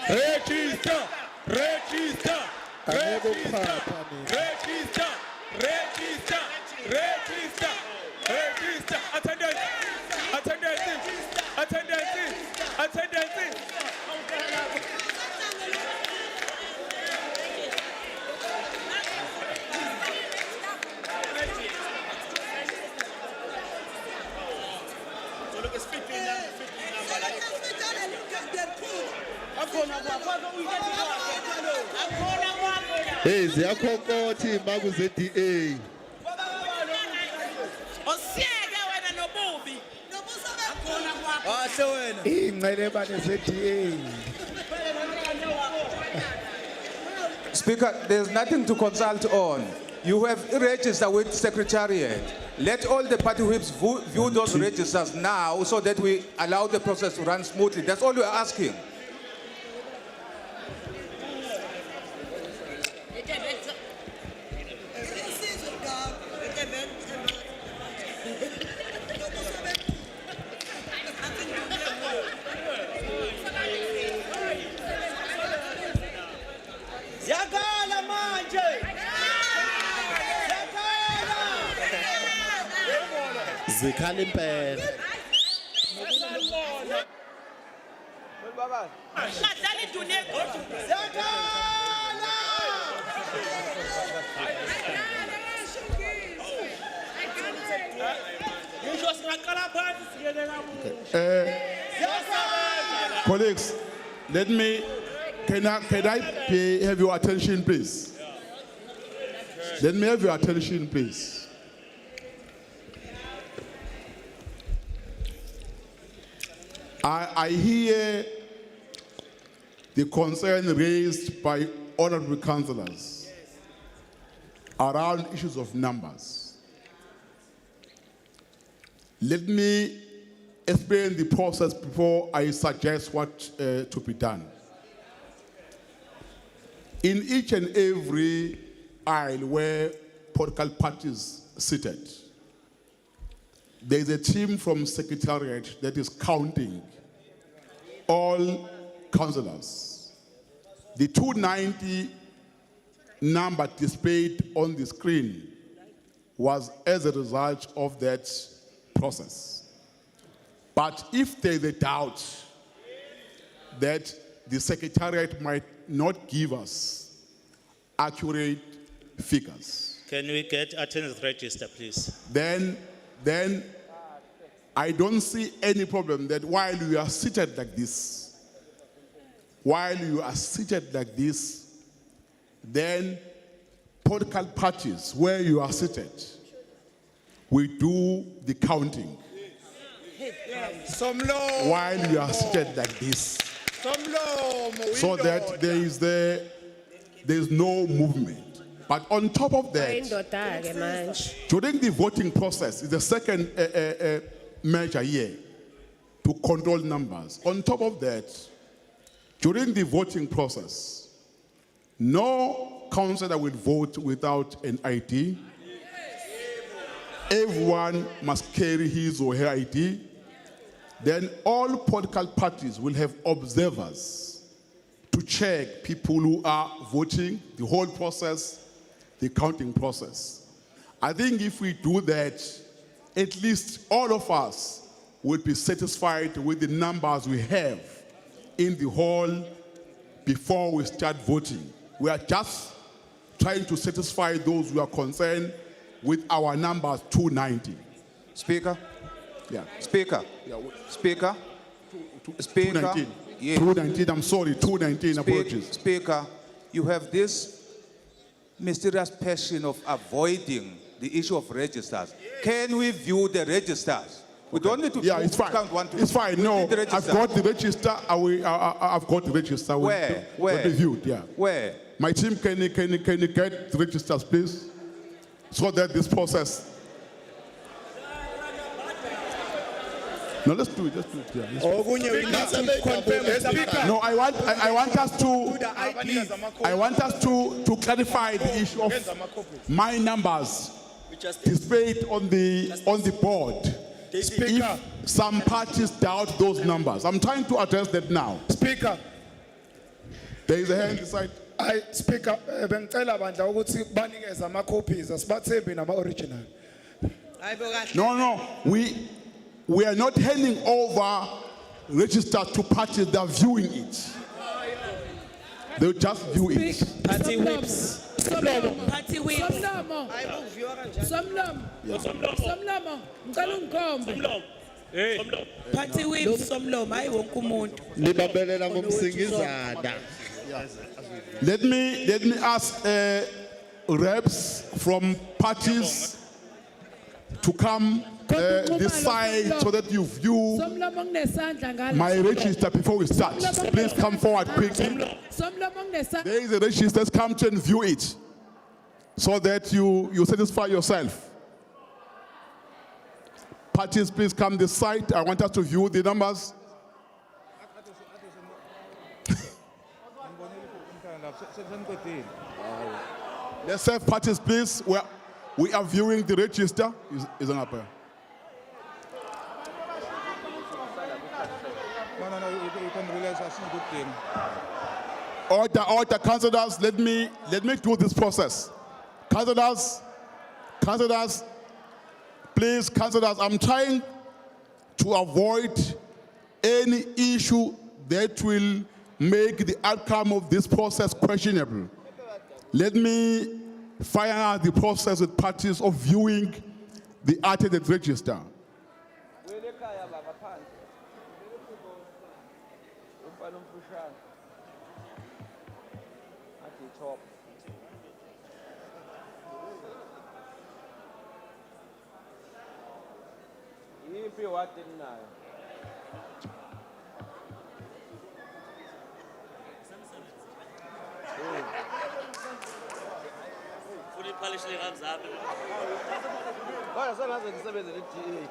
Register, register, register, register, register, register, register, attendance, attendance, attendance, attendance. Hey, ziyakhonkotha imaku ze-DA. Ingqelebane ze-DA. Speaker, there's nothing to consult on. You have registered with Secretariat. Let all the party whips view those registers now so that we allow the process to run smoothly. That's all we're asking. Zikhala impela. Colleagues, can I have your attention, please? Let me have your attention, please. I hear the concern raised by honorable councillors around issues of numbers. Let me explain the process before I suggest what to be done. In each and every aisle where political parties seated, there is a team from Secretariat that is counting all councillors. The 290 number displayed on the screen was as a result of that process. But if there is a doubt that the Secretariat might not give us accurate figures, Can we get attendance register, please? then I don't see any problem that while you are seated like this, then political parties where you are seated, we do the counting. While you are seated like this, so that there is no movement. But on top of that, during the voting process, is the second measure here to control numbers. On top of that, during the voting process, no councillor will vote without an ID. Everyone must carry his or her ID. Then all political parties will have observers to check people who are voting, the whole process, the counting process. I think if we do that, at least all of us will be satisfied with the numbers we have in the hall before we start voting. We are just trying to satisfy those who are concerned with our numbers 290. Speaker? Yeah. Speaker? Yeah. Speaker? 219. Yes. 219, I'm sorry, 219, apologies. Speaker, you have this mysterious passion of avoiding the issue of registers. Can we view the registers? We don't need to it's fine. count 1, 2. It's fine. No, I've I've got the register. I've got the register. Where? Will be viewed, yeah. Where? My team, can you get the registers, please? So that this process. No, let's do it. Let's do it. Yeah, no, I want us to clarify the issue of my numbers displayed on the board. Speaker. If some parties doubt those numbers, I'm trying to address that now. Speaker. There is a hand inside. Speaker, bengicela bandla ukuthi banikeze ama copies asibathembi nama original. No, we are not handing over register to parties that are viewing it. They'll just view it. Party whips. Party whips. Party whips. Libabelela ngomsingizana. Let me ask reps from parties to come this side so that you view my register before we start. Please come forward quickly. There is a register, come to and view it so that you satisfy yourself. Parties, please come this side. I want us to view the numbers. Let's have parties, please. We are viewing the register. Is an upper. No, you can realize that's a good thing. Order, councillors, let me do this process. Councillors, please, councillors, I'm trying to avoid any issue that will make the outcome of this process questionable. Let me finalize the process with parties of viewing the attendance register. Yiphi wadi ninayo? Funa iphalishi lekaMzambe. Kodwa sengaze ngisebenze ne-DA.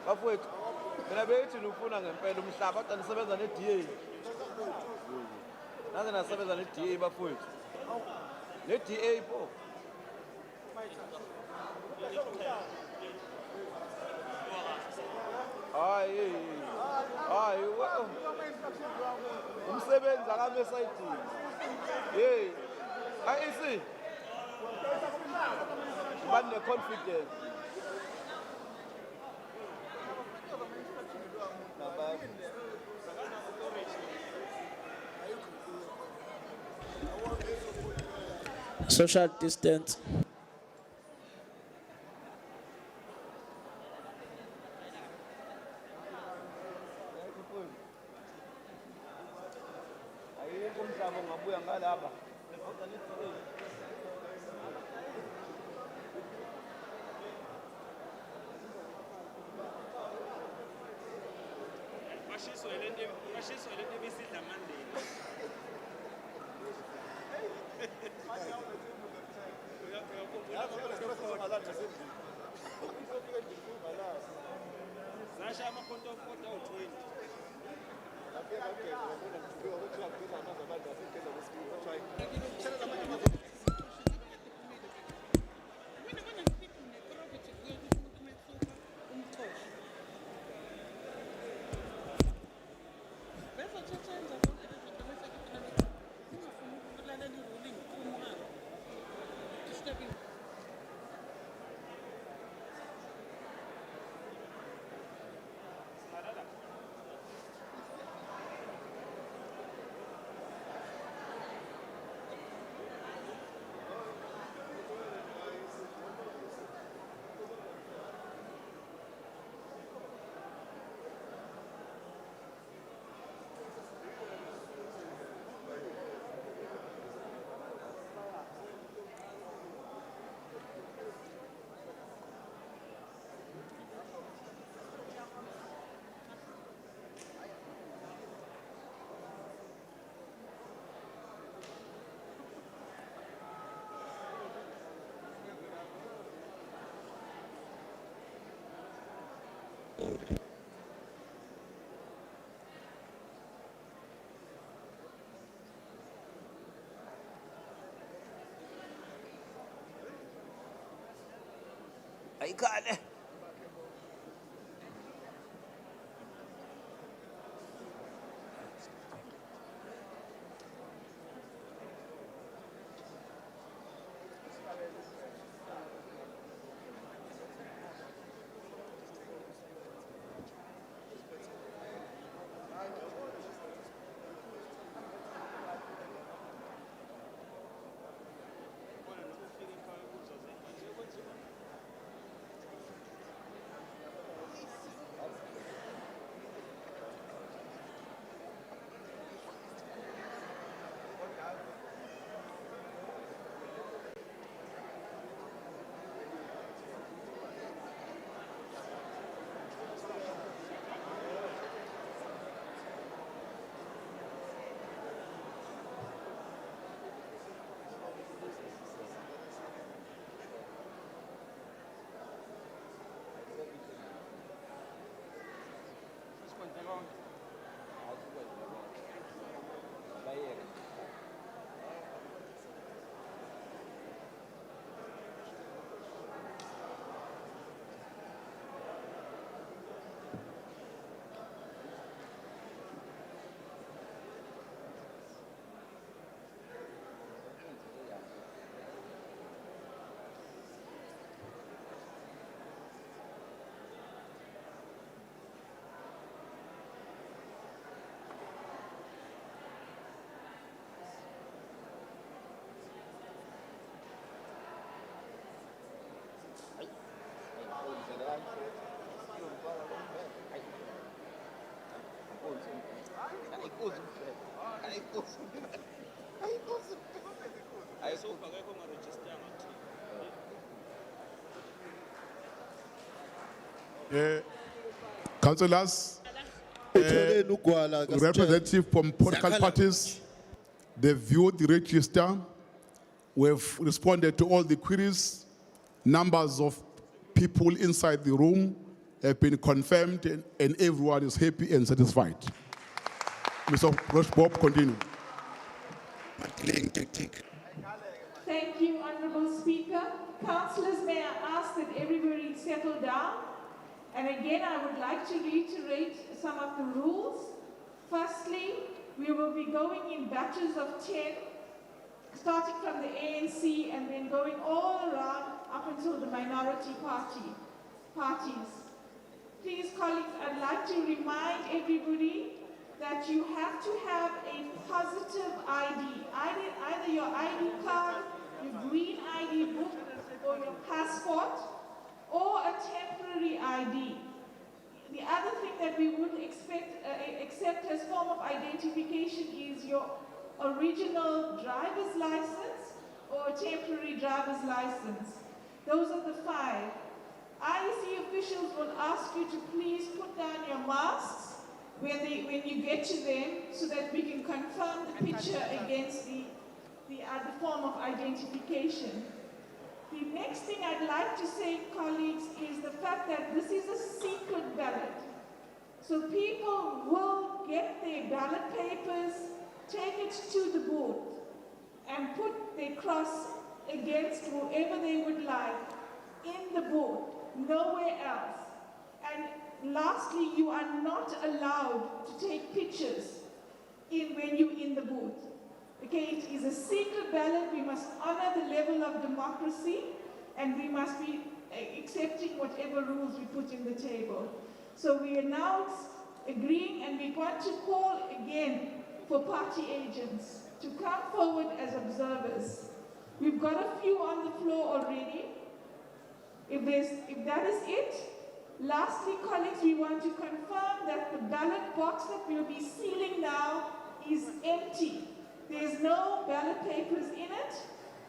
Bafowethu, mina beyithi nifuna ngempela umhlaba kodwa nisebenza ne-DA. Naze nasebenza ne-DA bafowethu. Ne-DA pho. Hayi, umsebenzi akamesayidini. Hey, IEC. But the confidence. Social distance. Ayikale. Councillors, representative from political parties, they viewed the register. We've responded to all the queries. Numbers of people inside the room have been confirmed and everyone is happy and satisfied. Mr. Bob, continue. Thank you, Honourable Speaker. Councillors, may I ask that everybody settle down? And again, I would like to reiterate some of the rules. Firstly, we will be going in batches of 10, starting from the ANC and then going all around up until the minority parties. Please, colleagues, I'd like to remind everybody that you have to have a positive ID. Either your ID card, your green ID book, or your passport, or a temporary ID. The other thing that we would accept as form of identification is your original driver's license or a temporary driver's license. Those are the 5. IEC officials will ask you to please put down your masks when you get to them so that we can confirm the picture against the other form of identification. The next thing I'd like to say, colleagues, is the fact that this is a secret ballot. So people will get their ballot papers, take it to the booth, and put their cross against whoever they would like in the booth, nowhere else. And lastly, you are not allowed to take pictures when you're in the booth. Okay, it is a secret ballot. We must honor the level of democracy and we must be accepting whatever rules we put in the table. So we are now agreeing and we want to call again for party agents to come forward as observers. We've got a few on the floor already. If that is it, lastly, colleagues, we want to confirm that the ballot box that we'll be sealing now is empty. There's no ballot papers in it.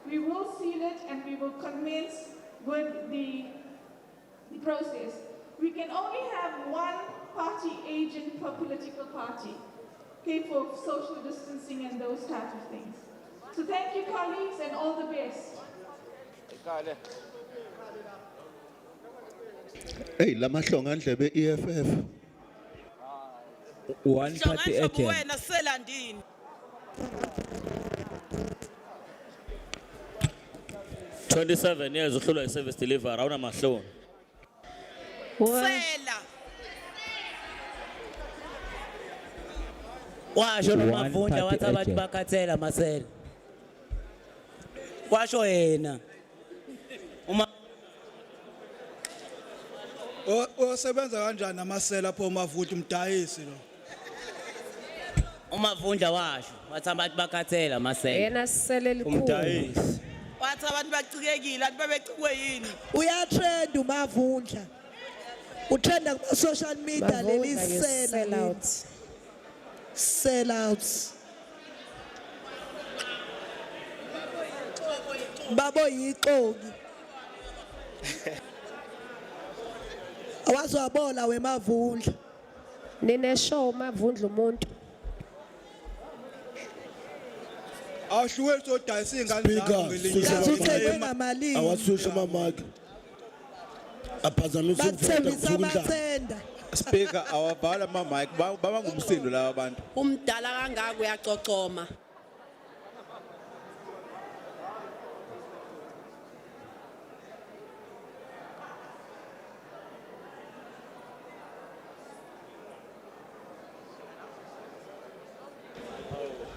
We will seal it and we will commence with the process. We can only have one party agent per political party, okay, for social distancing and those types of things. So thank you, colleagues, and all the best. Hey, lama hlonga ndlebe EFF. One party agent. 27 years uhlulwa i-service delivery awuna mahloni. Sela. Washo nomavunja wathi abantu bakhathela masela. Washo yena. Uma Osebenza kanjani namasela lapho umavunja umdayisi lo? umavunja washo wathi abantu bakhathela masela. Yena sisele likhulu. Umdayisi. Wathi abantu bacikekile, abantu babecikwe yini? Uyatrend umavundla. Utrenda kuma social media leli sell out. Sell outs. Babo yiqoki. Awazwabola wemavundla. Nine show mavundla umuntu. Awuhluke sodayisa ingane zakho ngelinye. Awasushwa amamaki. Aphazamisa ukufunda. Speaker, awabhala ama-mic baba ngumsindo laba abantu. Umdala kangaka uyacocoma.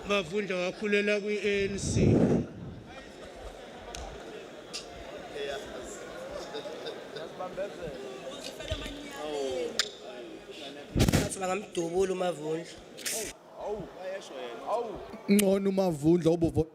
Mavundla wakhulela kwi-ANC. Bangamdubula umavundla. ngcono umavundla obuvo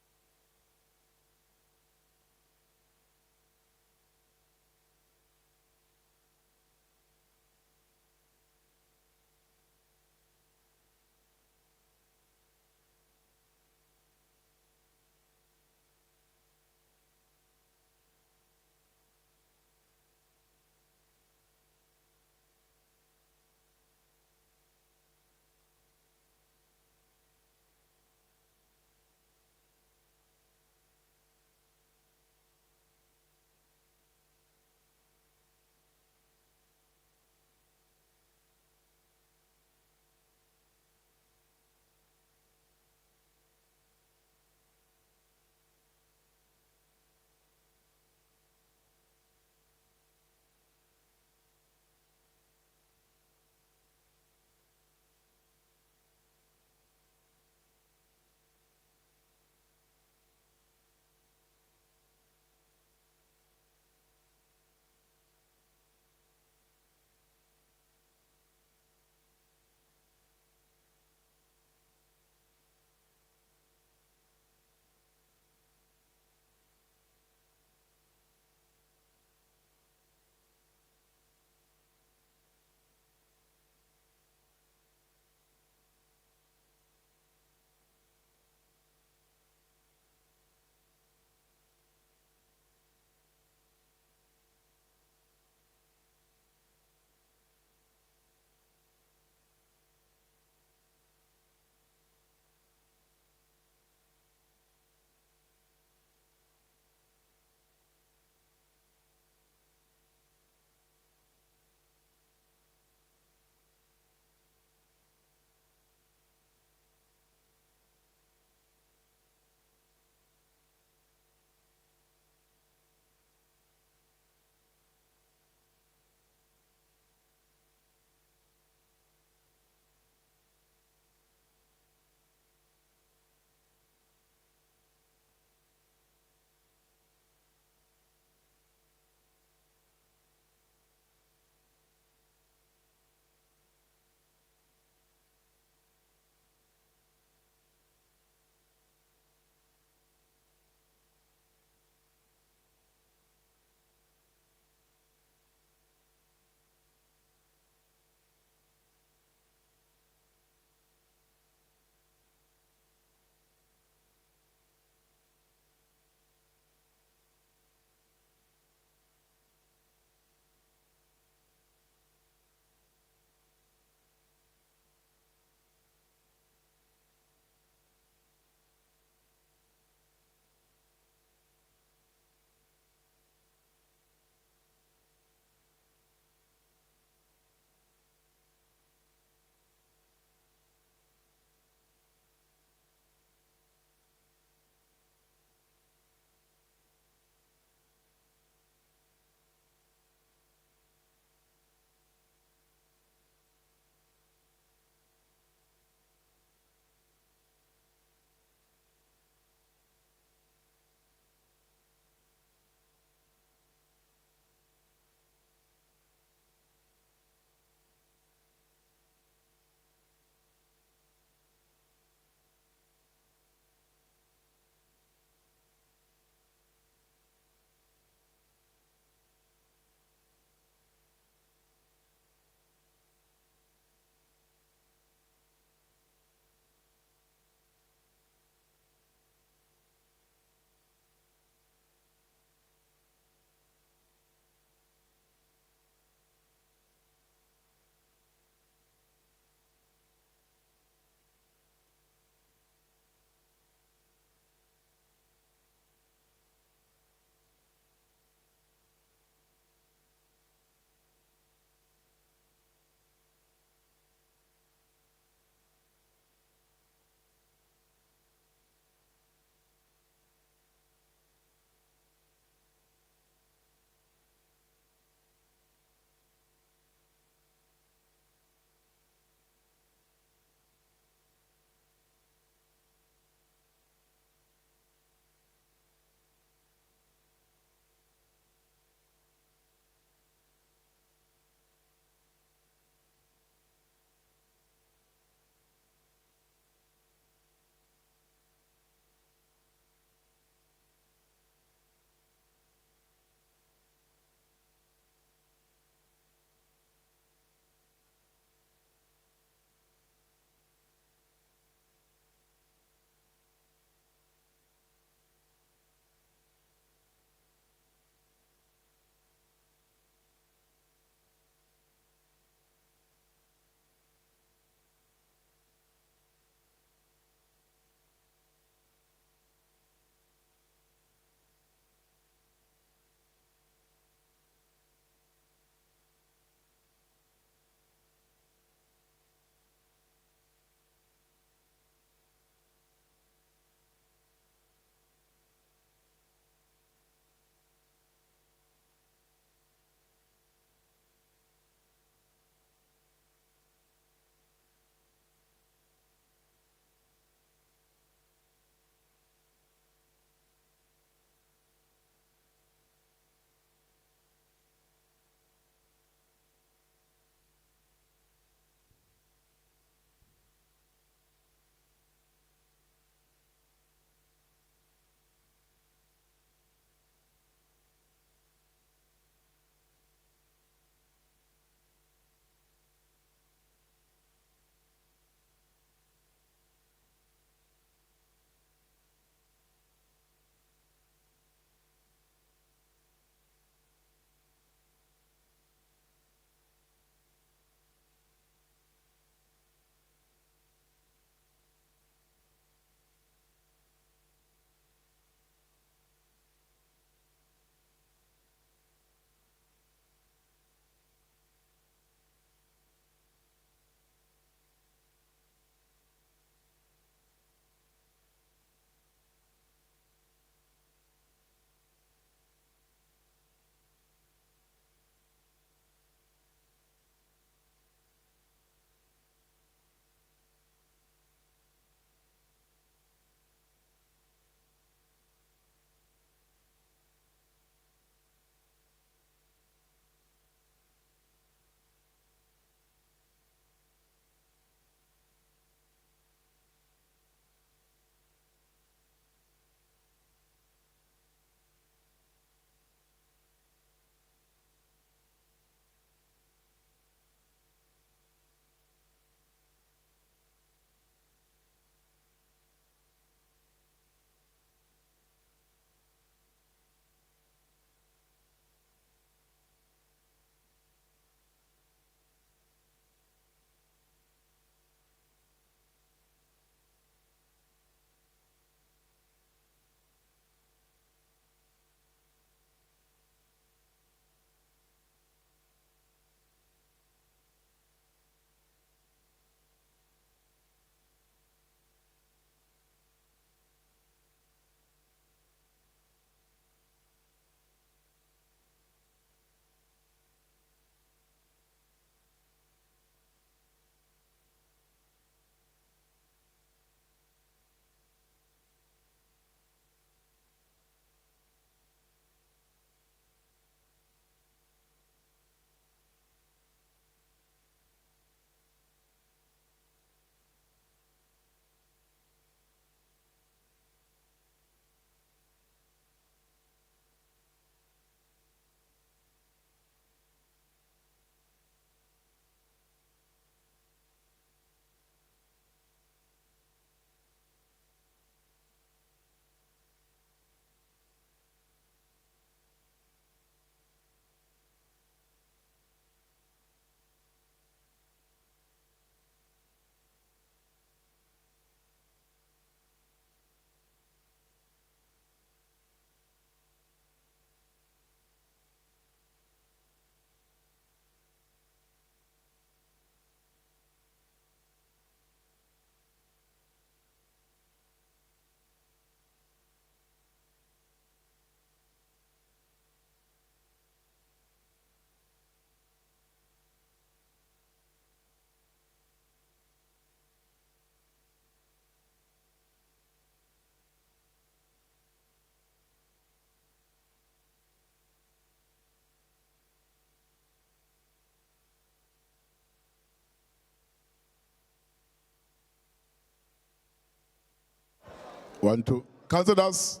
1, 2. Councillors,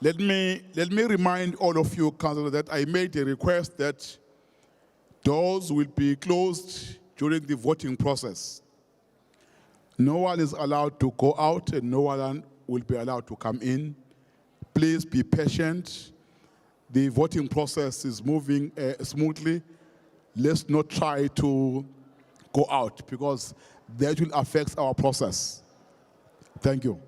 let me remind all of you, councillors, that I made a request that doors will be closed during the voting process. No one is allowed to go out and no one will be allowed to come in. Please be patient. The voting process is moving smoothly. Let's not try to go out because that will affect our process. Thank you.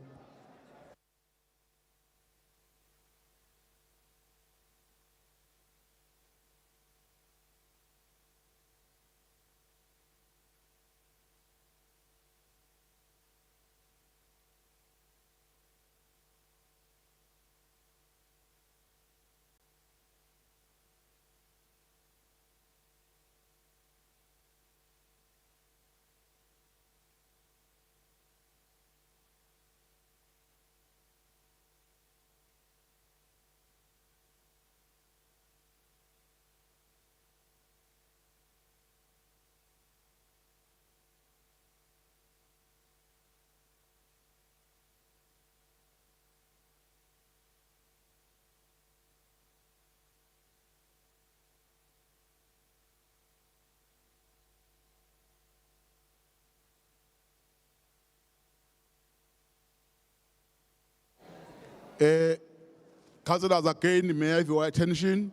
Councillors, again, may I have your attention?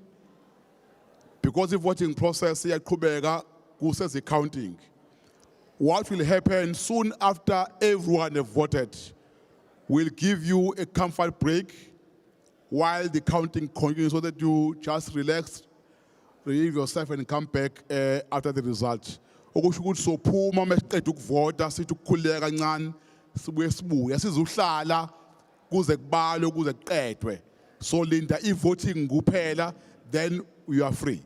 Because the voting process here is the counting. What will happen soon after everyone has voted? We'll give you a comfort break while the counting continues so that you just relax, relieve yourself and come back after the result. Okusho ukuthi sophuma masiqeda ukuvota sithi ukukhuleka kancane sibuye sibuye sizohlala kuze kubalwe kuze kuqedwe. So linda voting kuphela, then you are free.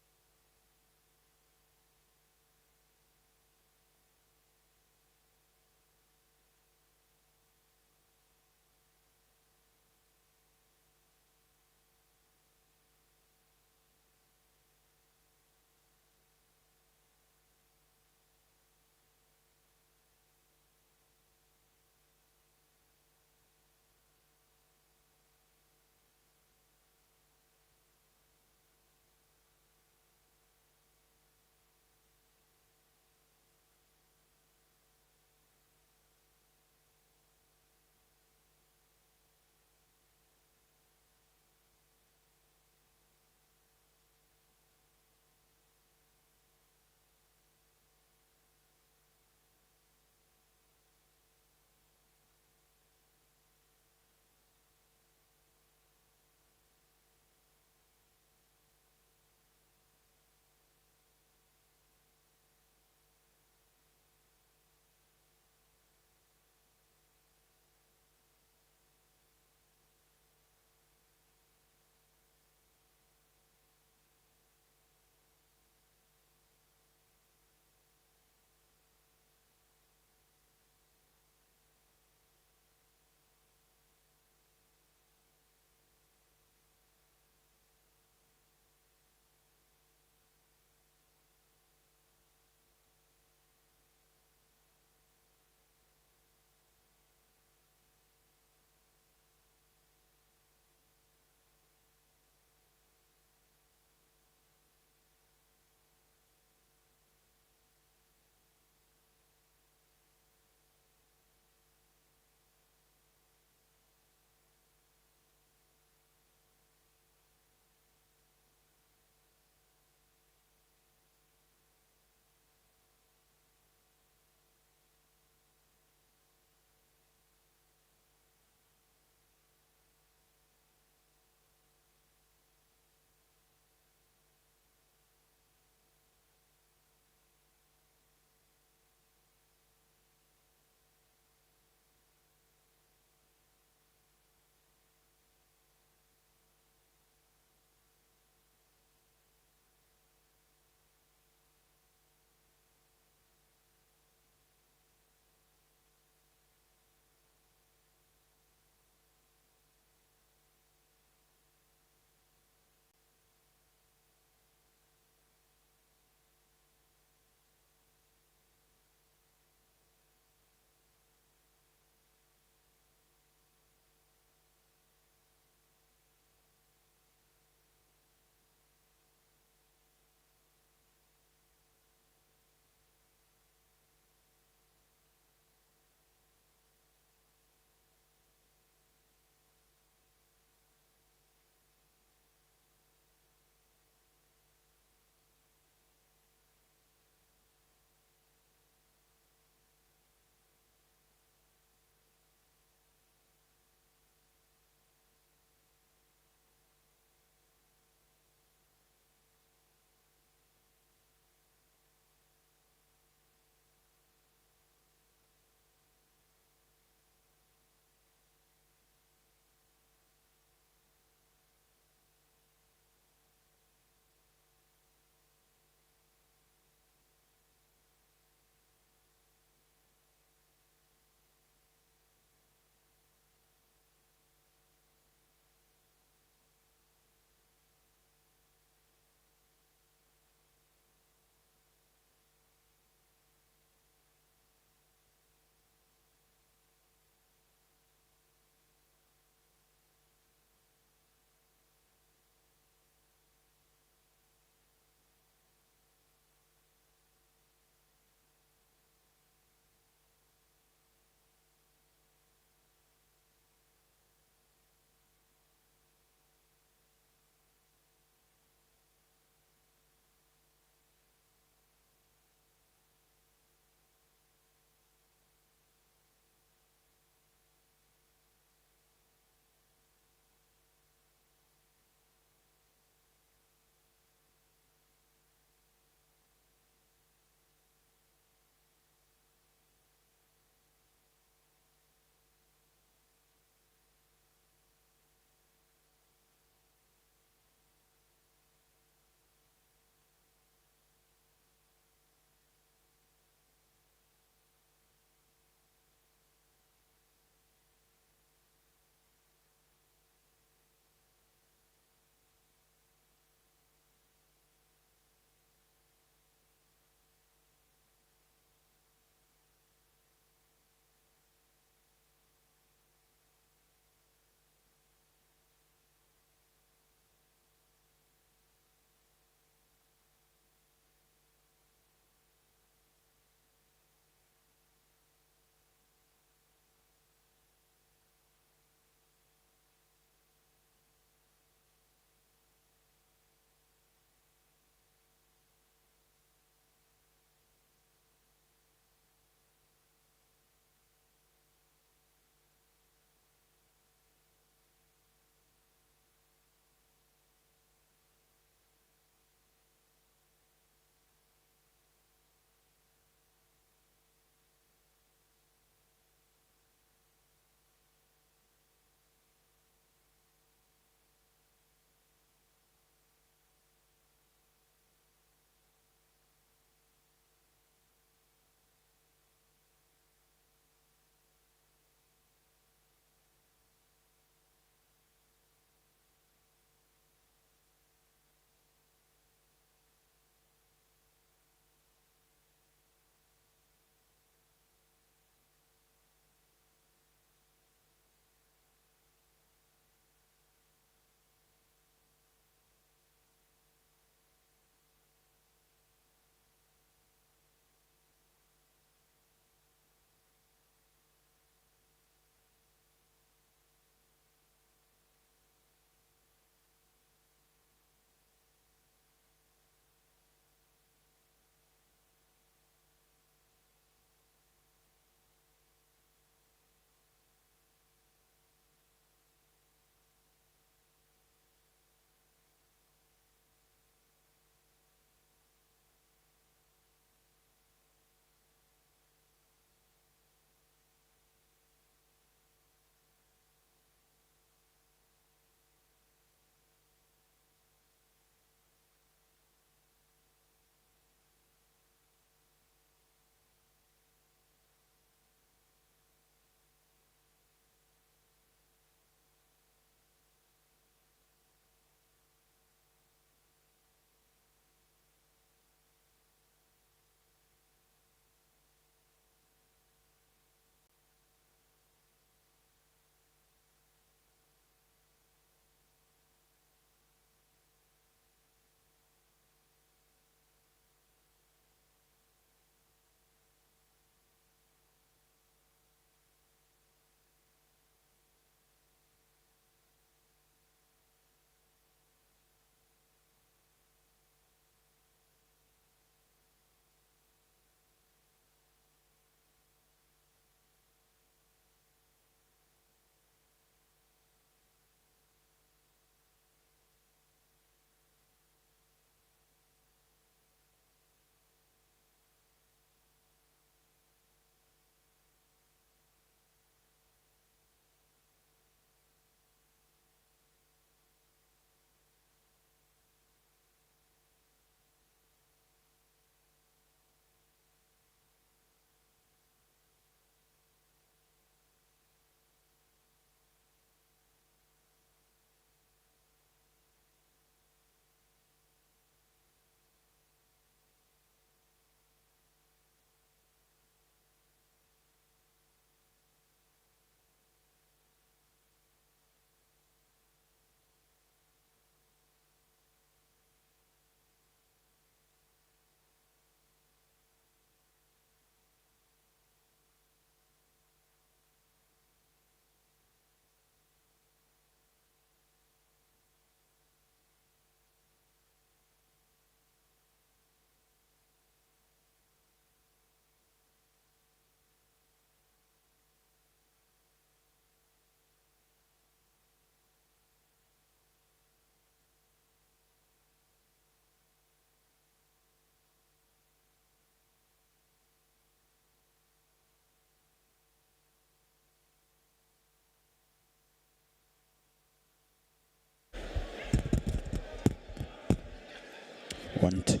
One, two.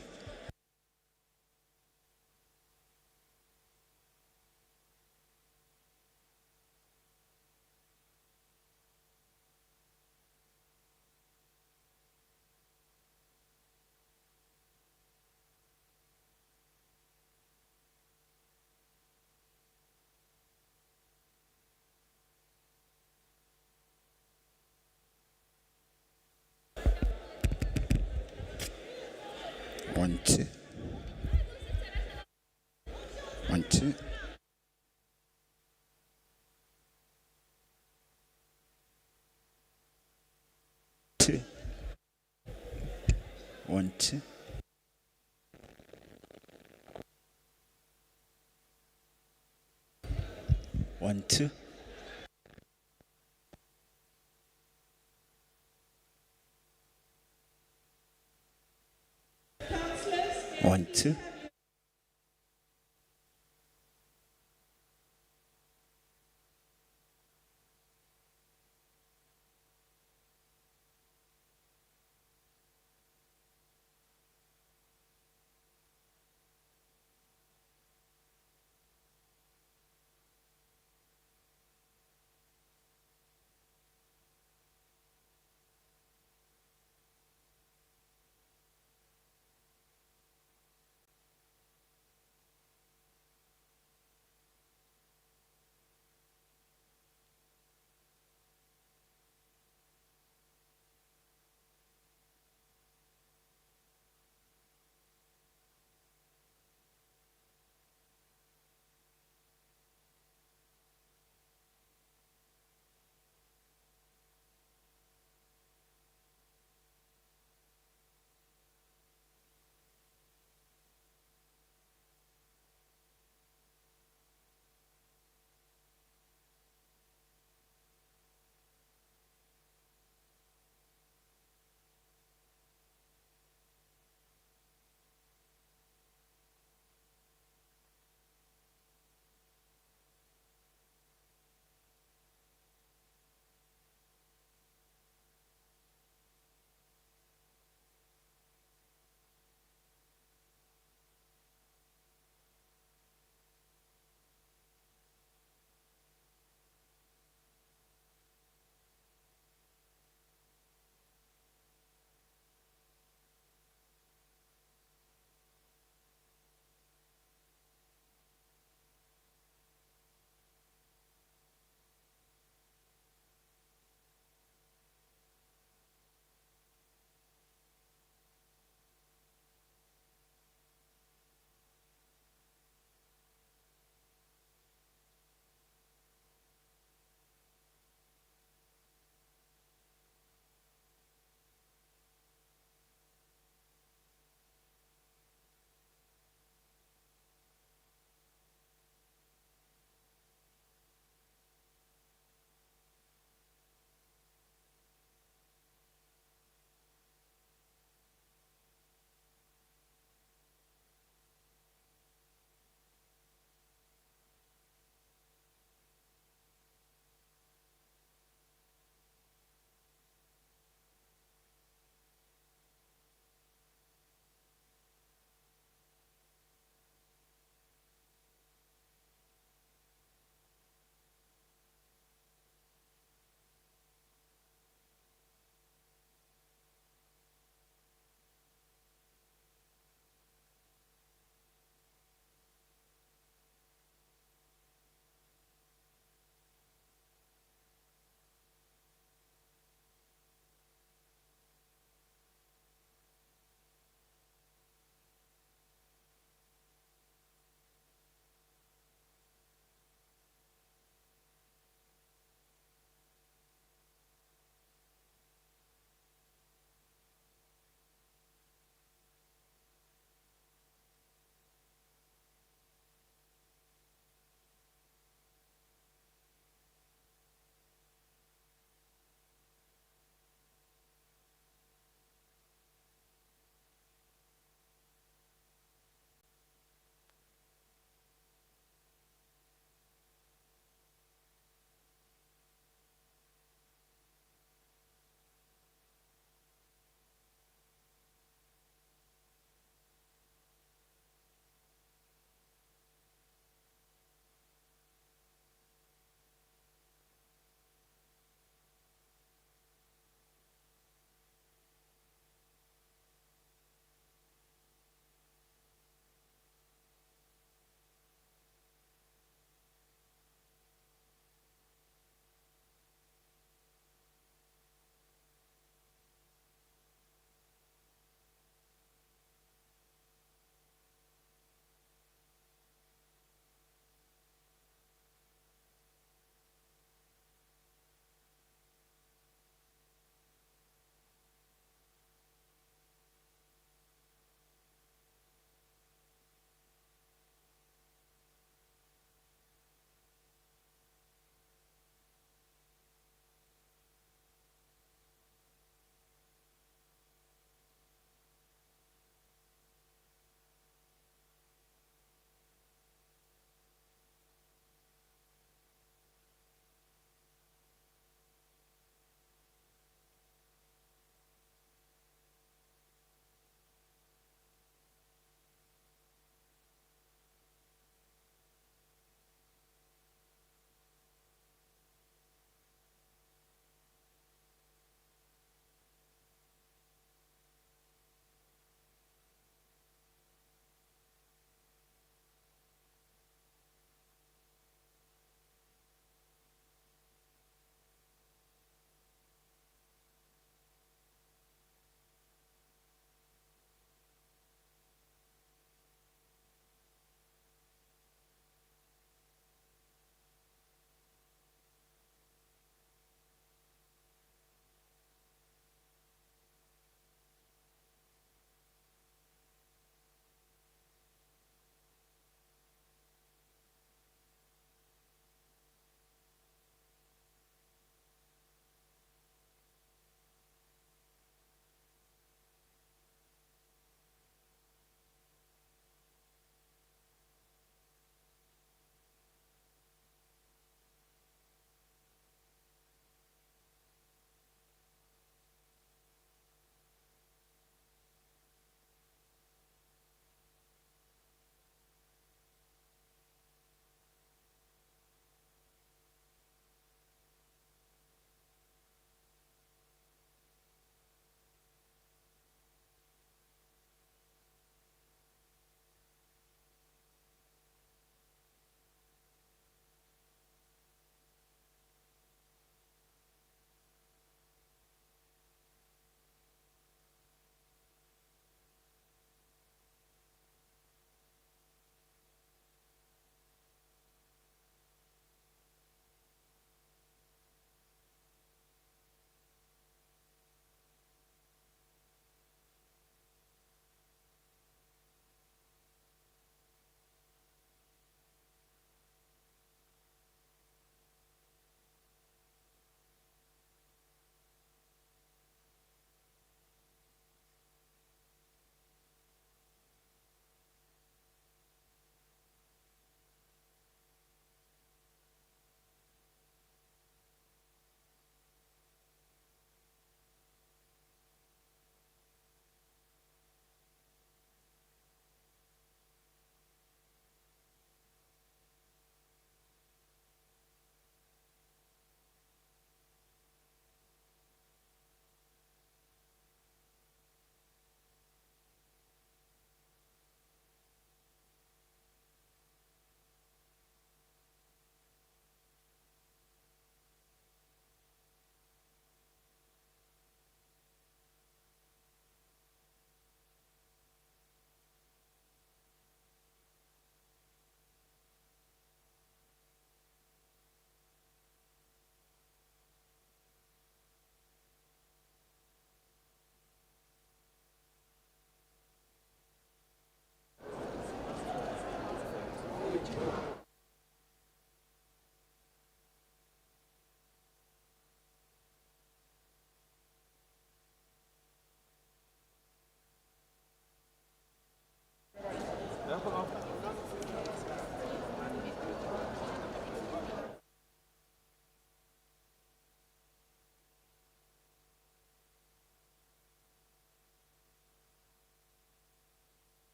One, two. One, two. Two. One, two. One, two. One, two.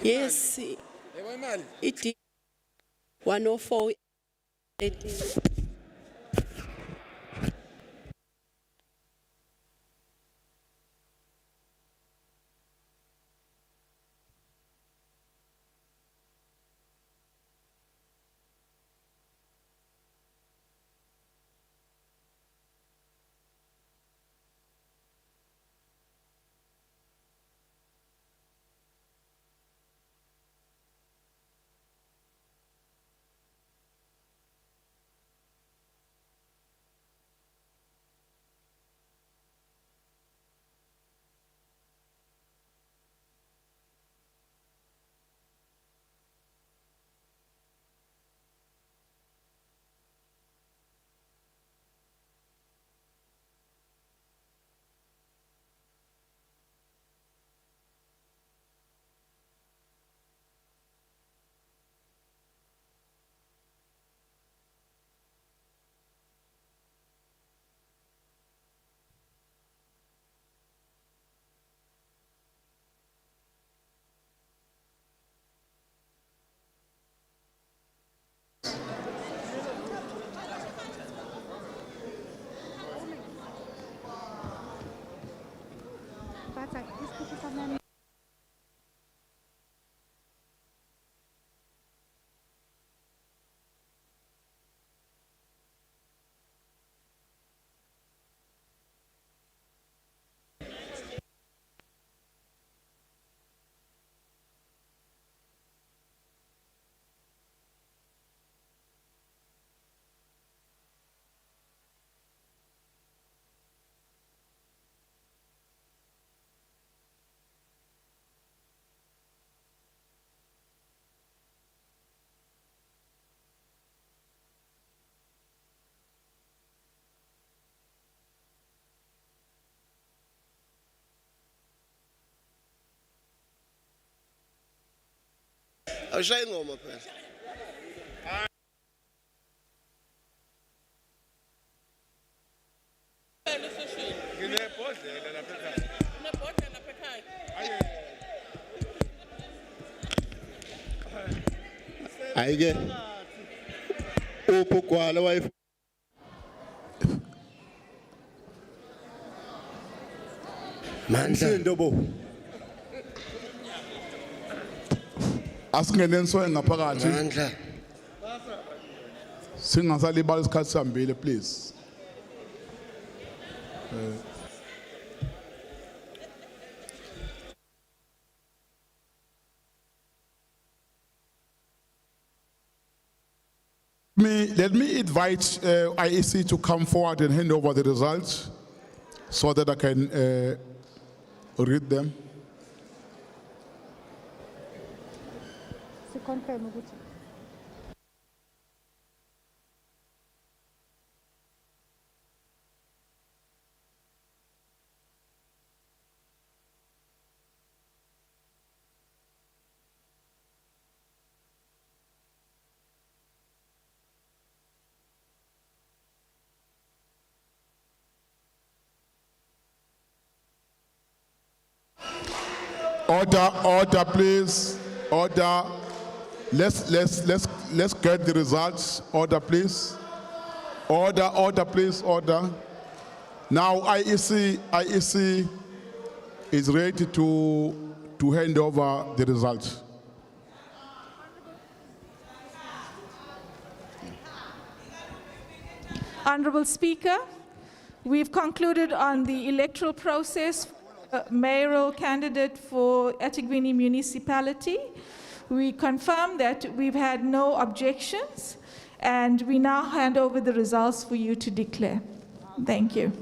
Yes. It 104. 18. Awushaya ingoma phela. Ayike. Upugwala wayi. Mandla ndobo. Asingene so ngaphakathi. Mandla. Singasalibala isikhathi sihambile please. Let me invite IEC to come forward and hand over the results so that I can read them. Order, please. Order. Let's get the results. Order, please. Order, please. Order. Now IEC is ready to hand over the results. Honorable Speaker, we've concluded on the electoral process. Mayoral candidate for eThekwini municipality. We confirm that we've had no objections, and we now hand over the results for you to declare. Thank you.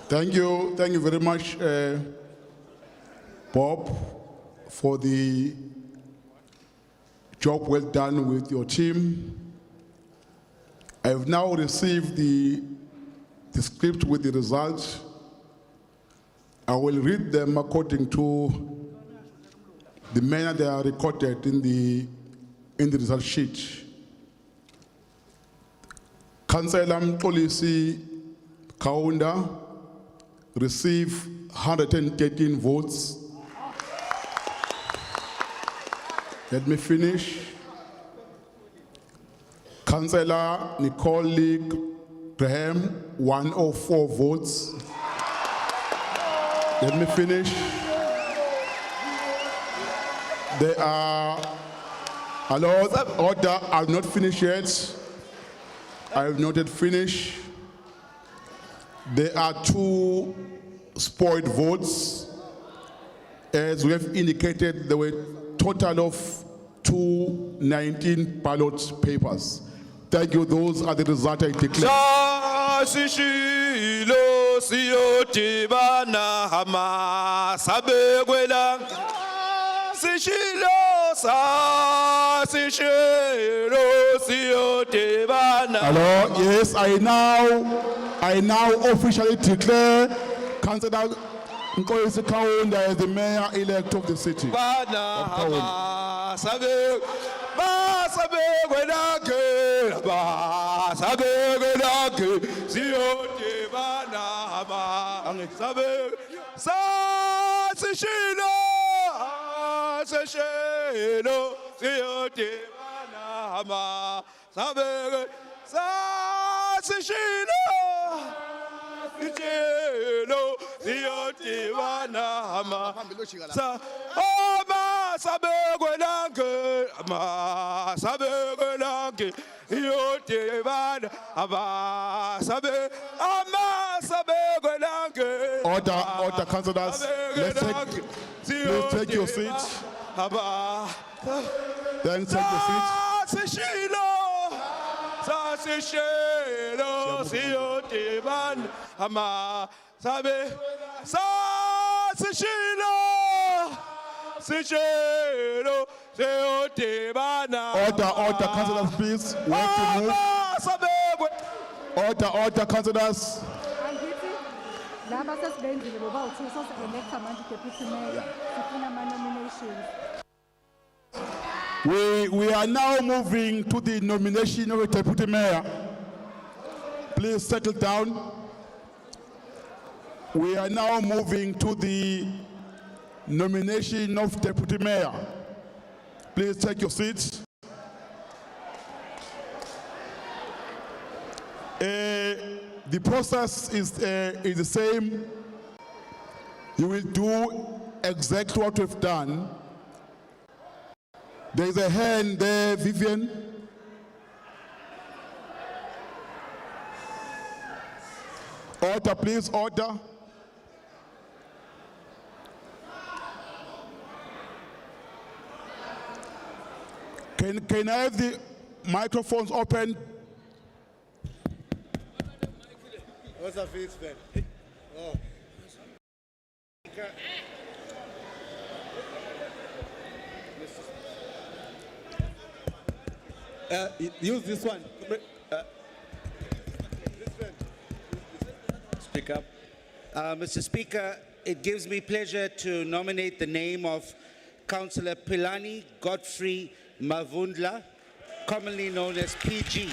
Thank you very much, Bob, for the job well done with your team. I have now received the script with the results. I will read them according to the manner they are recorded in the result sheet. Councillor Mxolisi Kaunda received 113 votes. Let me finish. Councillor Nicole Graham, 104 votes. Let me finish. There are order. I've not finished yet. I have not yet finished. There are 2 spoiled votes. As we have indicated, there were total of 219 ballot papers. Thank you. Those are the results I declare. Sashilo siyodibana hama sabekwela Sishilo siyodibana. Hello. Yes, I now officially declare Councillor Nicole Kaunda as the mayor-elect of the city. Order, councillors. Please take your seats. Then take your seats. Order, councillors, please. We have to move. Order, councillors. We are now moving to the nomination of a deputy mayor. Please settle down. We are now moving to the nomination of deputy mayor. Please take your seats. The process is the same. You will do exactly what we've done. There is a hand there, Vivian. Order, please, order. Can I have the microphones open? What's the face, man? Oh. Use this one. Speak up. Mr. Speaker, it gives me pleasure to nominate the name of Councillor Pilani Godfrey Mavundla, commonly known as PG,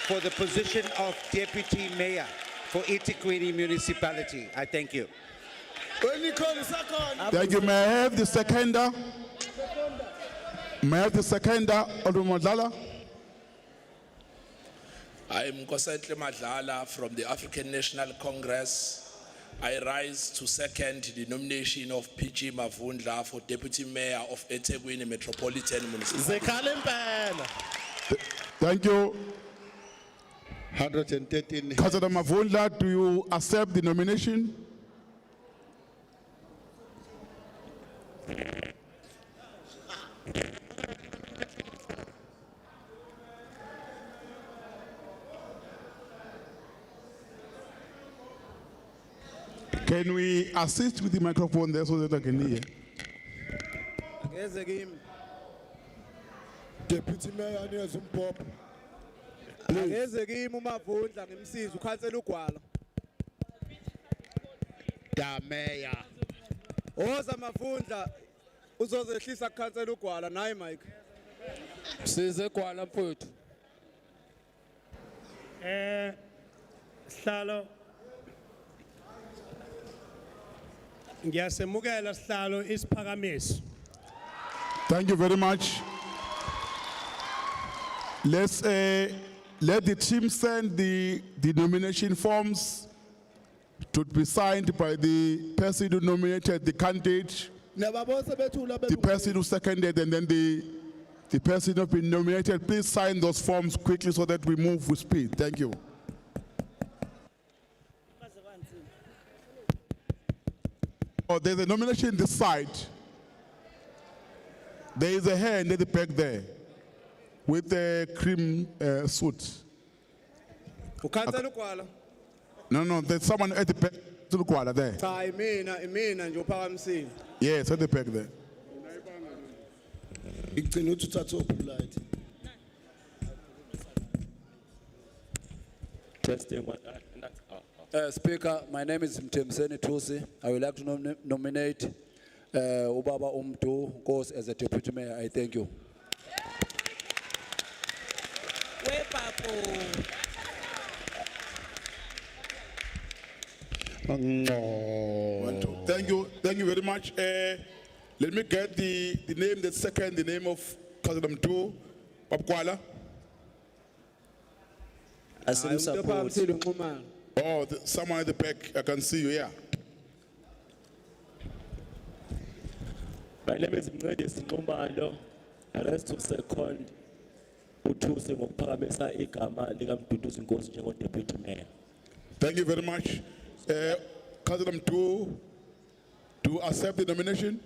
for the position of Deputy Mayor for eThekwini Municipality. I thank you. Thank you. May I have the seconder? May I have the seconder, Honorable Madlala? I am Nkosenhle Madlala from the African National Congress. I rise to second the nomination of PG Mavundla for Deputy Mayor of eThekwini Metropolitan Municipality. Thank you. 113. Councillor Mavundla, do you accept the nomination? Can we assist with the microphone there so that I can hear? Deputy Mayor Niyazumpopo. Angeze kimi uMavundla ngimsiza ukhansela ugwalo. Da Mayor. Oza Mavundla uzozehlisa ukhansela ugwala nayi Mike. Size gwala mfowethu. Sihlalo Ngiyasemukela sihlalo isiphakamiso. Thank you very much. Let's let the team send the nomination forms to be signed by the person who nominated the candidate, the person who seconded, and then the person who has been nominated. Please sign those forms quickly so that we move with speed. Thank you. Oh, there's a nomination this side. There is a hand at the back there with a cream suit. No, there's someone at the back there. Yes, at the back there. Testing one. Speaker, my name is Mtemseni Tusi. I would like to nominate Ubaba Umdu Nkosi as a deputy mayor. I thank you. Thank you very much. Let me get the name, the second, the name of Councillor Mtu, Papkwala. Oh, someone at the back, I can see you, yeah. My name is Mncedisi Nxumalo. Arrest to second uThusi ngokuphakamisa igama likaMduduzi Nkosi njengo-deputy mayor. Thank you very much. Councillor Mtu, to accept the nomination?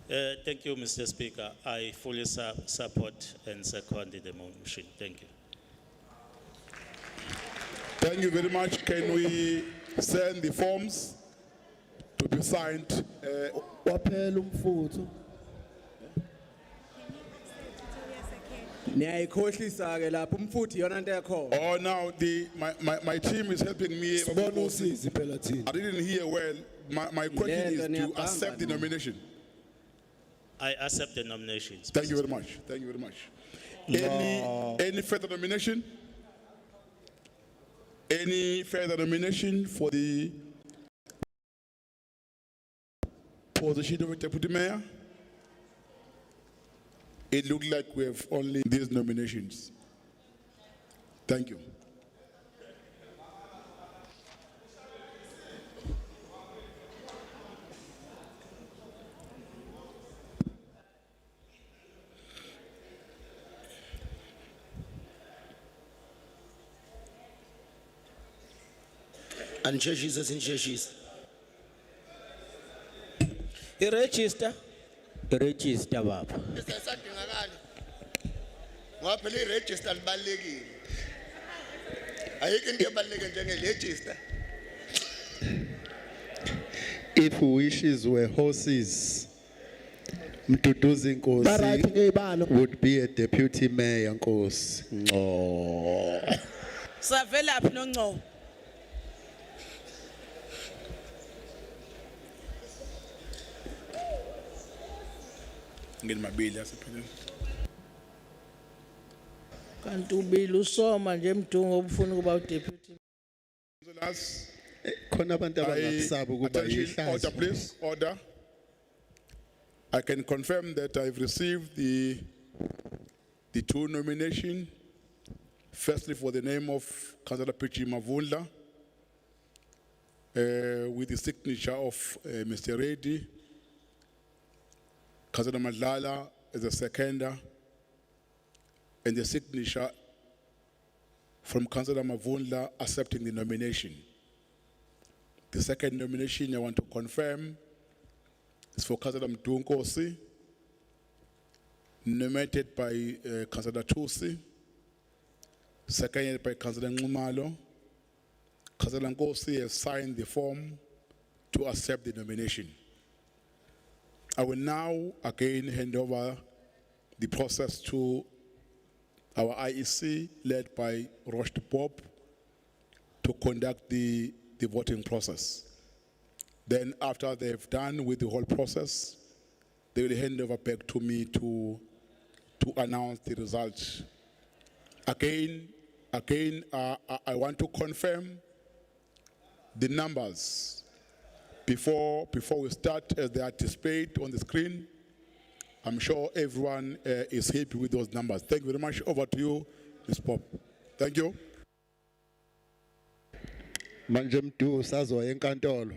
Thank you, Mr. Speaker. I fully support and second the motion. Thank you. Thank you very much. Can we send the forms to be signed? Oh, now my team is helping me. I didn't hear well. My question is to accept the nomination. I accept the nominations. Thank you very much. Thank you very much. Any further nomination? Any further nomination for the position of a deputy mayor? It looks like we have only these nominations. Thank you. And churches and churches. Register baba. Ngaphela iregister libalekile. Ayike into ebaleke njenge-register. If wishes were horses, Mduduzi Nkosi would be a deputy mayor, Nkosi. Oh. Savela phi noNco? Ngeni mabili asiphelele. Kanti ubili usoma nje Mdungu obufuna ukuba udeputy. Khona abantu abangakusaba ukuba Order, please. Order. I can confirm that I've received the two nominations. Firstly, for the name of Councillor P.G. Mavundla, with the signature of Mr. Reddy, Councillor Madlala as a seconder, and the signature from Councillor Mavundla accepting the nomination. The second nomination I want to confirm is for Councillor Mdu Nkosi, nominated by Councillor Tusi, seconded by Councillor Nxumalo. Councillor Nkosi has signed the form to accept the nomination. I will now again hand over the process to our IEC, led by Rosh Bob, to conduct the voting process. Then after they've done with the whole process, they will hand over back to me to announce the results. Again, I want to confirm the numbers before we start as they are displayed on the screen. I'm sure everyone is happy with those numbers. Thank you very much. Over to you, Ms. Pop. Thank you. Manje mdu sazo enkantolo.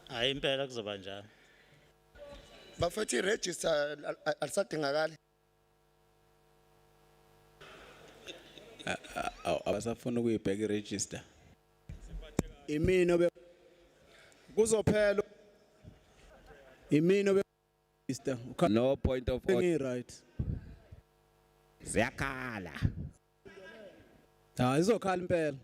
Hayi impela kuzoba njalo. Bafethu iregister alisadingakala. Abasafuna ukuyibheka iregister. Imini obe kuzophela. Imini obe register. No point of order. Right. Ziyakhala. Izokhala impela.